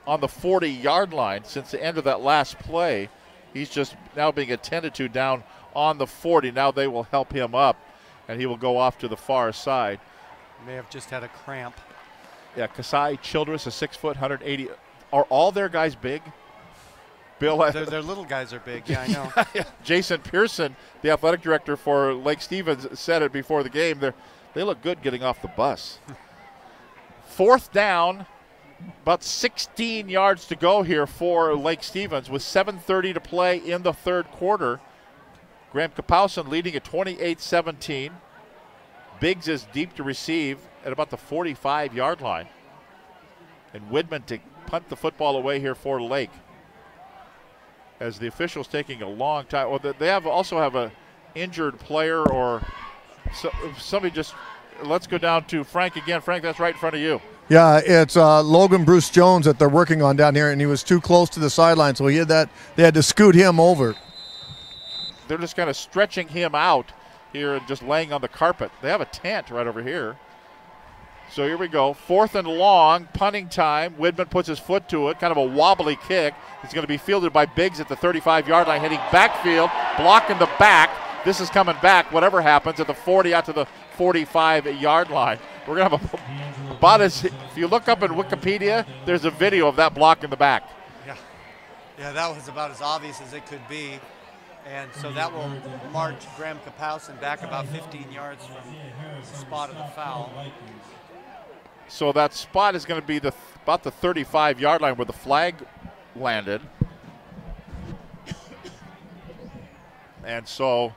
on the 40-yard line since the end of that last play. He's just now being attended to down on the 40. Now they will help him up, and he will go off to the far side. May have just had a cramp. Yeah, Kasai Childress, a 6 foot, 180. Are all their guys big? Bill, their little guys are big. Yeah, I know. Yeah. Jason Pearson, the athletic director for Lake Stevens, said it before the game. They look good getting off the bus. Fourth down, about 16 yards to go here for Lake Stevens with 7:30 to play in the third quarter. Graham Kapowsin leading at 28-17. Biggs is deep to receive at about the 45-yard line. And Widman to punt the football away here for Lake. As the officials taking a long time. Well, they also have a injured player or somebody just. Let's go down to Frank again. Frank, that's right in front of you. Yeah, it's Logan Bruce Jones that they're working on down here, and he was too close to the sideline, so they had to scoot him over. They're just kind of stretching him out here and just laying on the carpet. They have a tent right over here. So here we go. 4th and long, punting time. Widman puts his foot to it, kind of a wobbly kick. It's going to be fielded by Biggs at the 35-yard line, heading backfield, blocking the back. This is coming back, whatever happens, at the 40 out to the 45-yard line. We're going to have if you look up in Wikipedia, there's a video of that block in the back. Yeah, that was about as obvious as it could be. And so that will march Graham Kapowsin back about 15 yards from the spot of the foul. So that spot is going to be about the 35-yard line where the flag landed. And so,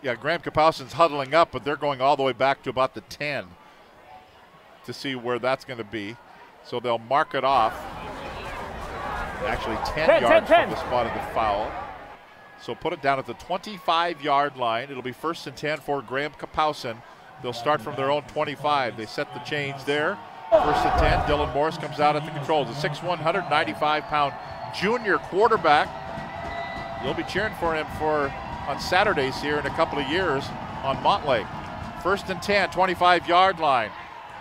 yeah, Graham Kapowsin's huddling up, but they're going all the way back to about the 10 to see where that's going to be. So they'll mark it off. Actually 10 yards from the spot of the foul. So put it down at the 25-yard line. It'll be 1st and 10 for Graham Kapowsin. They'll start from their own 25. They set the change there. 1st and 10. Dylan Morris comes out at the controls. A 6'1", 195-pound junior quarterback. You'll be cheering for him on Saturdays here in a couple of years on Montlake. 1st and 10, 25-yard line.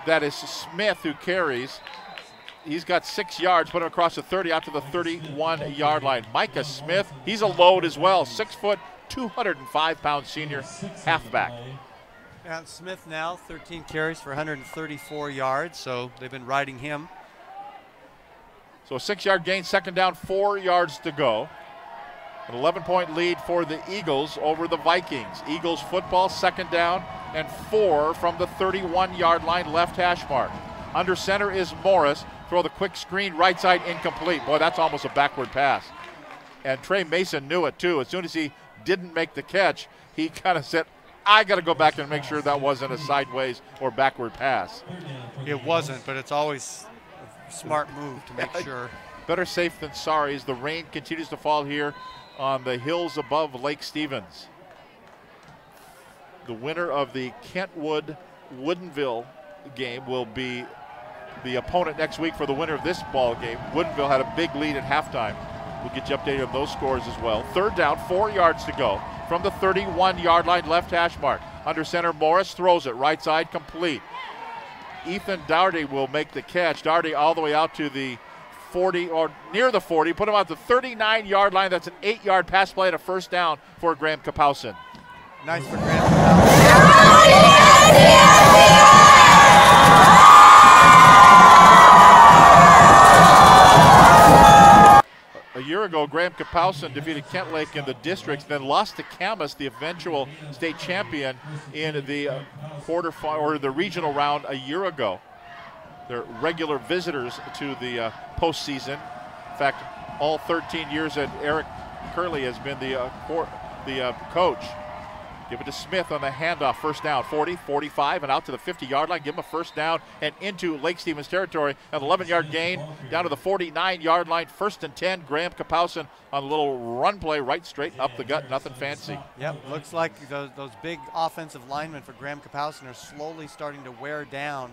That is Smith who carries. He's got 6 yards, put him across the 30 out to the 31-yard line. Micah Smith, he's a load as well. 6 foot, 205-pound senior halfback. And Smith now 13 carries for 134 yards, so they've been riding him. So a 6-yard gain, 2nd down, 4 yards to go. An 11-point lead for the Eagles over the Vikings. Eagles football, 2nd down and 4 from the 31-yard line, left hash mark. Under center is Morris. Throw the quick screen, right side, incomplete. Boy, that's almost a backward pass. And Trey Mason knew it, too. As soon as he didn't make the catch, he kind of said, I got to go back and make sure that wasn't a sideways or backward pass. It wasn't, but it's always a smart move to make sure. Better safe than sorry as the rain continues to fall here on the hills above Lake Stevens. The winner of the Kentwood-Woodinville game will be the opponent next week for the winner of this ball game. Woodinville had a big lead at halftime. We'll get you updated on those scores as well. Third down, 4 yards to go from the 31-yard line, left hash mark. Under center, Morris throws it, right side, complete. Ethan Doherty will make the catch. Doherty all the way out to the 40 or near the 40, put him out the 39-yard line. That's an 8-yard pass play and a first down for Graham Kapowsin. Nice for Graham Kapowsin. A year ago, Graham Kapowsin defeated Kent Lake in the districts, then lost to Camas, the eventual state champion, in the the regional round a year ago. They're regular visitors to the postseason. In fact, all 13 years that Eric Curley has been the coach. Give it to Smith on the handoff. First down, 40, 45, and out to the 50-yard line. Give him a first down and into Lake Stevens territory. An 11-yard gain down to the 49-yard line. First and 10. Graham Kapowsin on a little run play right straight up the gut. Nothing fancy. Yep, looks like those big offensive linemen for Graham Kapowsin are slowly starting to wear down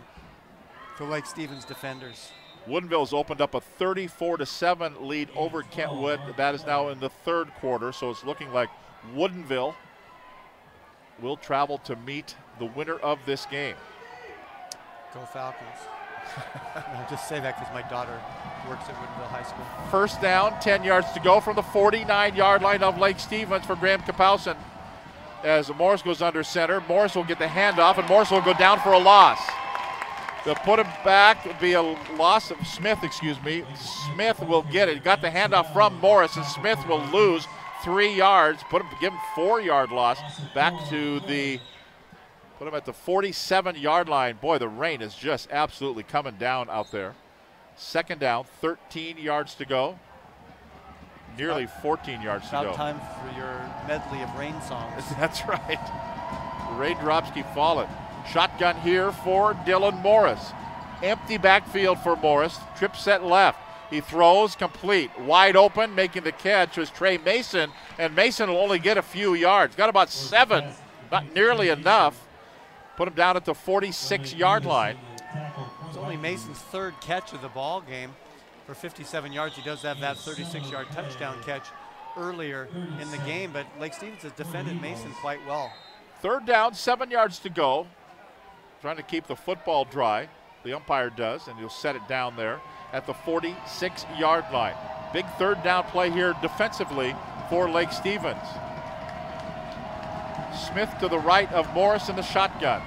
the Lake Stevens defenders. Woodinville's opened up a 34-7 lead over Kentwood. That is now in the third quarter, so it's looking like Woodinville will travel to meet the winner of this game. Go Falcons. I'll just say that because my daughter works at Woodinville High School. First down, 10 yards to go from the 49-yard line of Lake Stevens for Graham Kapowsin. As Morris goes under center, Morris will get the handoff, and Morris will go down for a loss. They'll put him back. It'll be a loss of Smith, Smith will get it. Got the handoff from Morris, and Smith will lose 3 yards. Give him 4-yard loss. Back to put him at the 47-yard line. Boy, the rain is just absolutely coming down out there. Second down, 13 yards to go. Nearly 14 yards to go. About time for your medley of rain songs. That's right. The raindrops keep falling. Shotgun here for Dylan Morris. Empty backfield for Morris. Trip set left. He throws complete. Wide open, making the catch was Trey Mason, and Mason will only get a few yards. Got about 7, not nearly enough. Put him down at the 46-yard line. It's only Mason's third catch of the ball game for 57 yards. He does have that 36-yard touchdown catch earlier in the game, but Lake Stevens has defended Mason quite well. Third down, 7 yards to go. Trying to keep the football dry. The umpire does, and he'll set it down there at the 46-yard line. Big third down play here defensively for Lake Stevens. Smith to the right of Morris in the shotgun.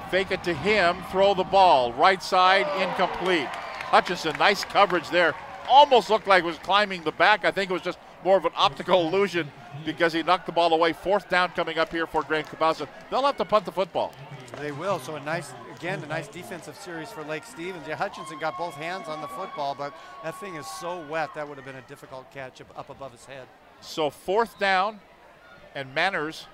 Fake it to him, throw the ball. Right side, incomplete. Hutchinson, nice coverage there. Almost looked like it was climbing the back. I think it was just more of an optical illusion because he knocked the ball away. Fourth down coming up here for Graham Kapowsin. They'll have to punt the football. They will. So a nice defensive series for Lake Stevens. Yeah, Hutchinson got both hands on the football, but that thing is so wet that would have been a difficult catch up above his head. So fourth down, and Manners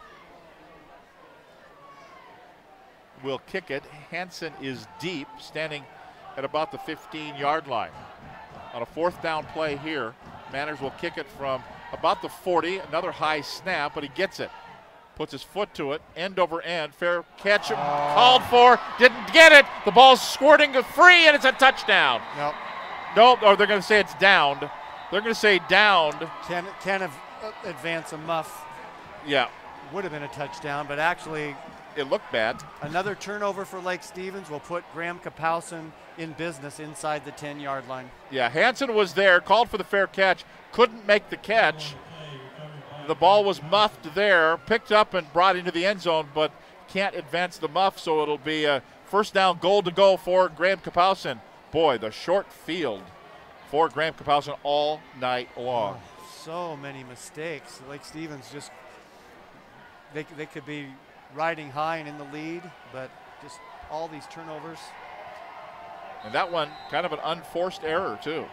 will kick it. Hansen is deep, standing at about the 15-yard line. On a fourth down play here, Manners will kick it from about the 40. Another high snap, but he gets it. Puts his foot to it, end over end. Fair catch called for, didn't get it. The ball's squirting free, and it's a touchdown. Nope, or they're going to say it's downed. They're going to say downed. Can advance a muff. Yeah. Would have been a touchdown, but actually it looked bad. Another turnover for Lake Stevens will put Graham Kapowsin in business inside the 10-yard line. Yeah, Hansen was there, called for the fair catch, couldn't make the catch. The ball was muffed there, picked up and brought into the end zone, but can't advance the muff, so it'll be a first down goal to go for Graham Kapowsin. Boy, the short field for Graham Kapowsin all night long. So many mistakes. Lake Stevens just, they could be riding high and in the lead, but just all these turnovers. And that one, kind of an unforced error too.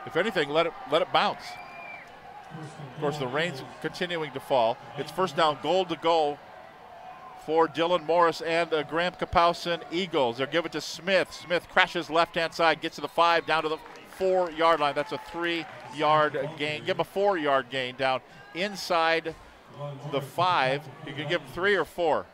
If anything, let it bounce. Of course, the rain's continuing to fall. It's first down, goal to go for Dylan Morris and Graham Kapowson Eagles. They'll give it to Smith. Smith crashes left-hand side, gets to the 5, down to the 4-yard line. That's a 3-yard gain. Give him a 4-yard gain down inside the 5. You can give him 3 or 4.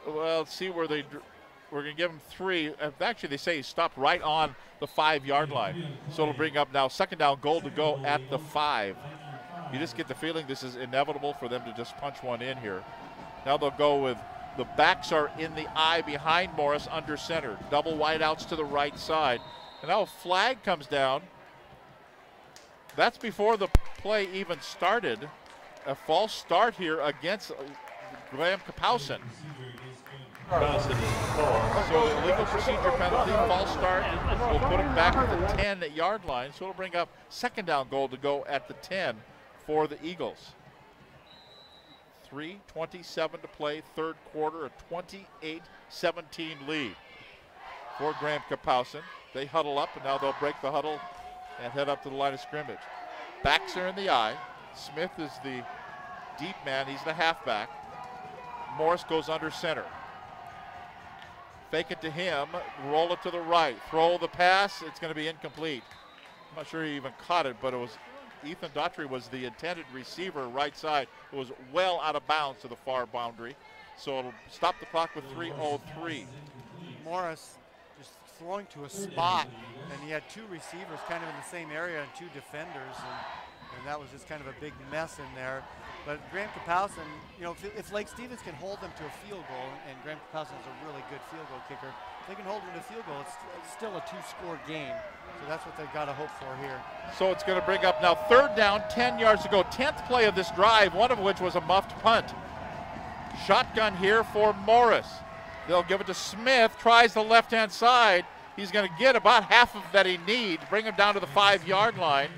Well, let's see where we're going to give him 3. Actually, they say he stopped right on the 5-yard line. So it'll bring up now second down, goal to go at the 5. You just get the feeling this is inevitable for them to just punch one in here. Now they'll go with the backs are in the eye behind Morris under center. Double wideouts to the right side. And now a flag comes down. That's before the play even started. A false start here against Graham Kapowson. So the legal procedure penalty, false start, will put him back at the 10-yard line. So it'll bring up second down, goal to go at the 10 for the Eagles. 3:27 to play, third quarter, a 28-17 lead for Graham Kapowson. They huddle up, and now they'll break the huddle and head up to the line of scrimmage. Backs are in the eye. Smith is the deep man. He's the halfback. Morris goes under center. Fake it to him, roll it to the right, throw the pass. It's going to be incomplete. I'm not sure he even caught it, but it was Ethan Daughtry was the intended receiver right side. It was well out of bounds to the far boundary. So it'll stop the clock with 3:03. Morris just throwing to a spot, and he had 2 receivers kind of in the same area and 2 defenders, and that was just kind of a big mess in there. But Graham Kapowson, you know, if Lake Stevens can hold them to a field goal, and Graham Kapowson is a really good field goal kicker, if they can hold them to a field goal, it's still a 2-score game. So that's what they've got to hope for here. So it's going to bring up now third down, 10 yards to go. 10th play of this drive, one of which was a muffed punt. Shotgun here for Morris. They'll give it to Smith, tries the left-hand side. He's going to get about half of that he needs, bring him down to the 5-yard line.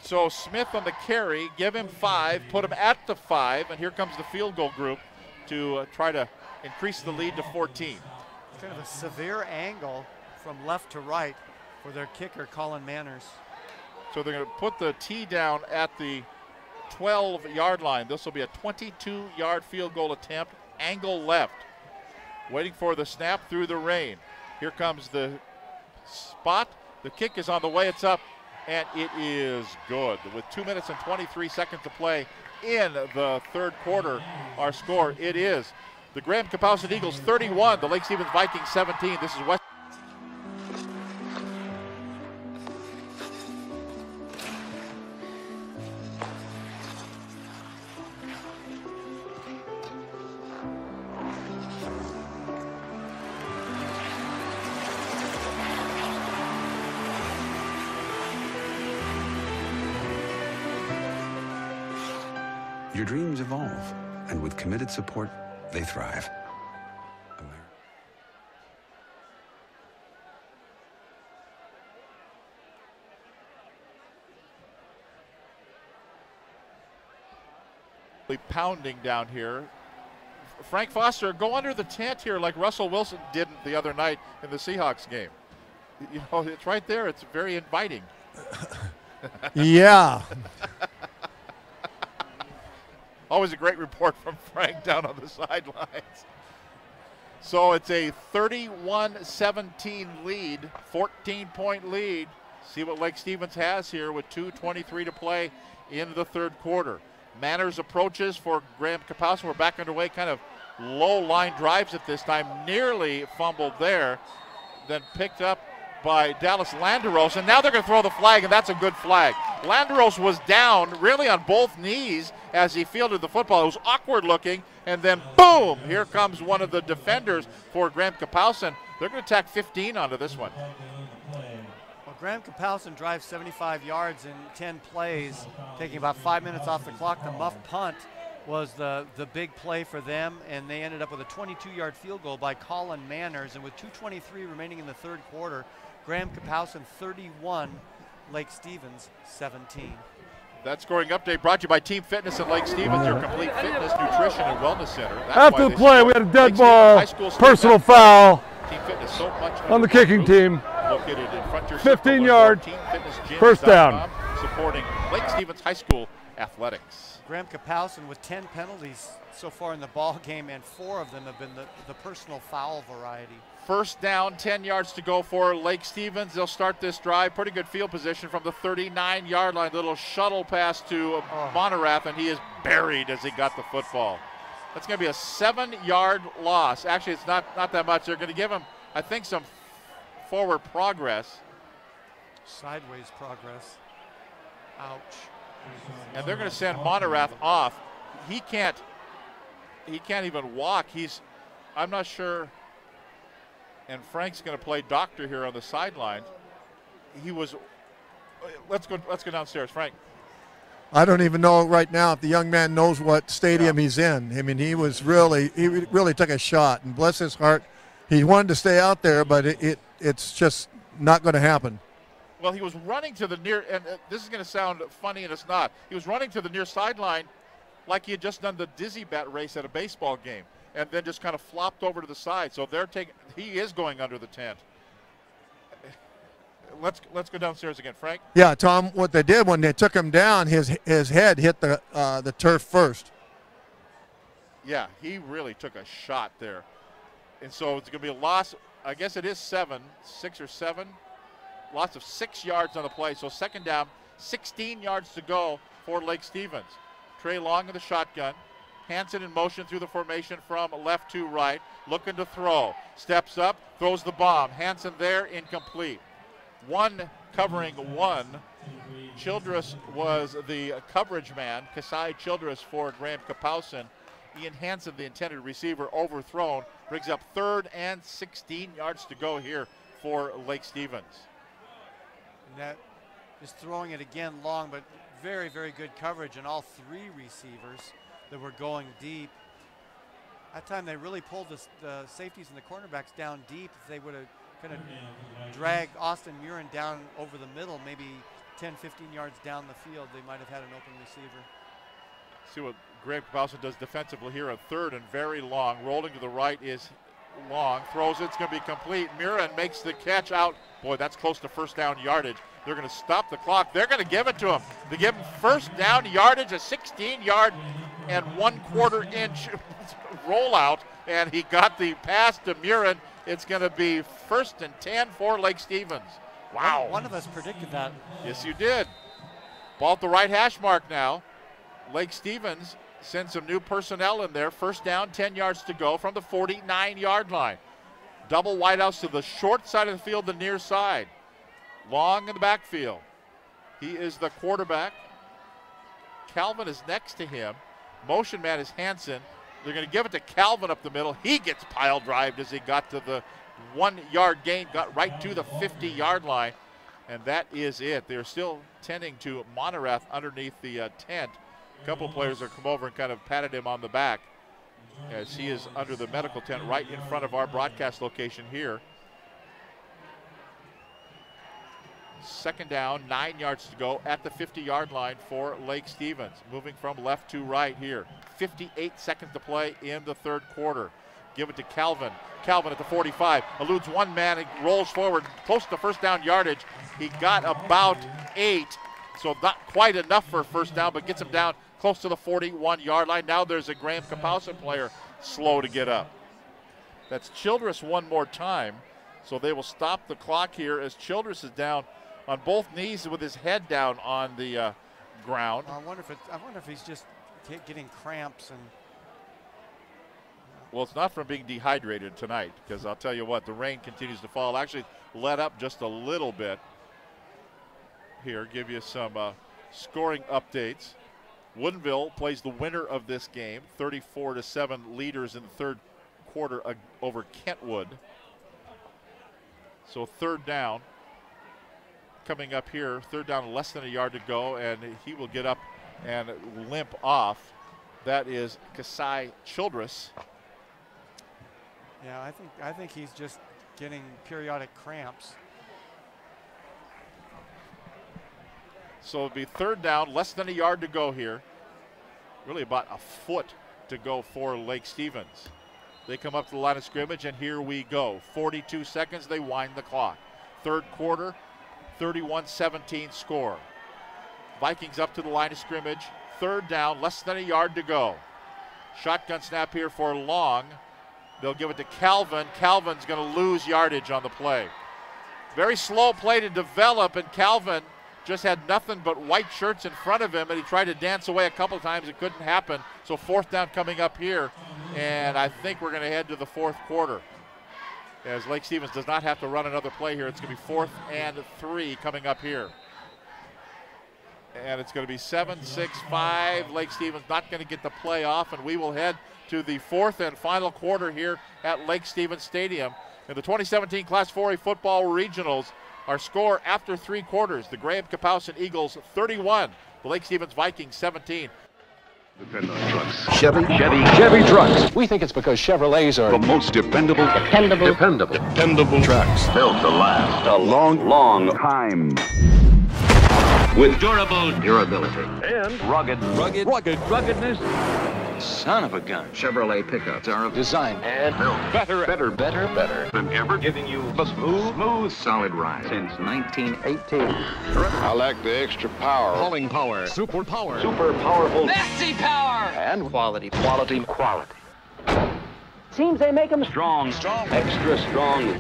So Smith on the carry, give him 5, put him at the 5, and here comes the field goal group to try to increase the lead to 14. It's kind of a severe angle from left to right for their kicker, Colin Manners. So they're going to put the tee down at the 12-yard line. This will be a 22-yard field goal attempt, angle left. Waiting for the snap through the rain. Here comes the spot. The kick is on the way. It's up, and it is good. With 2 minutes and 23 seconds to play in the third quarter, our score, it is the Graham Kapowson Eagles 31, the Lake Stevens Vikings 17. This is West. Your dreams evolve, and with committed support, they thrive. Pounding down here. Frank Foster, go under the tent here like Russell Wilson did the other night in the Seahawks game. You know, it's right there. It's very inviting. Yeah. Always a great report from Frank down on the sidelines. So it's a 31-17 lead, 14-point lead. See what Lake Stevens has here with 2:23 to play in the third quarter. Manners approaches for Graham Kapowson. We're back underway, kind of low line drives at this time. Nearly fumbled there, then picked up by Dallas Landeros, and now they're going to throw the flag, and that's a good flag. Landeros was down really on both knees as he fielded the football. It was awkward looking, and then boom, here comes one of the defenders for Graham Kapowson. They're going to tack 15 onto this one. Well, Graham Kapowson drives 75 yards in 10 plays, taking about 5 minutes off the clock. The muff punt was the big play for them, and they ended up with a 22-yard field goal by Colin Manners. And with 2:23 remaining in the third quarter, Graham Kapowson 31, Lake Stevens 17. That scoring update brought to you by Team Fitness at Lake Stevens, your complete fitness, nutrition, and wellness center. That's after the play, we had a dead ball, personal foul Team Fitness, so much on the kicking team. Located in Front Feature 15 yard, first down. Supporting Lake Stevens High School athletics. Graham Kapowson with 10 penalties so far in the ball game, and 4 of them have been the personal foul variety. First down, 10 yards to go for Lake Stevens. They'll start this drive. Pretty good field position from the 39-yard line. Little shuttle pass to Monerath, and he is buried as he got the football. That's going to be a 7-yard loss. Actually, it's not that much. They're going to give him, I think, some forward progress. Sideways progress. Ouch. And they're going to send Monerath off. He can't even walk. I'm not sure. And Frank's going to play doctor here on the sideline. Let's go downstairs, Frank. I don't even know right now if the young man knows what stadium he's in. I mean, he really took a shot, and bless his heart, he wanted to stay out there, but it's just not going to happen. Well, he was running to the near, and this is going to sound funny, and it's not. He was running to the near sideline like he had just done the dizzy bat race at a baseball game, and then just kind of flopped over to the side. So he is going under the tent. Let's go downstairs again, Frank. Yeah, Tom, what they did when they took him down, his head hit the turf first. Yeah, he really took a shot there. And so it's going to be a loss. I guess it is 6 or 7. Loss of 6 yards on the play. So second down, 16 yards to go for Lake Stevens. Trey Long in the shotgun. Hanson in motion through the formation from left to right. Looking to throw. Steps up, throws the bomb. Hanson there, incomplete. Covering one. Childress was the coverage man. Kasai Childress for Graham Kapowson. Ian Hanson, the intended receiver, overthrown. Brings up 3rd and 16 yards to go here for Lake Stevens. And that is throwing it again long, but very, very good coverage on all 3 receivers that were going deep. That time they really pulled the safeties and the cornerbacks down deep. If they would have kind of dragged Austin Murin down over the middle, maybe 10, 15 yards down the field, they might have had an open receiver. See what Graham Kapowson does defensively here on 3rd and very long. Rolling to the right is Long. Throws it. It's going to be complete. Murin makes the catch out. Boy, that's close to first down yardage. They're going to stop the clock. They're going to give it to him. They give him first down yardage, a 16-yard and 1/4 inch rollout, and he got the pass to Murin. It's going to be 1st and 10 for Lake Stevens. Wow. One of us predicted that. Yes, you did. Ball at the right hash mark now. Lake Stevens sends some new personnel in there. First down, 10 yards to go from the 49-yard line. Double wideouts to the short side of the field, the near side. Long in the backfield. He is the quarterback. Calvin is next to him. Motion man is Hanson. They're going to give it to Calvin up the middle. He gets pile drived as he got to the 1-yard gain, got right to the 50-yard line. And that is it. They're still tending to Monerath underneath the tent. A couple of players have come over and kind of patted him on the back as he is under the medical tent right in front of our broadcast location here. Second down, 9 yards to go at the 50-yard line for Lake Stevens. Moving from left to right here. 58 seconds to play in the 3rd quarter. Give it to Calvin. Calvin at the 45. Eludes one man and rolls forward close to first down yardage. He got about 8, so not quite enough for a first down, but gets him down close to the 41-yard line. Now there's a Graham Kapowson player slow to get up. That's Childress one more time, so they will stop the clock here as Childress is down on both knees with his head down on the ground. I wonder if he's just getting cramps and. Well, it's not from being dehydrated tonight, because I'll tell you what, the rain continues to fall. Actually, let up just a little bit. Here, give you some scoring updates. Woodinville plays the winner of this game, 34-7 leaders in the 3rd quarter over Kentwood. So 3rd down coming up here. 3rd down, less than a yard to go, and he will get up and limp off. That is Kasai Childress. Yeah, I think he's just getting periodic cramps. So it'll be 3rd down, less than a yard to go here. Really about a foot to go for Lake Stevens. They come up to the line of scrimmage, and here we go. 42 seconds, they wind the clock. 3rd quarter, 31-17 score. Vikings up to the line of scrimmage. 3rd down, less than a yard to go. Shotgun snap here for Long. They'll give it to Calvin. Calvin's going to lose yardage on the play. Very slow play to develop, and Calvin just had nothing but white shirts in front of him, and he tried to dance away a couple of times. It couldn't happen. So 4th down coming up here, and I think we're going to head to the 4th quarter, as Lake Stevens does not have to run another play here. It's going to be 4th and 3 coming up here. And it's going to be 7-6-5. Lake Stevens not going to get the play off, and we will head to the 4th and final quarter here at Lake Stevens Stadium. In the 2017 Class 4A football regionals, our score after 3 quarters, the Graham-Kapowsin Eagles 31, the Lake Stevens Vikings 17. Chevy trucks. We think it's because Chevrolets are the most dependable trucks built to last a long time. With durable durability and ruggedness. Son of a gun. Chevrolet pickups are designed and built better than ever, giving you a smooth, solid ride since 1918. I like the extra power, hauling power, super powerful, Maxi power! and quality. Seems they make them Strong, extra strong.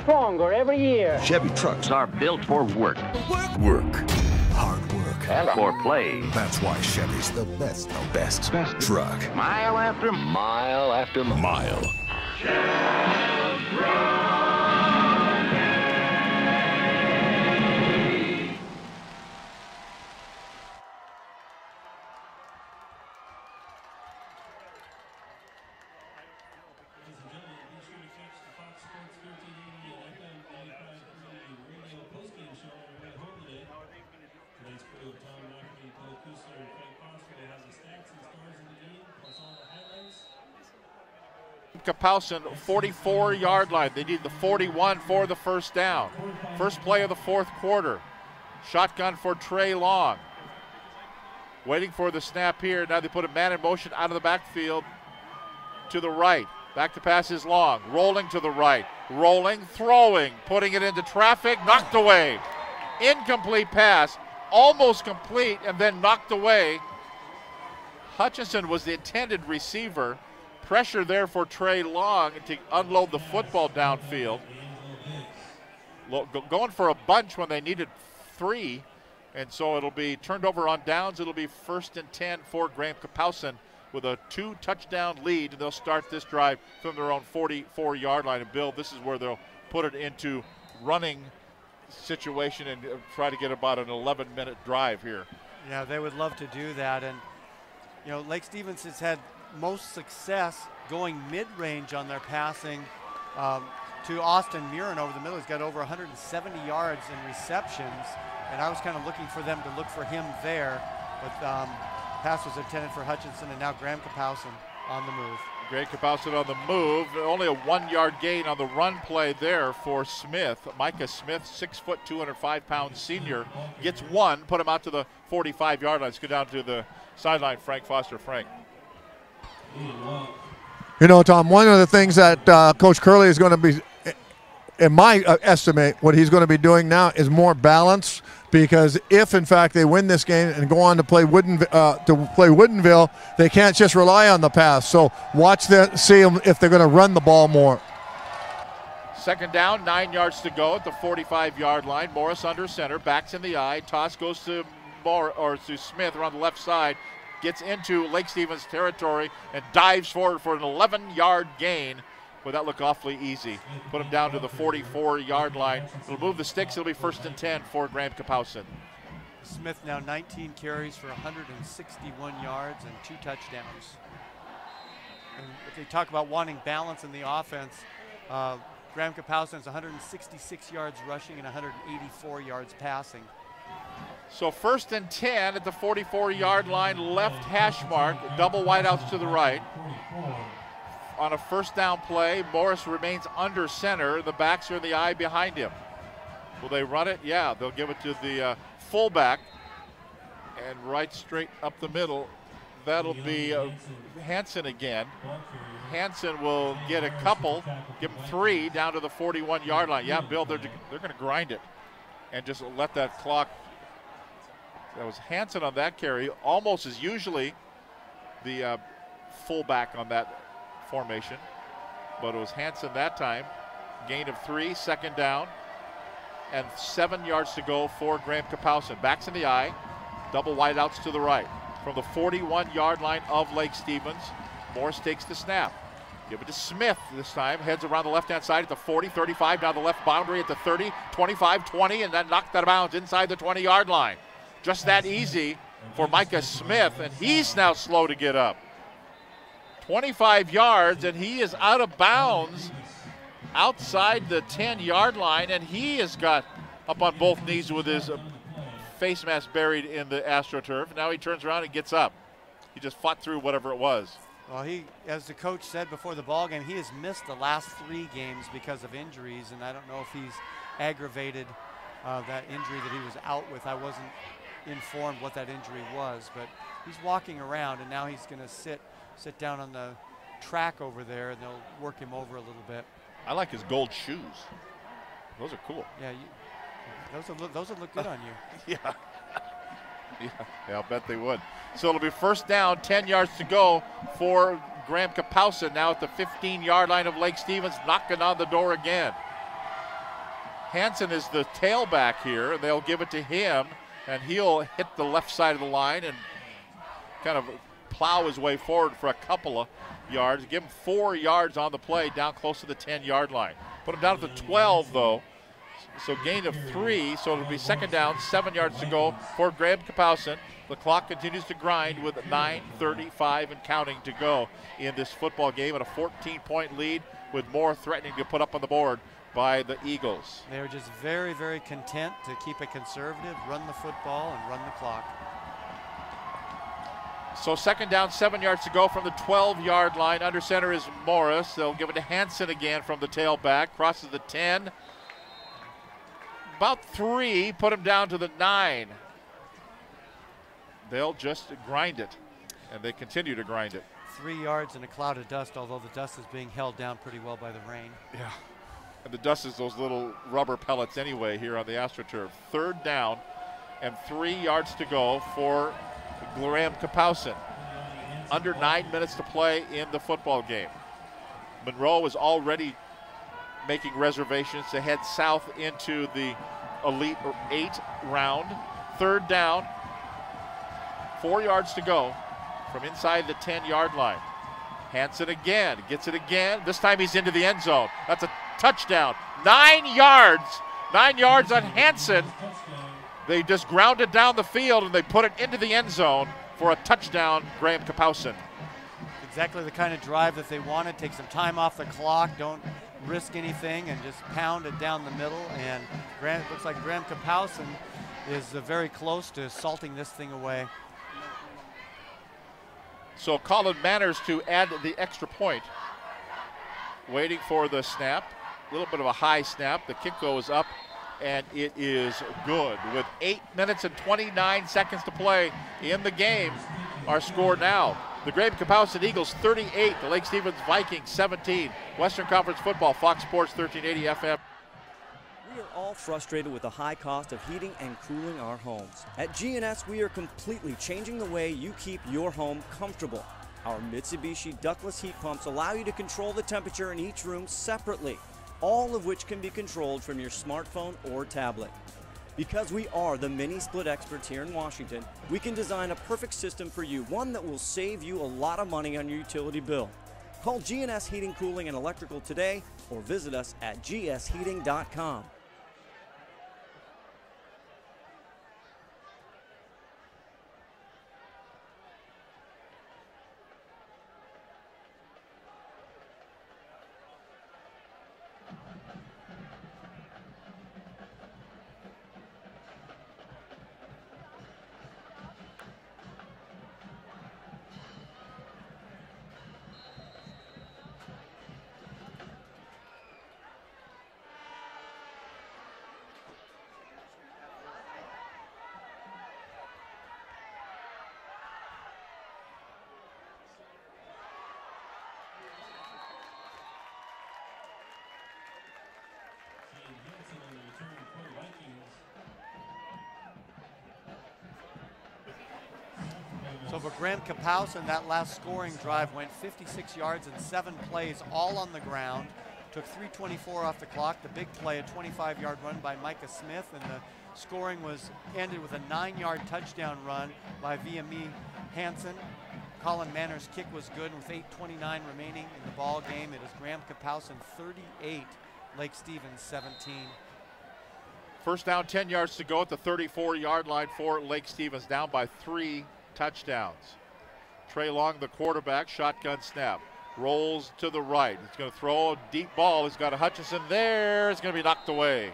stronger every year. Chevy trucks are built for work. Hard work. And for play. That's why Chevy's the best truck. Mile after mile after mile. Kapowsin 44-yard line. They need the 41 for the 1st down. First play of the 4th quarter. Shotgun for Trey Long. Waiting for the snap here. Now they put a man in motion out of the backfield to the right. Back to pass is Long. Rolling to the right. Rolling, throwing, putting it into traffic, knocked away. Incomplete pass, almost complete, and then knocked away. Hutchinson was the intended receiver. Pressure there for Trey Long to unload the football downfield. Going for a bunch when they needed 3, and so it'll be turned over on downs. It'll be 1st and 10 for Graham-Kapowsin with a 2-touchdown lead, and they'll start this drive from their own 44-yard line. And Bill, this is where they'll put it into running situation and try to get about an 11-minute drive here. Yeah, they would love to do that, and you know, Lake Stevens has had most success going mid-range on their passing to Austin Murin over the middle. He's got over 170 yards in receptions, and I was kind of looking for them to look for him there, but pass was intended for Hutchinson, and now Graham-Kapowsin on the move. Graham-Kapowsin on the move. Only a 1-yard gain on the run play there for Smith. Micah Smith, 6 foot, 205-pound senior, gets 1, put him out to the 45-yard line. Let's go down to the sideline, Frank Foster. Frank. You know, Tom, one of the things that Coach Curley is going to be, in my estimate, what he's going to be doing now is more balance, because if, in fact, they win this game and go on to play Woodinville, they can't just rely on the pass. So watch them, see them if they're going to run the ball more. 2nd down, 9 yards to go at the 45-yard line. Morris under center, backs in the eye. Toss goes to Smith around the left side. Gets into Lake Stevens territory and dives forward for an 11-yard gain. Well, that looked awfully easy. Put him down to the 44-yard line. It'll move the sticks. It'll be 1st and 10 for Graham-Kapowsin. Smith now 19 carries for 161 yards and 2 touchdowns. And if they talk about wanting balance in the offense, Graham-Kapowsin's 166 yards rushing and 184 yards passing. So 1st and 10 at the 44-yard line, left hash mark, double wideouts to the right. On a 1st down play, Morris remains under center. The backs are in the eye behind him. Will they run it? Yeah, they'll give it to the fullback. And right straight up the middle, that'll be Hansen again. Hansen will get a couple, give him 3 down to the 41-yard line. Yeah, Bill, they're going to grind it. and just let that clock. That was Hansen on that carry, almost as usually the fullback on that formation, but it was Hansen that time. Gain of 3, second down, and 7 yards to go for Graham Kapowsin. Backs in the eye, double wideouts to the right. From the 41-yard line of Lake Stevens, Morris takes the snap. Give it to Smith this time, heads around the left-hand side at the 40, 35, down the left boundary at the 30, 25, 20, and then knocked out of bounds inside the 20-yard line. Just that easy for Micah Smith, and he's now slow to get up. 25 yards, and he is out of bounds outside the 10-yard line, and he has got up on both knees with his face mask buried in the AstroTurf. Now he turns around and gets up. He just fought through whatever it was. Well, he, as the coach said before the ball game, he has missed the last 3 games because of injuries, and I don't know if he's aggravated that injury that he was out with. I wasn't informed what that injury was, but he's walking around, and now he's going to sit down on the track over there, and they'll work him over a little bit. I like his gold shoes. Those are cool. Yeah, those would look good on you. Yeah. Yeah, I'll bet they would. So it'll be first down, 10 yards to go for Graham Kapowsin now at the 15-yard line of Lake Stevens, knocking on the door again. Hansen is the tailback here, and they'll give it to him, and he'll hit the left side of the line and kind of plow his way forward for a couple of yards. Give him 4 yards on the play down close to the 10-yard line. Put him down at the 12, though. So gain of 3, so it'll be second down, 7 yards to go for Graham Kapowsin. The clock continues to grind with 9:35 and counting to go in this football game, and a 14-point lead with more threatening to put up on the board by the Eagles. They're just very, very content to keep it conservative, run the football, and run the clock. So second down, 7 yards to go from the 12-yard line. Under center is Morris. They'll give it to Hansen again from the tailback. Crosses the 10. About 3, put him down to the 9. They'll just grind it, and they continue to grind it. 3 yards in a cloud of dust, although the dust is being held down pretty well by the rain. Yeah. And the dust is those little rubber pellets anyway here on the AstroTurf. Third down and 3 yards to go for Graham Kapowsin. Under 9 minutes to play in the football game. Monroe is already making reservations to head south into the Elite 8 round. Third down, 4 yards to go from inside the 10-yard line. Hansen again, gets it again. This time he's into the end zone. That's a touchdown. 9 yards. 9 yards on Hansen. They just grounded down the field and they put it into the end zone for a touchdown, Graham Kapowsin. Exactly the kind of drive that they wanted. Take some time off the clock. Don't risk anything and just pound it down the middle. And it looks like Graham Kapowsin is very close to salting this thing away. So Colin Manners to add the extra point. Waiting for the snap. A little bit of a high snap. The kick goes up, and it is good. With 8 minutes and 29 seconds to play in the game, our score now. The Graham Kapowsin Eagles 38, the Lake Stevens Vikings 17. Western Conference Football, Fox Sports 1380 FM. We are all frustrated with the high cost of heating and cooling our homes. At GNS, we are completely changing the way you keep your home comfortable. Our Mitsubishi ductless heat pumps allow you to control the temperature in each room separately, all of which can be controlled from your smartphone or tablet. Because we are the mini split experts here in Washington, we can design a perfect system for you, one that will save you a lot of money on your utility bill. Call GNS Heating, Cooling, and Electrical today or visit us at gsheating.com. So for Graham Kapowson, that last scoring drive went 56 yards and 7 plays, all on the ground. Took 3:24 off the clock. The big play, a 25-yard run by Micah Smith, and the scoring was ended with a 9-yard touchdown run by VME Hansen. Colin Manner's kick was good, and with 8:29 remaining in the ball game, it is Graham Kapowson 38, Lake Stevens 17. First down, 10 yards to go at the 34-yard line for Lake Stevens, down by 3 touchdowns. Trey Long, the quarterback, shotgun snap. Rolls to the right. He's going to throw a deep ball. He's got a Hutchinson there. It's going to be knocked away.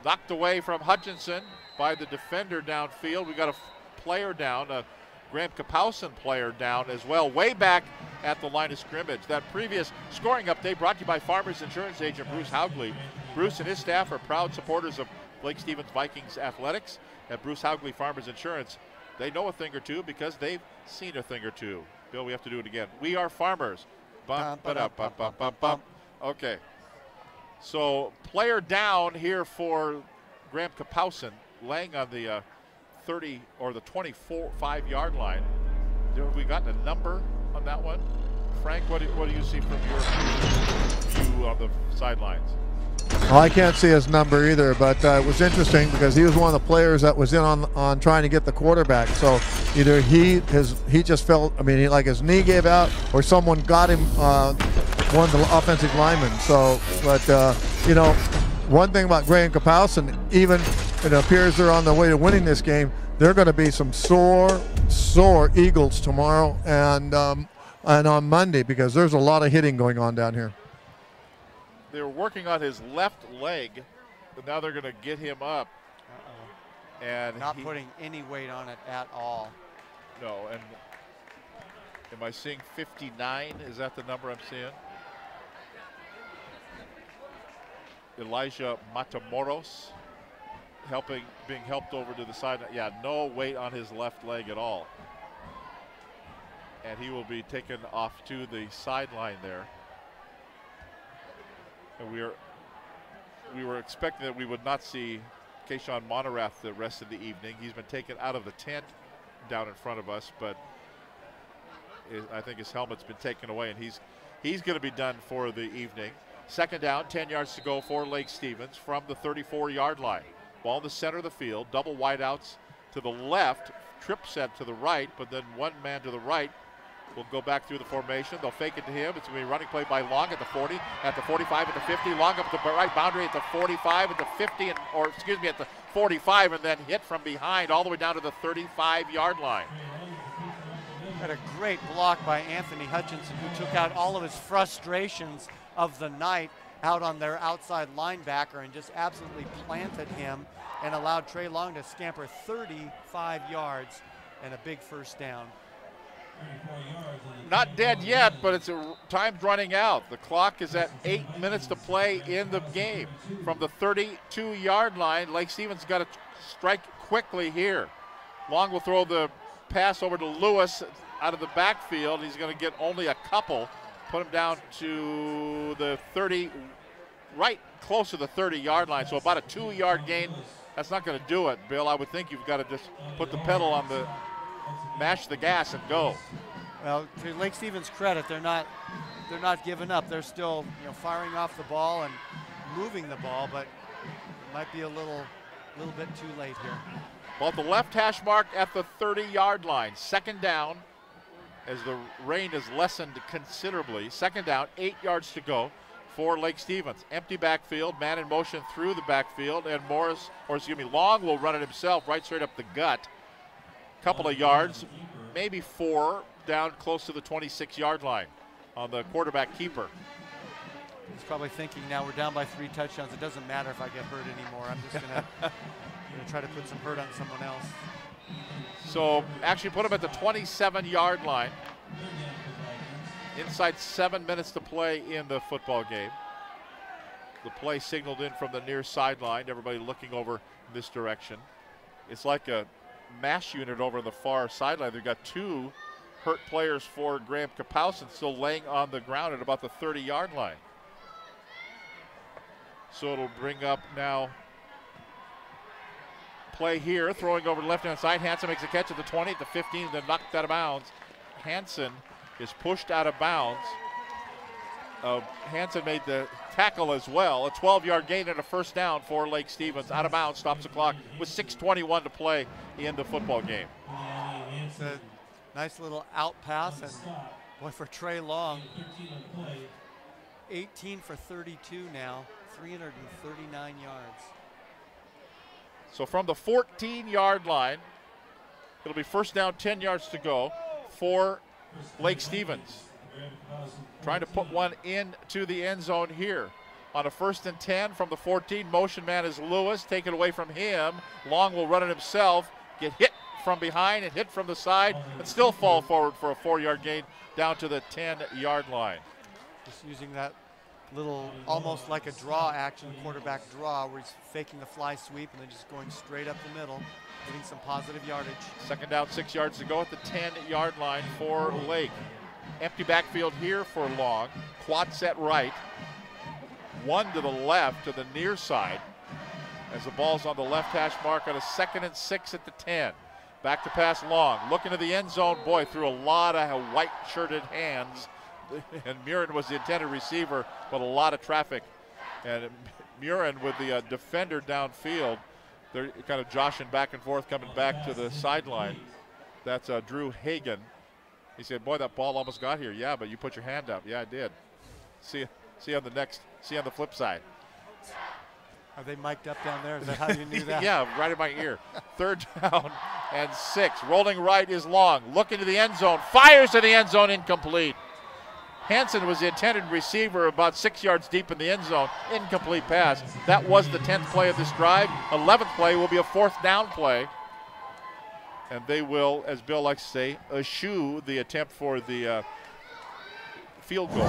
Knocked away from Hutchinson by the defender downfield. We got a player down, a Graham Kapowson player down as well, way back at the line of scrimmage. That previous scoring update brought to you by Farmers Insurance agent Bruce Haugley. Bruce and his staff are proud supporters of Lake Stevens Vikings athletics. At Bruce Haugley Farmers Insurance, they know a thing or two because they've seen a thing or two. Bill, we have to do it again. We are farmers. Bump, ba-da, bump, bump, bump, bump. Okay. So player down here for Graham Kapowson, laying on the 30 or the 25-yard line. Have we gotten a number on that one? Frank, what do you see from your view on the sidelines? Well, I can't see his number either, but it was interesting because he was one of the players that was in on trying to get the quarterback. So either he just felt, I mean, like his knee gave out, or someone got him, one of the offensive linemen. So, but you know, one thing about Graham Kapowson, even it appears they're on the way to winning this game. They're going to be some sore Eagles tomorrow and on Monday, because there's a lot of hitting going on down here. They were working on his left leg, but now they're going to get him up. And not putting any weight on it at all. No, and am I seeing 59? Is that the number I'm seeing? Elijah Matamoros being helped over to the side. Yeah, no weight on his left leg at all. And he will be taken off to the sideline there. And we were expecting that we would not see Keyshawn Monerath the rest of the evening. He's been taken out of the tent down in front of us, but I think his helmet's been taken away, and he's going to be done for the evening. Second down, 10 yards to go for Lake Stevens from the 34-yard line. Ball in the center of the field, double wideouts to the left, trip set to the right, but then one man to the right will go back through the formation. They'll fake it to him. It's going to be a running play by Long at the 40, at the 45, at the 50. Long up the right boundary at the 45, at the 50, at the 45, and then hit from behind all the way down to the 35-yard line. Got a great block by Anthony Hutchinson, who took out all of his frustrations of the night out on their outside linebacker and just absolutely planted him and allowed Trey Long to scamper 35 yards and a big first down. Not dead yet, but time's running out. The clock is at 8 minutes to play in the game. From the 32-yard line, Lake Stevens got to strike quickly here. Long will throw the pass over to Lewis out of the backfield. He's going to get only a couple. Put him down to the 30, right close to the 30-yard line, so about a 2-yard gain. That's not going to do it, Bill. I would think you've got to just put the pedal on the, mash the gas and go. Well, to Lake Stevens' credit, they're not giving up. They're still, firing off the ball and moving the ball, but it might be a little bit too late here. Well, the left hash mark at the 30-yard line. Second down, as the rain has lessened considerably. Second down, 8 yards to go for Lake Stevens. Empty backfield, man in motion through the backfield, and Long will run it himself right straight up the gut. Couple of yards, maybe 4, down close to the 26-yard line on the quarterback keeper. He's probably thinking, now we're down by 3 touchdowns. It doesn't matter if I get hurt anymore. I'm just going to try to put some hurt on someone else. So actually put him at the 27-yard line. Inside 7 minutes to play in the football game. The play signaled in from the near sideline. Everybody looking over this direction. It's like a mash unit over on the far sideline. They've got 2 hurt players for Graham Kapowson still laying on the ground at about the 30-yard line. So it'll bring up now play here, throwing over the left-hand side. Hansen makes a catch at the 20, at the 15, then knocked out of bounds. Hansen is pushed out of bounds. Hansen made the tackle as well. A 12-yard gain and a first down for Lake Stevens. Out of bounds, stops the clock with 6:21 to play in the football game. It's a nice little out pass, and boy, for Trey Long, 18 for 32 now, 339 yards. So from the 14-yard line, it'll be first down, 10 yards to go for Lake Stevens. Trying to put one into the end zone here. On a 1st and 10 from the 14, motion man is Lewis. Take it away from him. Long will run it himself, get hit from behind and hit from the side, and still fall forward for a 4-yard gain down to the 10-yard line. Just using that little, almost like a draw action, quarterback draw, where he's faking the fly sweep and then just going straight up the middle, getting some positive yardage. Second down, 6 yards to go at the 10-yard line for Lake. Empty backfield here for Long. Quad set right. One to the left to the near side as the ball's on the left hash mark on a 2nd and 6 at the 10. Back to pass Long. Looking to the end zone. Boy, through a lot of white-shirted hands. And Murin was the intended receiver, but a lot of traffic. And Murin with the defender downfield. They're kind of joshing back and forth, coming back to the sideline. That's Drew Hagan. He said, boy, that ball almost got here. Yeah, but you put your hand up. Yeah, I did. See on the flip side. Are they mic'd up down there? Is that how you knew that? Yeah, right in my ear. 3rd down and 6. Rolling right is Long. Looking to the end zone. Fires to the end zone, incomplete. Hansen was the intended receiver about 6 yards deep in the end zone. Incomplete pass. That was the 10th play of this drive. 11th play will be a 4th down play. And they will, as Bill likes to say, eschew the attempt for the field goal.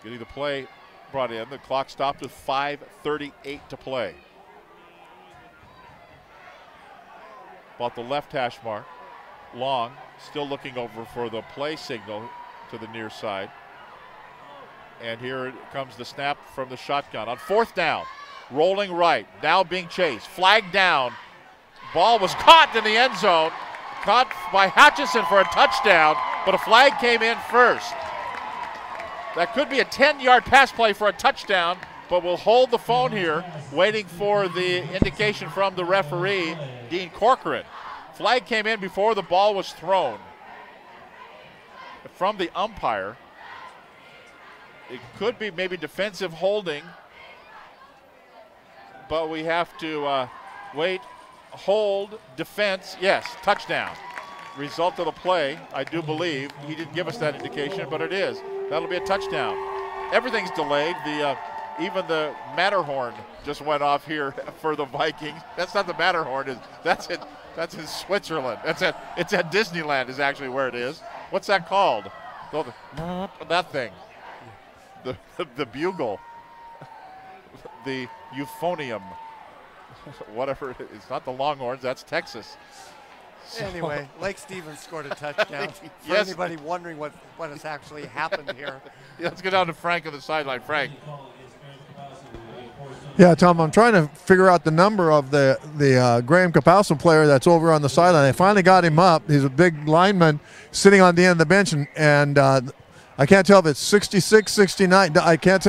Getting the play brought in. The clock stopped with 5:38 to play. About the left hash mark. Long still looking over for the play signal to the near side. And here comes the snap from the shotgun. On 4th down, rolling right, now being chased. Flag down. Ball was caught in the end zone. Caught by Hutchison for a touchdown, but a flag came in first. That could be a 10-yard pass play for a touchdown, but we'll hold the phone here, waiting for the indication from the referee, Dean Corcoran. Flag came in before the ball was thrown. From the umpire, it could be maybe defensive holding, but we have to wait, hold, defense, yes, touchdown. Result of the play, I do believe. He didn't give us that indication, but it is. That'll be a touchdown. Everything's delayed. Even the Matterhorn just went off here for the Vikings. That's not the Matterhorn. That's in Switzerland. It's at Disneyland is actually where it is. What's that called? That thing. The bugle. The euphonium. Whatever it is. It's not the Longhorns. That's Texas. Anyway, Lake Stevens scored a touchdown. For yes. Anybody wondering what has actually happened here. Yeah, let's go down to Frank on the sideline. Frank. Yeah, Tom, I'm trying to figure out the number of the Graham Kapowski player that's over on the sideline. They finally got him up. He's a big lineman sitting on the end of the bench, and I can't tell if it's 66, 69. I can't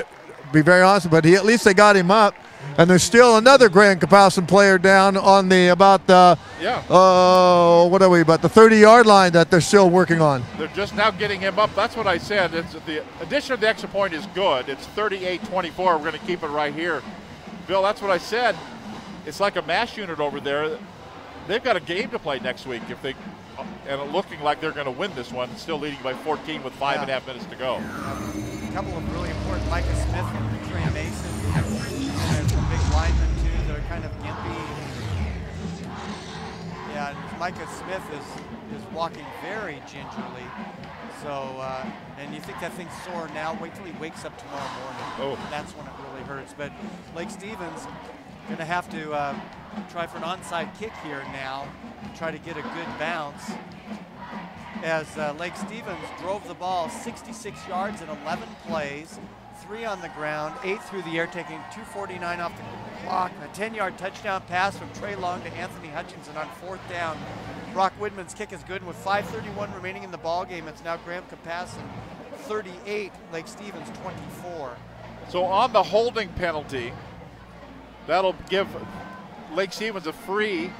be very honest, but at least they got him up. And there's still another Graham Kapowski player down on the about the 30-yard line that they're still working on. They're just now getting him up. That's what I said. The addition of the extra point is good. It's 38-24. We're going to keep it right here. Bill, that's what I said. It's like a MASH unit over there. They've got a game to play next week and looking like they're going to win this one, still leading by 14 with 5.5 minutes to go. A couple of really important, Micah Smith and Trey Mason. And some big linemen too that are kind of gimpy. Yeah, and Micah Smith is walking very gingerly. So, and you think that thing's sore now, wait till he wakes up tomorrow morning. Oh. That's when it really hurts. But Lake Stevens going to have to try for an onside kick here now, try to get a good bounce. as Lake Stevens drove the ball 66 yards in 11 plays, 3 on the ground, 8 through the air, taking 2:49 off the clock. A 10-yard touchdown pass from Trey Long to Anthony Hutchinson on 4th down. Brock Widman's kick is good, and with 5:31 remaining in the ball game, it's now Graham Kapowsin 38, Lake Stevens 24. So on the holding penalty, that'll give Lake Stevens a free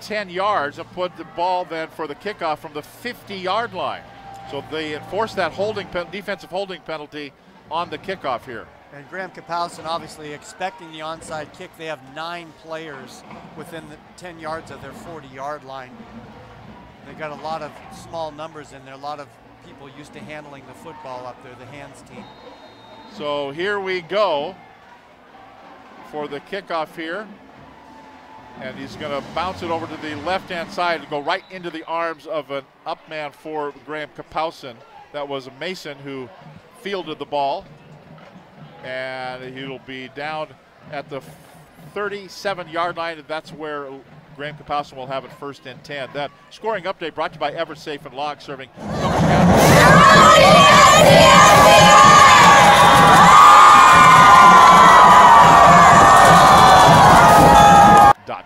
10 yards and put the ball then for the kickoff from the 50-yard line. So they enforce that defensive holding penalty on the kickoff here. And Graham Kapowsin obviously expecting the onside kick. They have 9 players within the 10 yards of their 40-yard line. They've got a lot of small numbers in there, a lot of people used to handling the football up there, the hands team. So here we go for the kickoff here. And he's going to bounce it over to the left-hand side and go right into the arms of an up man for Graham Kapowsin. That was Mason who fielded the ball. And he'll be down at the 37-yard line, and that's where Graham Kapowsin will have it 1st and 10. That scoring update brought to you by Eversafe and Log, serving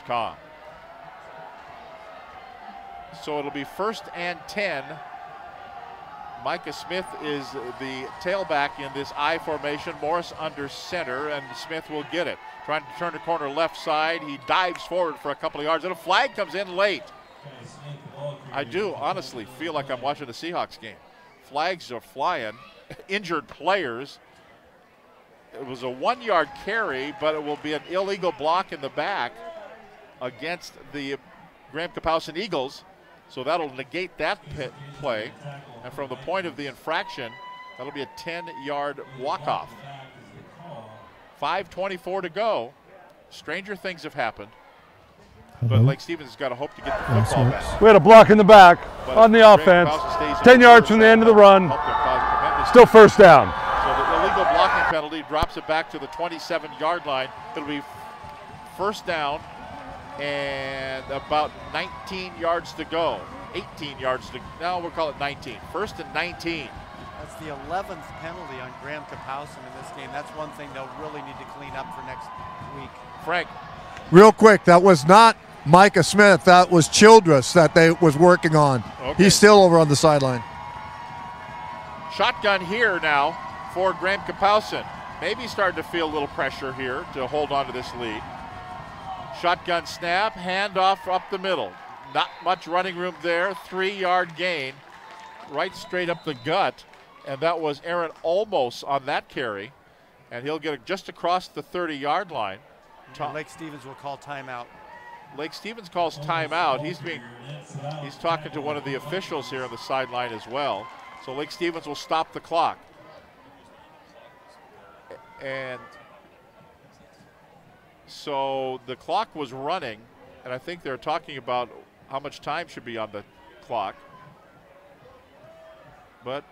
.com. So it'll be 1st and 10. Micah Smith is the tailback in this I formation. Morris under center, and Smith will get it. Trying to turn the corner left side. He dives forward for a couple of yards, and a flag comes in late. I do honestly feel like I'm watching the Seahawks game. Flags are flying. Injured players. It was a 1-yard carry, but it will be an illegal block in the back against the Graham Kapowsin Eagles. So that'll negate that play. And from the point of the infraction, that'll be a 10-yard walk-off. 5:24 to go. Stranger things have happened. But Lake Stevens has got to hope to get the football back. We had a block in the back on the offense. 10 yards from the end of the run. Still 1st down. So the illegal blocking penalty drops it back to the 27-yard line. It'll be 1st down and about 19 yards to go. 18 yards to, now we'll call it 19. 1st and 19. That's the 11th penalty on Graham Kapowsin in this game. That's one thing they'll really need to clean up for next week. Frank. Real quick, that was not Micah Smith. That was Childress that they was working on. Okay. He's still over on the sideline. Shotgun here now for Graham Kapowsin. Maybe starting to feel a little pressure here to hold on to this lead. Shotgun snap, handoff up the middle. Not much running room there. 3-yard gain right straight up the gut. And that was Aaron Olmos on that carry. And he'll get it just across the 30-yard line. Lake Stevens will call timeout. Lake Stevens calls timeout. He's talking to one of the officials here on the sideline as well. So Lake Stevens will stop the clock. And so the clock was running, and I think they're talking about how much time should be on the clock. But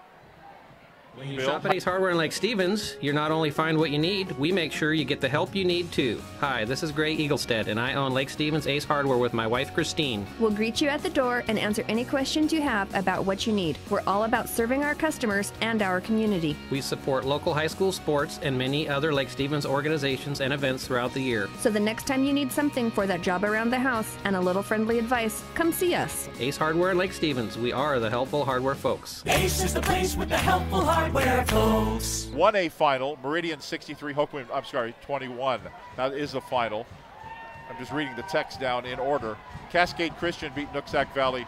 when you shop at Ace Hardware in Lake Stevens, you're not only find what you need, we make sure you get the help you need too. Hi, this is Gray Eaglestead, and I own Lake Stevens Ace Hardware with my wife Christine. We'll greet you at the door and answer any questions you have about what you need. We're all about serving our customers and our community. We support local high school sports and many other Lake Stevens organizations and events throughout the year. So the next time you need something for that job around the house and a little friendly advice, come see us. Ace Hardware in Lake Stevens. We are the helpful hardware folks. Ace is the place with the helpful hardware folks. 1A final, Meridian 63, Hoquiam, I'm sorry, 21. That is the final. I'm just reading the text down in order. Cascade Christian beat Nooksack Valley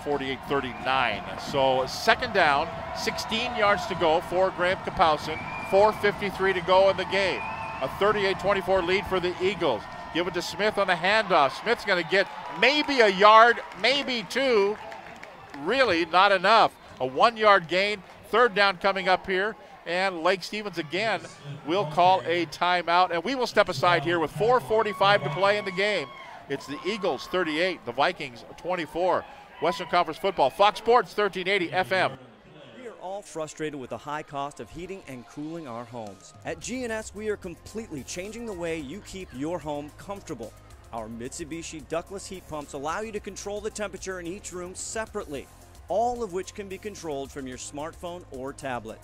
48-39. So 2nd down, 16 yards to go for Graham Kapowsin, 4:53 to go in the game. A 38-24 lead for the Eagles. Give it to Smith on the handoff. Smith's going to get maybe a yard, maybe 2. Really not enough. A 1-yard gain. 3rd down coming up here, and Lake Stevens again will call a timeout, and we will step aside here with 4:45 to play in the game. It's the Eagles 38, the Vikings 24. Western Conference Football, Fox Sports 1380 FM. We are all frustrated with the high cost of heating and cooling our homes. At GNS, we are completely changing the way you keep your home comfortable. Our Mitsubishi ductless heat pumps allow you to control the temperature in each room separately. all of which can be controlled from your smartphone or tablet.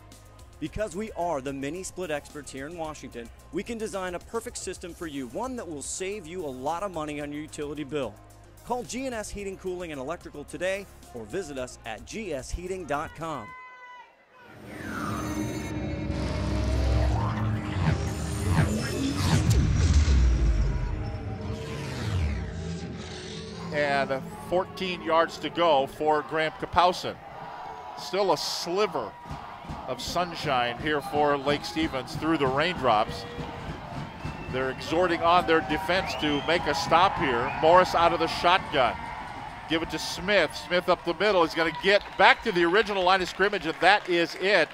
Because we are the mini split experts here in Washington, we can design a perfect system for you, one that will save you a lot of money on your utility bill. Call G&S Heating, Cooling, and Electrical today or visit us at gsheating.com. And 14 yards to go for Graham Kapowsin. Still a sliver of sunshine here for Lake Stevens through the raindrops. They're exhorting on their defense to make a stop here. Morris out of the shotgun. Give it to Smith. Smith up the middle. He's going to get back to the original line of scrimmage, and that is it.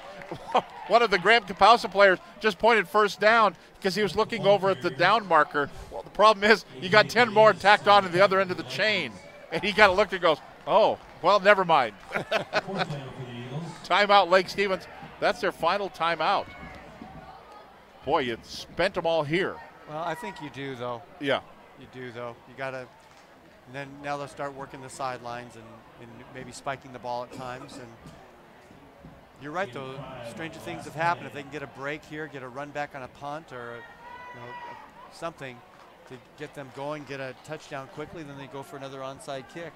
One of the Graham Kapowsin players just pointed first down because he was looking over at the down marker. Well, the problem is you got 10 more tacked on to the other end of the chain. And he kind of looked and goes, oh, well, never mind. Timeout, Lake Stevens. That's their final timeout. Boy, you spent them all here. Well, I think you do, though. Yeah. You do, though. You got to, and then now they'll start working the sidelines and maybe spiking the ball at times. And you're right, though. Stranger things have happened. If they can get a break here, get a run back on a punt or something to get them going, get a touchdown quickly, then they go for another onside kick.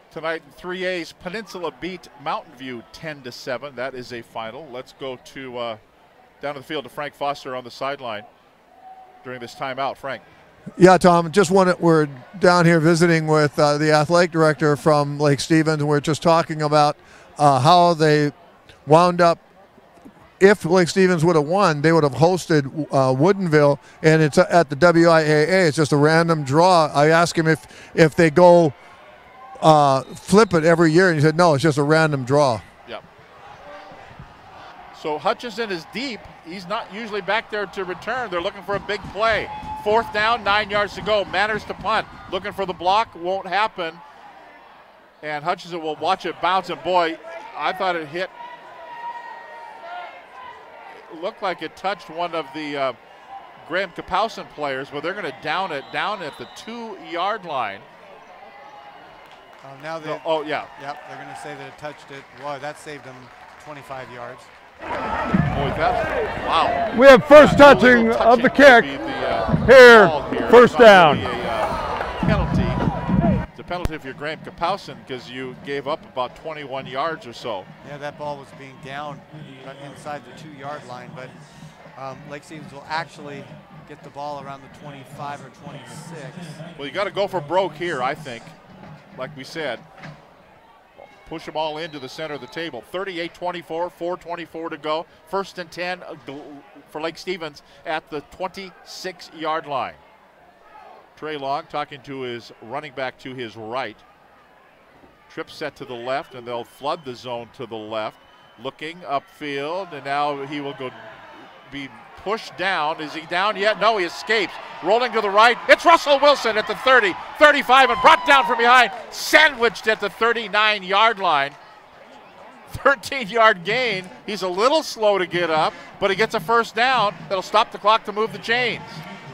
Tonight in 3A's Peninsula beat Mountain View 10-7. That is a final. Let's go to down to the field to Frank Foster on the sideline during this timeout. Frank. Yeah, Tom, we're down here visiting with the athletic director from Lake Stevens, and we're just talking about how they wound up. If Lake Stevens would have won, they would have hosted Woodinville, and it's at the WIAA. It's just a random draw. I asked him if they go flip it every year, and he said no, it's just a random draw. Yep. So Hutchison is deep. He's not usually back there to return. They're looking for a big play. 4th down, 9 yards to go. Manners to punt. Looking for the block. Won't happen. And Hutchison will watch it bounce. And boy, I thought it hit. It looked like it touched one of the Graham Kapowsin players, but they're going to down it down at the 2-yard line. Now they. Oh yeah. Yep, they're going to say that it touched it. Wow, that saved them 25 yards. Boy, wow. We have first touching of the kick. Here, first down. It's a penalty if you're Graham Kapowsin because you gave up about 21 yards or so. Yeah, that ball was being down inside the 2-yard line, but Lake Stevens will actually get the ball around the 25 or 26. Well, you got to go for broke here, I think. Like we said, push them all into the center of the table. 38-24, 4:24 to go. 1st and 10 for Lake Stevens at the 26-yard line. Trey Long talking to his running back to his right. Trip set to the left, and they'll flood the zone to the left. Looking upfield, and now he will be pushed down. Is he down yet? No, he escapes. Rolling to the right. It's Russell Wilson at the 30, 35, and brought down from behind. Sandwiched at the 39-yard line. 13-yard gain. He's a little slow to get up, but he gets a first down. That'll stop the clock to move the chains.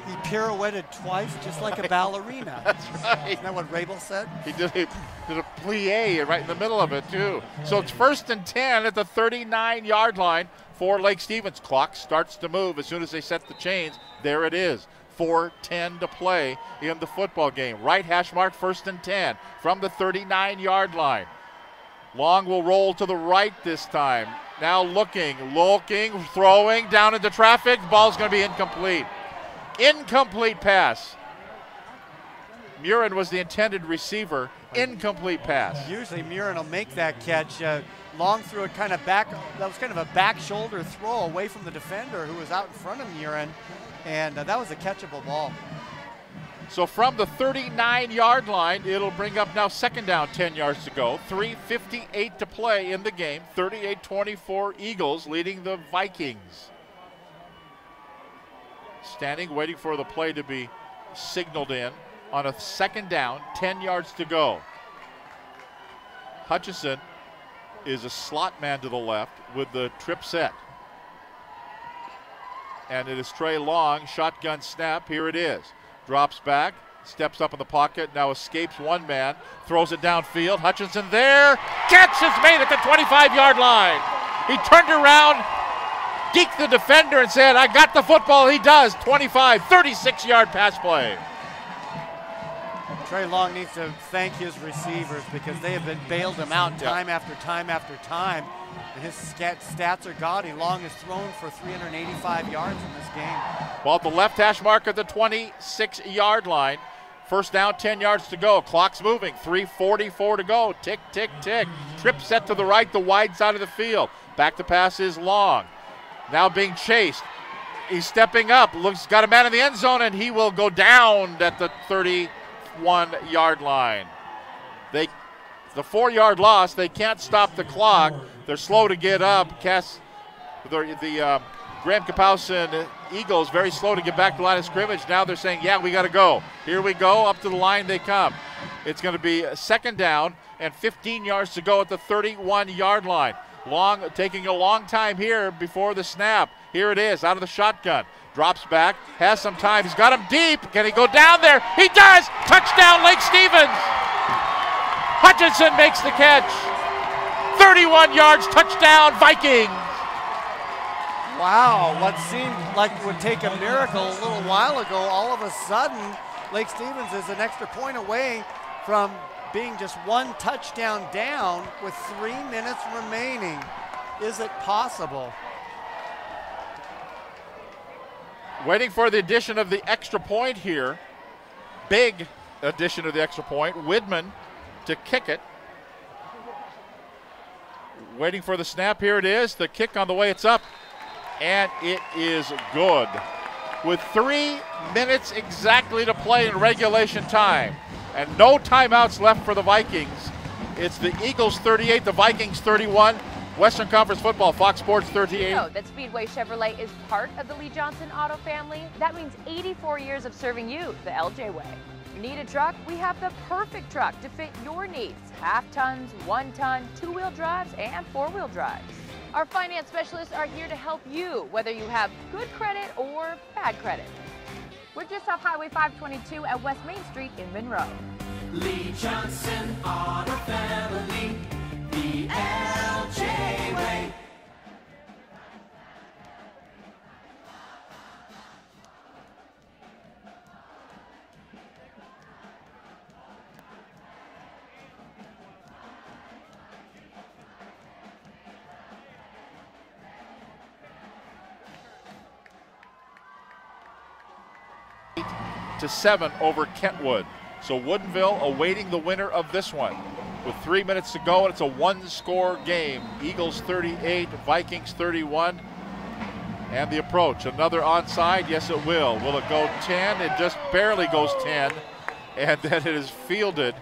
He pirouetted twice, just like a ballerina. That's right. Isn't that what Rabel said? He did a plie right in the middle of it, too. So it's 1st and 10 at the 39-yard line for Lake Stevens. Clock starts to move as soon as they set the chains. There it is. 4:10 to play in the football game. Right hash mark, 1st and 10 from the 39-yard line. Long will roll to the right this time. Now looking, throwing down into traffic. The ball's going to be incomplete. Incomplete pass. Murin was the intended receiver. Incomplete pass. Usually Murin will make that catch. Long threw it kind of back. That was kind of a back shoulder throw away from the defender who was out in front of Murin. And that was a catchable ball. So from the 39-yard line, it'll bring up now 2nd down, 10 yards to go. 3:58 to play in the game. 38-24 Eagles leading the Vikings. Standing, waiting for the play to be signaled in on a 2nd down, 10 yards to go. Hutchison is a slot man to the left with the trip set. And it is Trey Long, shotgun snap, here it is. Drops back, steps up in the pocket, now escapes one man, throws it downfield. Hutchinson there. Catch is made at the 25-yard line. He turned around, deked the defender, and said, I got the football. He does. 25, 36-yard pass play. Trey Long needs to thank his receivers because they have been bailed him out time after time after time. And his stats are gaudy. Long has thrown for 385 yards in this game. Ball at the left hash mark at the 26-yard line. First down, 10 yards to go. Clock's moving. 3:44 to go. Tick, tick, tick. Trip set to the right, the wide side of the field. Back to pass is Long. Now being chased. He's stepping up. Got a man in the end zone, and he will go down at the 31-yard line. The 4-yard loss, they can't stop the clock. They're slow to get up. The Graham Kapowsin Eagles very slow to get back to the line of scrimmage. Now they're saying, yeah, we got to go. Here we go. Up to the line they come. It's going to be a second down and 15 yards to go at the 31-yard line. Long taking a long time here before the snap. Here it is, out of the shotgun. Drops back, has some time. He's got him deep. Can he go down there? He does! Touchdown, Lake Stevens! Hutchinson makes the catch. 31 yards, touchdown, Vikings! Wow, what seemed like would take a miracle a little while ago, all of a sudden, Lake Stevens is an extra point away from being just one touchdown down with 3 minutes remaining. Is it possible? Waiting for the addition of the extra point here. Big addition of the extra point. Widman to kick it. Waiting for the snap. Here it is. The kick on the way. It's up. And it is good. With 3 minutes exactly to play in regulation time and no timeouts left for the Vikings, it's the Eagles 38, the Vikings 31. Western Conference Football, Fox Sports 38. You know that Speedway Chevrolet is part of the Lee Johnson Auto family? That means 84 years of serving you the LJ way. Need a truck? We have the perfect truck to fit your needs. Half tons, 1 ton, 2-wheel drives, and 4-wheel drives. Our finance specialists are here to help you, whether you have good credit or bad credit. We're just off Highway 522 at West Main Street in Monroe. Lee Johnson Auto Family, the LJ way. To 7 over Kentwood. So Woodinville awaiting the winner of this one. With 3 minutes to go, and it's a 1-score game. Eagles 38, Vikings 31. And the approach, another onside. Yes, it will. Will it go 10? It just barely goes 10. And then it is fielded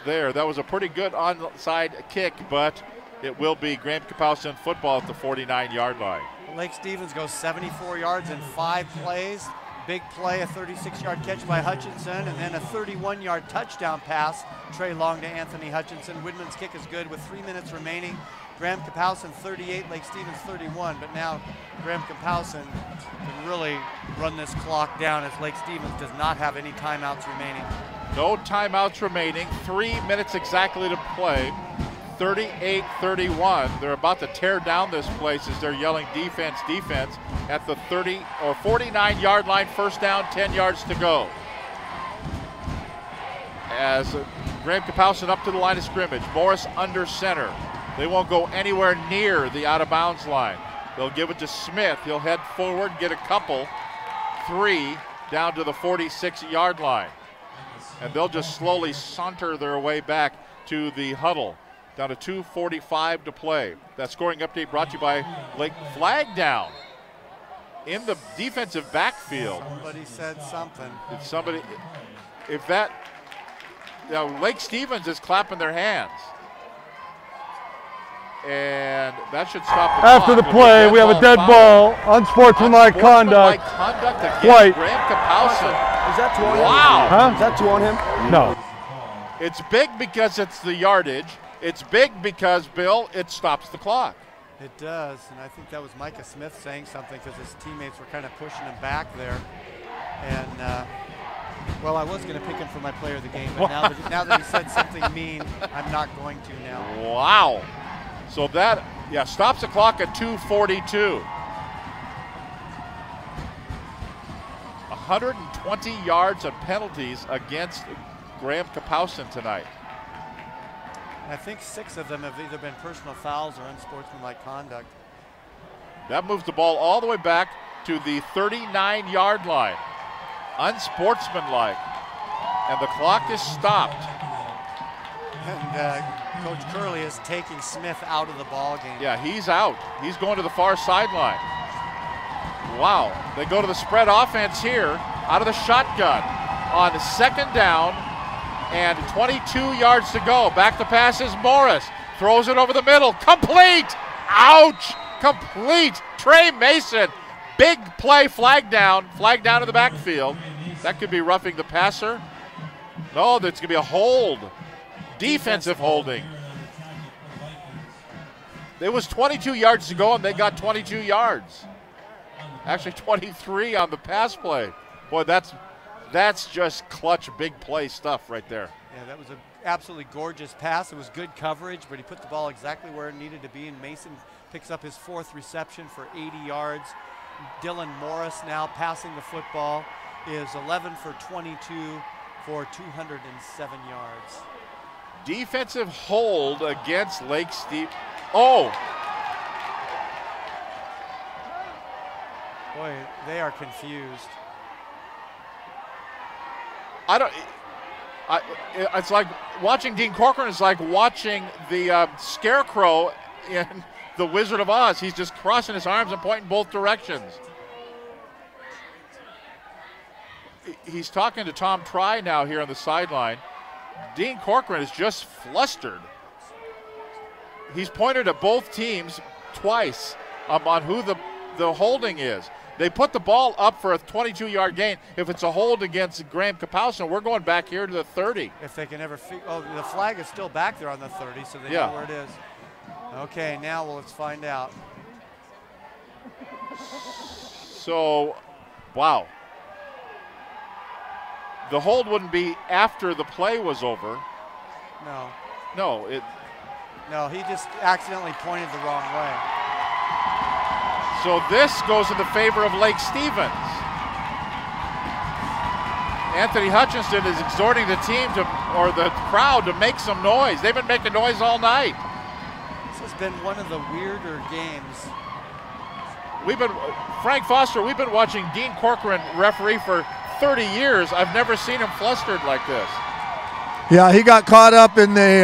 there. That was a pretty good onside kick, but it will be Graham Kapowsin football at the 49-yard line. Lake Stevens goes 74 yards in 5 plays. Big play, a 36-yard catch by Hutchinson, and then a 31-yard touchdown pass. Trey Long to Anthony Hutchinson. Widman's kick is good with 3 minutes remaining. Graham Kapowsin 38, Lake Stevens 31, but now Graham Kapowsin can really run this clock down as Lake Stevens does not have any timeouts remaining. No timeouts remaining, 3 minutes exactly to play. 38-31. They're about to tear down this place as they're yelling defense, defense at the 30 or 49-yard line. First down, 10 yards to go. As Graham Kapowsin up to the line of scrimmage. Morris under center. They won't go anywhere near the out-of-bounds line. They'll give it to Smith. He'll head forward, get a couple. 3 down to the 46-yard line. And they'll just slowly saunter their way back to the huddle. Down to 2:45 to play. That scoring update brought to you by Lake. Flag down in the defensive backfield. Somebody said something. Did somebody, if that, Lake Stevens is clapping their hands. And that should stop the After clock. the play, we have a dead ball, unsportsmanlike conduct. Against Graham Kapowsin. Is that 2 on him? Wow. Huh? Is that 2 on him? No. It's big because it's the yardage. It's big because, Bill, it stops the clock. It does, and I think that was Micah Smith saying something because his teammates were kind of pushing him back there. And Well, I was going to pick him for my player of the game, but now that he said something mean, I'm not going to now. Wow. So that, stops the clock at 2:42. 120 yards and penalties against Graham Kapowsin tonight. I think 6 of them have either been personal fouls or unsportsmanlike conduct. That moves the ball all the way back to the 39-yard line. Unsportsmanlike. And the clock is stopped. And Coach Curley is taking Smith out of the ball game. Yeah, he's out. He's going to the far sideline. Wow. They go to the spread offense here out of the shotgun on the 2nd down and 22 yards to go. Back to pass is Morris. Throws it over the middle. Complete! Ouch! Complete! Trey Mason. Big play, flag down to the backfield. That could be roughing the passer. No, that's going to be a hold. Defensive holding. There was 22 yards to go, and they got 22 yards. Actually, 23 on the pass play. Boy, that's just clutch, big play stuff right there. Yeah, that was an absolutely gorgeous pass. It was good coverage, but he put the ball exactly where it needed to be, and Mason picks up his 4th reception for 80 yards. Dylan Morris now passing the football is 11 for 22 for 207 yards. Defensive hold against Lake Stevens. Oh! Boy, they are confused. It's like watching Dean Corcoran is like watching the Scarecrow in The Wizard of Oz. He's just crossing his arms and pointing both directions. He's talking to Tom Try now here on the sideline. Dean Corcoran is just flustered. He's pointed at both teams twice on who the holding is. They put the ball up for a 22-yard gain. If it's a hold against Graham Kapowsin, we're going back here to the 30. If they can ever the flag is still back there on the 30, so they know where it is. Okay, now let's find out. So, wow. The hold wouldn't be after the play was over. No. No, he just accidentally pointed the wrong way. So this goes in the favor of Lake Stevens. Anthony Hutchinson is exhorting the team or the crowd to make some noise. They've been making noise all night. This has been one of the weirder games. Frank Foster, we've been watching Dean Corcoran referee for 30 years. I've never seen him flustered like this. Yeah, he got caught up in the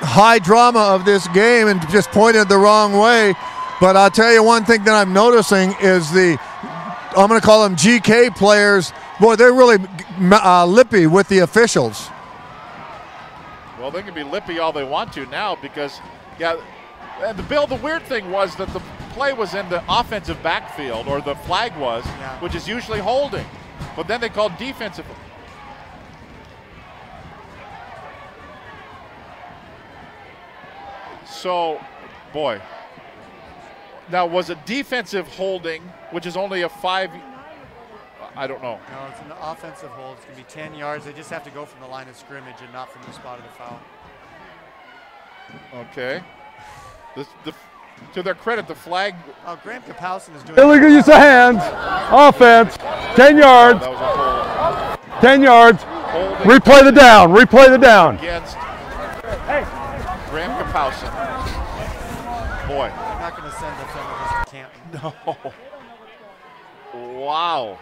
high drama of this game and just pointed the wrong way. But I'll tell you one thing that I'm noticing is I'm going to call them GK players. Boy, they're really lippy with the officials. Well, they can be lippy all they want to now because, and the weird thing was that the play was in the offensive backfield, or the flag was, which is usually holding. But then they called defensive. So, boy. Now, was it defensive holding, which is only a 5? I don't know. No, it's an offensive hold. It's going to be 10 yards. They just have to go from the line of scrimmage and not from the spot of the foul. Okay. To their credit, the flag. Graham Kapowsin is doing illegal use of hands. Offense. 10 yards. That was a hold. 10 yards. Holding. Replay the down. Replay the down. Against Graham Kapowsin. Boy. I'm not going to send the film to Canton. No. Wow.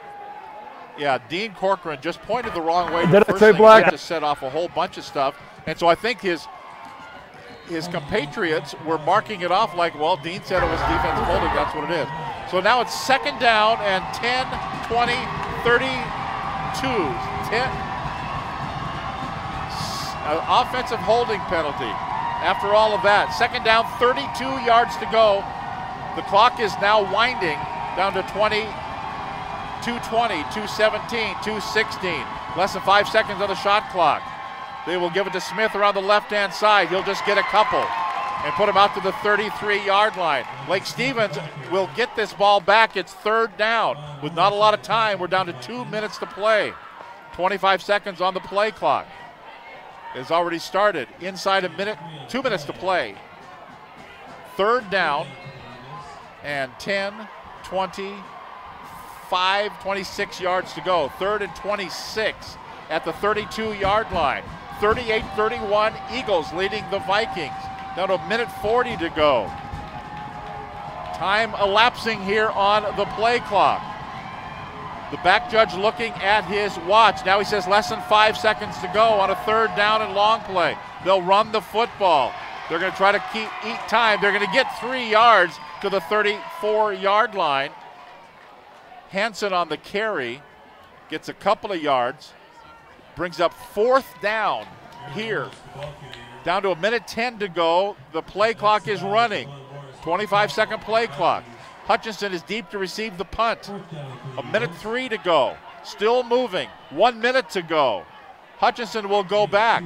Yeah, Dean Corcoran just pointed the wrong way. Did I say black? To set off a whole bunch of stuff. And so I think his compatriots were marking it off like, well, Dean said it was defensive holding, that's what it is. So now it's 2nd down and 10, 20, 32. Offensive holding penalty. After all of that, 2nd down, 32 yards to go. The clock is now winding down to 20, 2:20, 2:17, 2:16. Less than 5 seconds on the shot clock. They will give it to Smith around the left-hand side. He'll just get a couple and put him out to the 33-yard line. Lake Stevens will get this ball back. It's 3rd down. With not a lot of time, we're down to 2 minutes to play. 25 seconds on the play clock. It's already started. Inside a minute, 2 minutes to play. Third down and 10, 20, 26 yards to go. 3rd and 26 at the 32-yard line. 38-31, Eagles leading the Vikings. Down to a minute 40 to go. Time elapsing here on the play clock. The back judge looking at his watch. Now he says less than 5 seconds to go on a 3rd down and long play. They'll run the football. They're going to try to eat time. They're going to get 3 yards to the 34-yard line. Hansen on the carry gets a couple of yards. Brings up 4th down here. Down to a minute 10 to go. The play clock is running. 25-second play clock. Hutchinson is deep to receive the punt. A minute 3 to go. Still moving. 1 minute to go. Hutchinson will go back.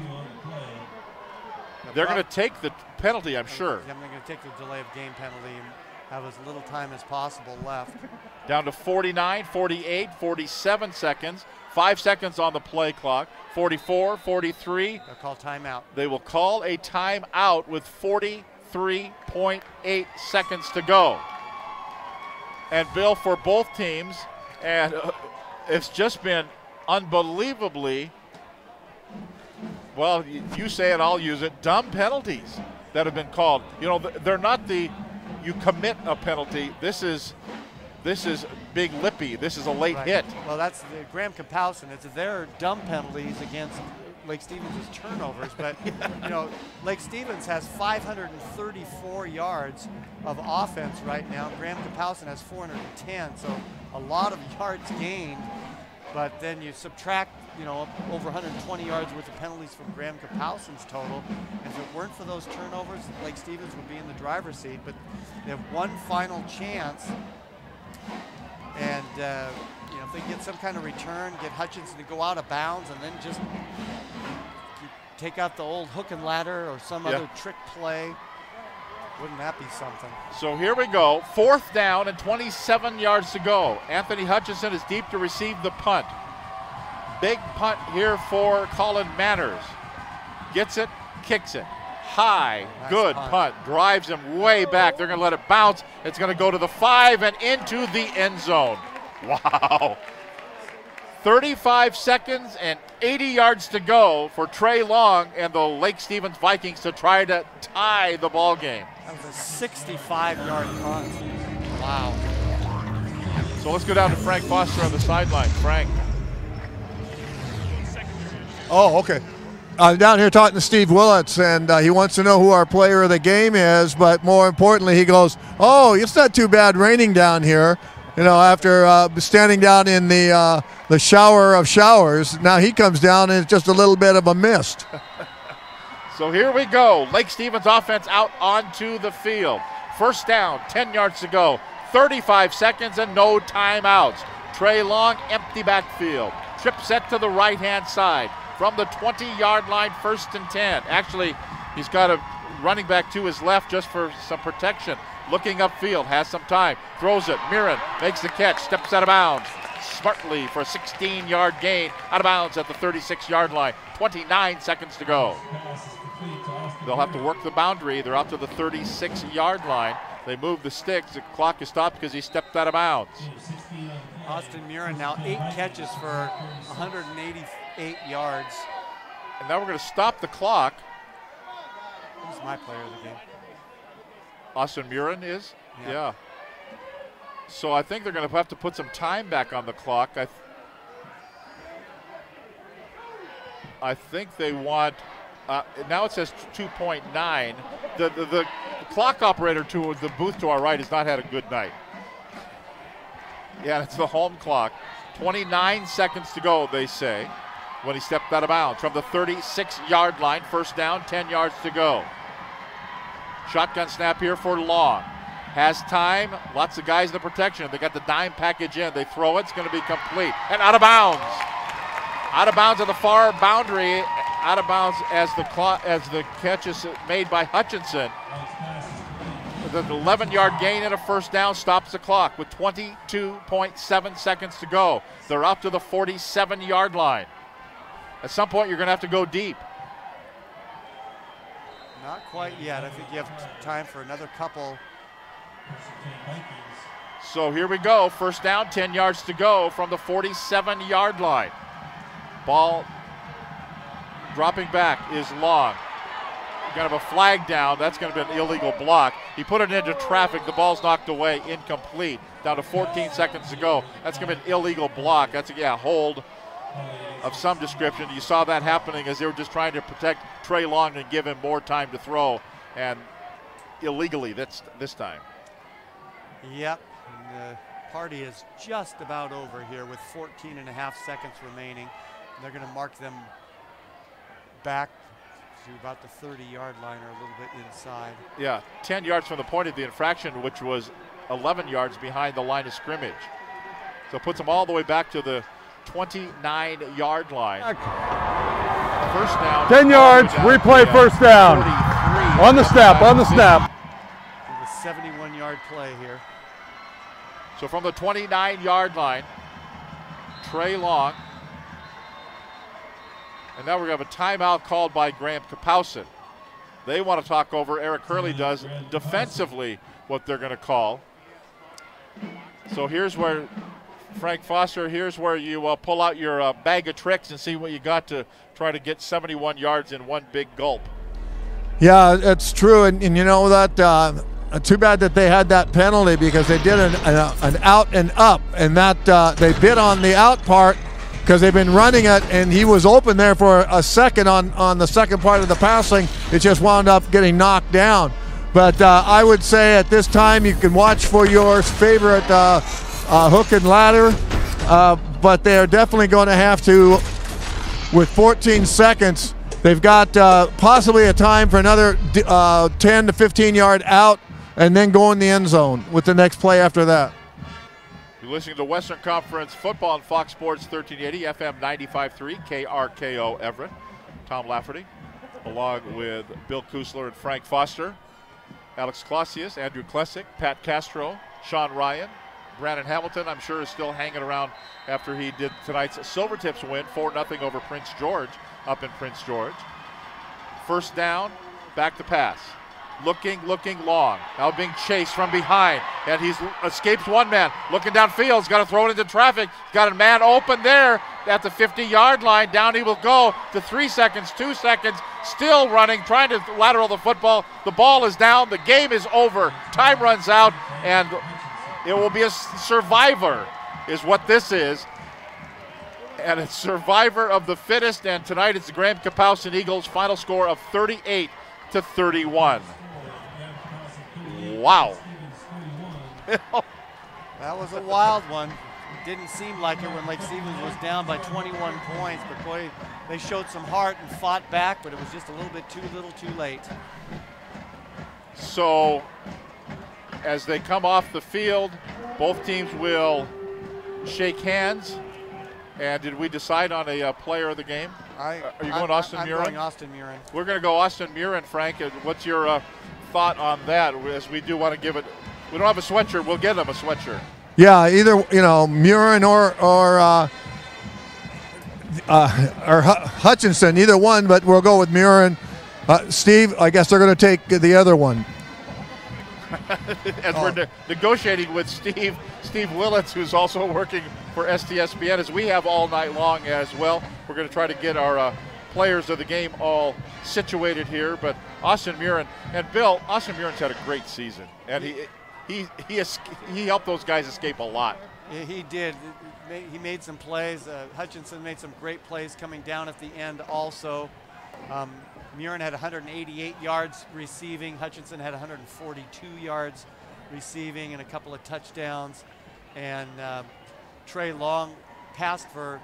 They're going to take the penalty, I'm sure. I'm going to take the delay of game penalty and have as little time as possible left. Down to 49, 48, 47 seconds. 5 seconds on the play clock. 44, 43. They'll call timeout. They will call a timeout with 43.8 seconds to go. And Bill, for both teams, and it's just been unbelievably, well, you say it, I'll use it, dumb penalties that have been called. You know, they're not the, you commit a penalty. This is big lippy. This is a late hit. Well, that's the Graham Kapowson. It's their dumb penalties against Lake Stevens' turnovers, but you know, Lake Stevens has 534 yards of offense right now. Graham Kapowson has 410, so a lot of yards gained. But then you subtract, you know, over 120 yards worth of penalties from Graham Kapowson's total. And if it weren't for those turnovers, Lake Stevens would be in the driver's seat. But they have one final chance. And you know, if they get some kind of return, get Hutchinson to go out of bounds, and then just take out the old hook and ladder or some other trick play, wouldn't that be something? So here we go. 4th down and 27 yards to go. Anthony Hutchinson is deep to receive the punt. Big punt here for Colin Manners. Gets it, kicks it. High, nice good punt. Drives him way back. They're going to let it bounce. It's going to go to the 5 and into the end zone. Wow. 35 seconds and 80 yards to go for Trey Long and the Lake Stevens Vikings to try to tie the ball game. That was a 65-yard punt. Wow. So let's go down to Frank Foster on the sideline. Frank. Oh, okay. Down here talking to Steve Willits, and he wants to know who our player of the game is, but more importantly, he goes, oh, it's not too bad raining down here. You know, after standing down in the shower of showers, now he comes down and it's just a little bit of a mist. So here we go. Lake Stevens offense out onto the field. 1st down, 10 yards to go. 35 seconds and no timeouts. Trey Long, empty backfield. Trip set to the right-hand side. From the 20-yard line, 1st and 10. Actually, he's got a running back to his left just for some protection. Looking upfield, has some time. Throws it. Mirren makes the catch, steps out of bounds. Smartly for a 16-yard gain. Out of bounds at the 36-yard line. 29 seconds to go. They'll have to work the boundary. They're out to the 36-yard line. They move the sticks. The clock is stopped because he stepped out of bounds. Austin Mirren now 8 catches for 188 yards. And now we're going to stop the clock. Who's my player of the game? Austin Mirren is? Yeah. So I think they're going to have to put some time back on the clock. I think they want, now it says 2.9. The clock operator to the booth to our right has not had a good night. Yeah, it's the home clock. 29 seconds to go, they say, when he stepped out of bounds. From the 36-yard line, 1st down, 10 yards to go. Shotgun snap here for Long. Has time, lots of guys in the protection. They got the dime package in. They throw it, it's going to be complete. And out of bounds. Out of bounds at the far boundary. Out of bounds as the catch is made by Hutchinson. The 11-yard gain and a 1st down stops the clock with 22.7 seconds to go. They're up to the 47-yard line. At some point, you're going to have to go deep. Not quite yet. I think you have time for another couple. So here we go. First down, 10 yards to go from the 47-yard line. Ball dropping back is Long. Kind of a flag down. That's going to be an illegal block. He put it into traffic. The ball's knocked away, incomplete. Down to 14 seconds to go. That's going to be an illegal block. That's a hold of some description. You saw that happening as they were just trying to protect Trey Long and give him more time to throw, and illegally this time. Yep, and the party is just about over here with 14.5 seconds remaining. They're going to mark them back to about the 30-yard line or a little bit inside. Yeah, 10 yards from the point of the infraction, which was 11 yards behind the line of scrimmage. So it puts them all the way back to the 29-yard line. First down. 10 yards, replay first down. On the snap, on the snap. A 71-yard play here. So from the 29-yard line, Trey Long. And now we're going to have a timeout called by Graham Kapowsin. They want to talk over, Eric Hurley does, defensively what they're going to call. So here's where, Frank Foster, here's where you pull out your bag of tricks and see what you got to try to get 71 yards in one big gulp. Yeah, it's true. And you know that, too bad that they had that penalty because they did an out and up, and that they bid on the out part because they've been running it, and he was open there for a second on the second part of the passing. It just wound up getting knocked down. But I would say at this time you can watch for your favorite hook and ladder, but they're definitely going to have to, with 14 seconds, they've got possibly a time for another 10 to 15 yard out and then go in the end zone with the next play after that. You're listening to Western Conference Football on Fox Sports 1380, FM 95.3, KRKO Everett. Tom Lafferty, along with Bill Kusler and Frank Foster, Alex Clausius, Andrew Klesick, Pat Castro, Sean Ryan, Brandon Hamilton, I'm sure is still hanging around after he did tonight's Silvertips win, 4-0 over Prince George up in Prince George. First down, back to pass. Looking Long. Now being chased from behind, and he's escapes one man. Looking downfield, he's got to throw it into traffic. He's got a man open there at the 50-yard line. Down he will go to 3 seconds, 2 seconds. Still running, trying to lateral the football. The ball is down. The game is over. Time runs out, and it will be a survivor is what this is. And it's survivor of the fittest, and tonight it's the Graham Kapowsin Eagles. Final score of 38-31. Wow. That was a wild one. It didn't seem like it when Lake Stevens was down by 21 points, but boy, they showed some heart and fought back, but it was just a little bit too little too late. So as they come off the field, both teams will shake hands. And did we decide on a player of the game? Are you going Austin Murin? I'm going Austin Murin. We're going to go Austin Murin, Frank. What's your thought on that? As we do want to give it, we don't have a sweatshirt. We'll get him a sweatshirt. Yeah, either Murin or Hutchinson, either one. But we'll go with Murin. Steve, I guess they're going to take the other one. As we're negotiating with Steve Willits, who's also working for STSBN, as we have all night long as well. We're going to try to get our players of the game all situated here. But Austin Murin and Bill, Austin Murin's had a great season, and he helped those guys escape a lot. He did. He made some plays. Hutchinson made some great plays coming down at the end also. Murin had 188 yards receiving. Hutchinson had 142 yards receiving and a couple of touchdowns. And Trey Long passed for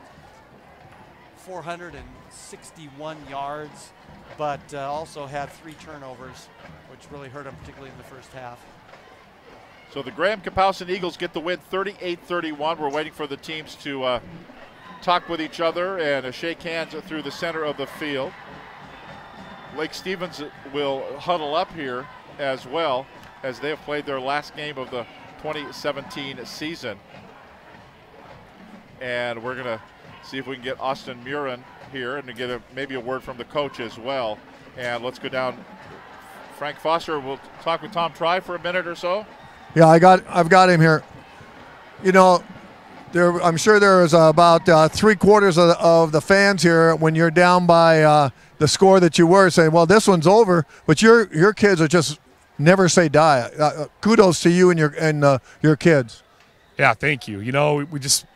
461 yards, but also had 3 turnovers, which really hurt him, particularly in the first half. So the Graham Kapowsin Eagles get the win 38-31. We're waiting for the teams to talk with each other and shake hands through the center of the field. Lake Stevens will huddle up here as well, as they have played their last game of the 2017 season. And we're going to see if we can get Austin Murin here and to get maybe a word from the coach as well. And let's go down. Frank Foster will talk with Tom Try for a minute or so. Yeah, I've got him here. You know, I'm sure there is about 3/4 of the fans here when you're down by the score that you were saying, well, this one's over. But your kids are just never say die. Kudos to you and your kids. Yeah, thank you. You know, we just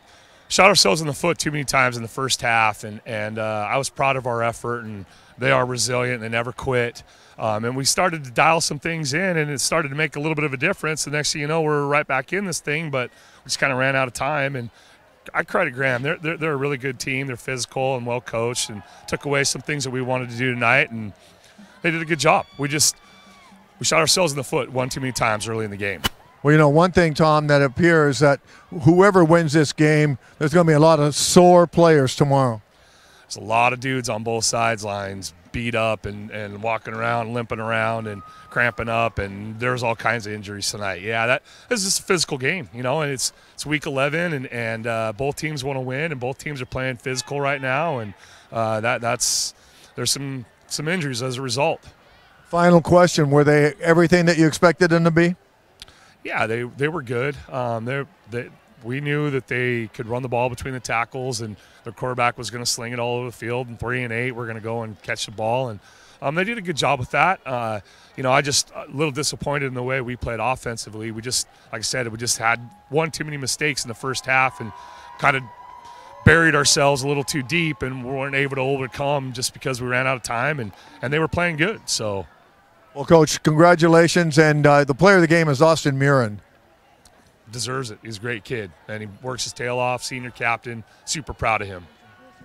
shot ourselves in the foot too many times in the first half, and I was proud of our effort, and they are resilient. They never quit. And we started to dial some things in, and it started to make a little bit of a difference. The next thing you know, we're right back in this thing, but we just kind of ran out of time. And I credit Graham. They're a really good team. They're physical and well coached, and took away some things that we wanted to do tonight, and they did a good job. We shot ourselves in the foot one too many times early in the game. Well, you know, one thing, Tom, that appears that whoever wins this game, there's going to be a lot of sore players tomorrow. There's a lot of dudes on both sidelines beat up and walking around, limping around and cramping up, and there's all kinds of injuries tonight. Yeah, this is a physical game, you know, and it's week 11, and both teams want to win, and both teams are playing physical right now, and there's some injuries as a result. Final question, were they everything that you expected them to be? Yeah, they were good. We knew that they could run the ball between the tackles, and their quarterback was going to sling it all over the field. And 3 and 8, we're going to go and catch the ball, and they did a good job with that. You know, I just a little disappointed in the way we played offensively. We just, like I said, we just had one too many mistakes in the first half, and kind of buried ourselves a little too deep, and we weren't able to overcome just because we ran out of time, and they were playing good. So, well, Coach, congratulations, and the player of the game is Austin Murin. Deserves it. He's a great kid, and he works his tail off. Senior captain. Super proud of him.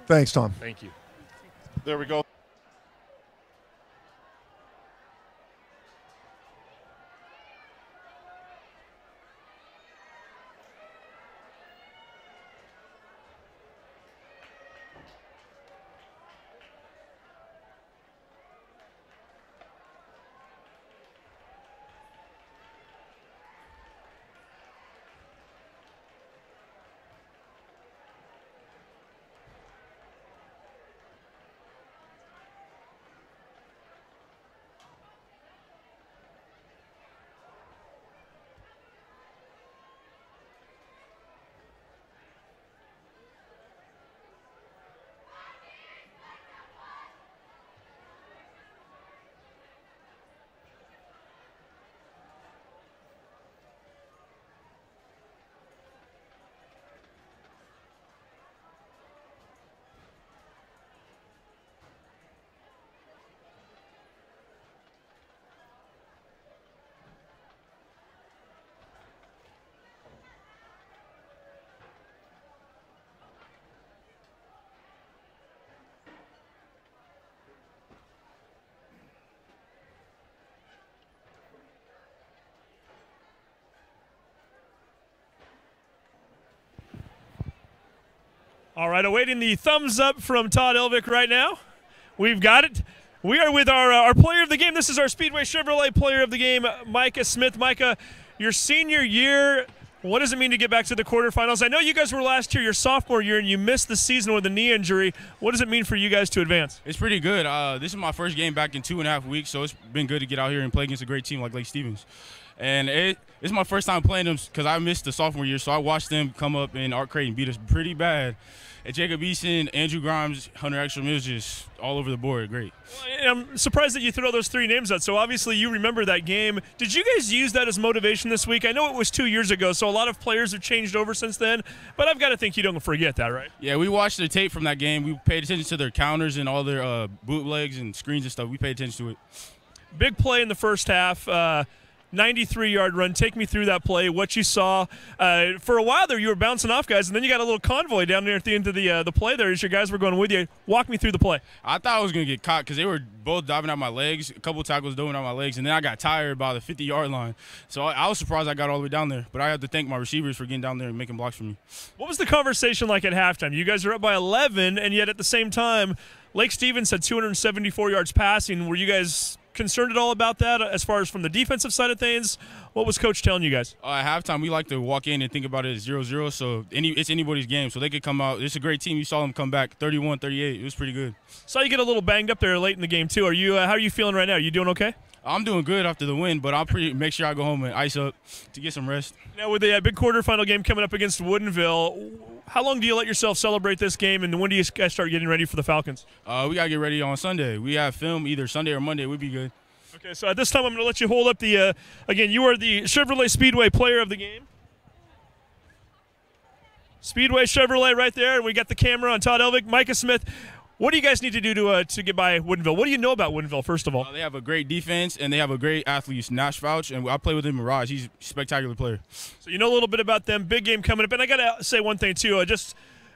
Thanks, Tom. Thank you. There we go. All right, awaiting the thumbs up from Todd Elvik right now. We've got it. We are with our player of the game. This is our Speedway Chevrolet player of the game, Micah Smith. Micah, your senior year, what does it mean to get back to the quarterfinals? I know you guys were last year, your sophomore year, and you missed the season with a knee injury. What does it mean for you guys to advance? It's pretty good. This is my first game back in 2.5 weeks, so it's been good to get out here and play against a great team like Lake Stevens. And it's my first time playing them because I missed the sophomore year, so I watched them come up in Art Creighton, beat us pretty bad. And Jacob Eason, Andrew Grimes, Hunter Ekstrom, it was just all over the board. Great. Well, I'm surprised that you throw those 3 names out. So obviously you remember that game. Did you guys use that as motivation this week? I know it was 2 years ago, so a lot of players have changed over since then. But I've got to think you don't forget that, right? Yeah, we watched the tape from that game. We paid attention to their counters and all their bootlegs and screens and stuff. We paid attention to it. Big play in the first half. 93-yard run. Take me through that play, what you saw. For a while there, you were bouncing off guys, and then you got a little convoy down there at the end of the play there as your guys were going with you. Walk me through the play. I thought I was going to get caught because they were both diving out my legs, a couple tackles diving out my legs, and then I got tired by the 50-yard line. So I was surprised I got all the way down there, but I have to thank my receivers for getting down there and making blocks for me. What was the conversation like at halftime? You guys are up by 11, and yet at the same time, Lake Stevens had 274 yards passing. Were you guys concerned at all about that as far as from the defensive side of things? What was Coach telling you guys? At halftime, we like to walk in and think about it as 0-0, so it's anybody's game. So they could come out. It's a great team. You saw them come back 31-38. It was pretty good. Saw you get a little banged up there late in the game, too. Are you? How are you feeling right now? Are you doing okay? I'm doing good after the win, but I'll make sure I go home and ice up to get some rest. Now, with the big quarterfinal game coming up against Woodinville, how long do you let yourself celebrate this game, and when do you guys start getting ready for the Falcons? We got to get ready on Sunday. We have film either Sunday or Monday. We'd be good. Okay, so at this time, I'm going to let you hold up the, again, you are the Chevrolet Speedway player of the game. Speedway Chevrolet right there, and we got the camera on Todd Elvik. Micah Smith, what do you guys need to do to get by Woodinville? What do you know about Woodinville, first of all? They have a great defense, and they have a great athlete, Nash Fouch, and I play with him, Mirage. He's a spectacular player. So you know a little bit about them. Big game coming up. And I got to say one thing, too.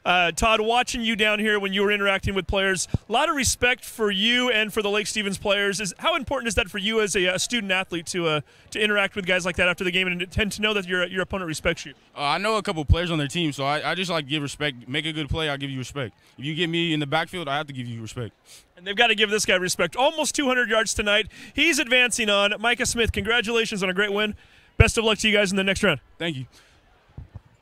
Todd, watching you down here when you were interacting with players, a lot of respect for you and for the Lake Stevens players. How important is that for you as a student athlete to interact with guys like that after the game and tend to know that your opponent respects you? I know a couple players on their team, so I just like to give respect. Make a good play, I'll give you respect. If you get me in the backfield, I have to give you respect. And they've got to give this guy respect. Almost 200 yards tonight. He's advancing on. Micah Smith, congratulations on a great win. Best of luck to you guys in the next round. Thank you.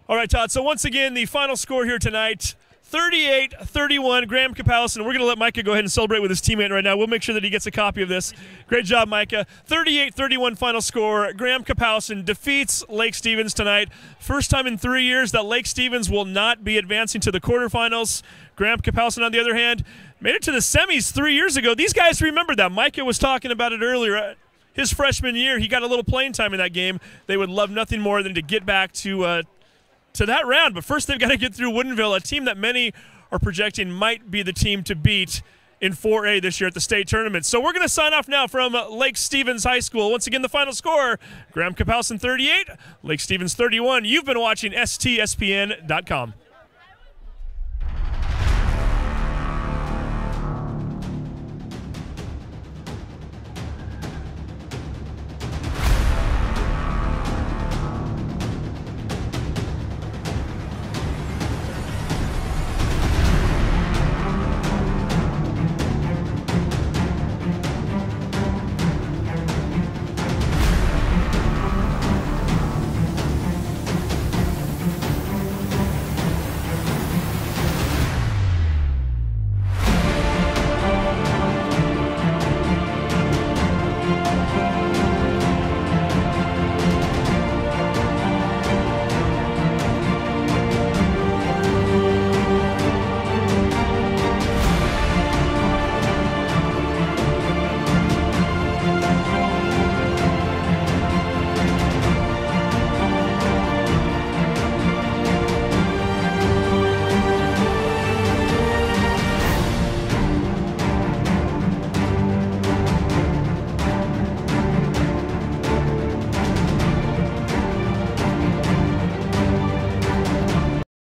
All right, Todd, so once again, the final score here tonight, 38-31, Graham Kapowsin. We're going to let Micah go ahead and celebrate with his teammate right now. We'll make sure that he gets a copy of this. Great job, Micah. 38-31 final score. Graham Kapowsin defeats Lake Stevens tonight. First time in 3 years that Lake Stevens will not be advancing to the quarterfinals. Graham Kapowsin, on the other hand, made it to the semis 3 years ago. These guys remember that. Micah was talking about it earlier. His freshman year, he got a little playing time in that game. They would love nothing more than to get back to that round. But first they've got to get through Woodinville, a team that many are projecting might be the team to beat in 4A this year at the state tournament. So we're going to sign off now from Lake Stevens High School. Once again, the final score, Graham Kapowsin 38, Lake Stevens 31. You've been watching STSPN.com.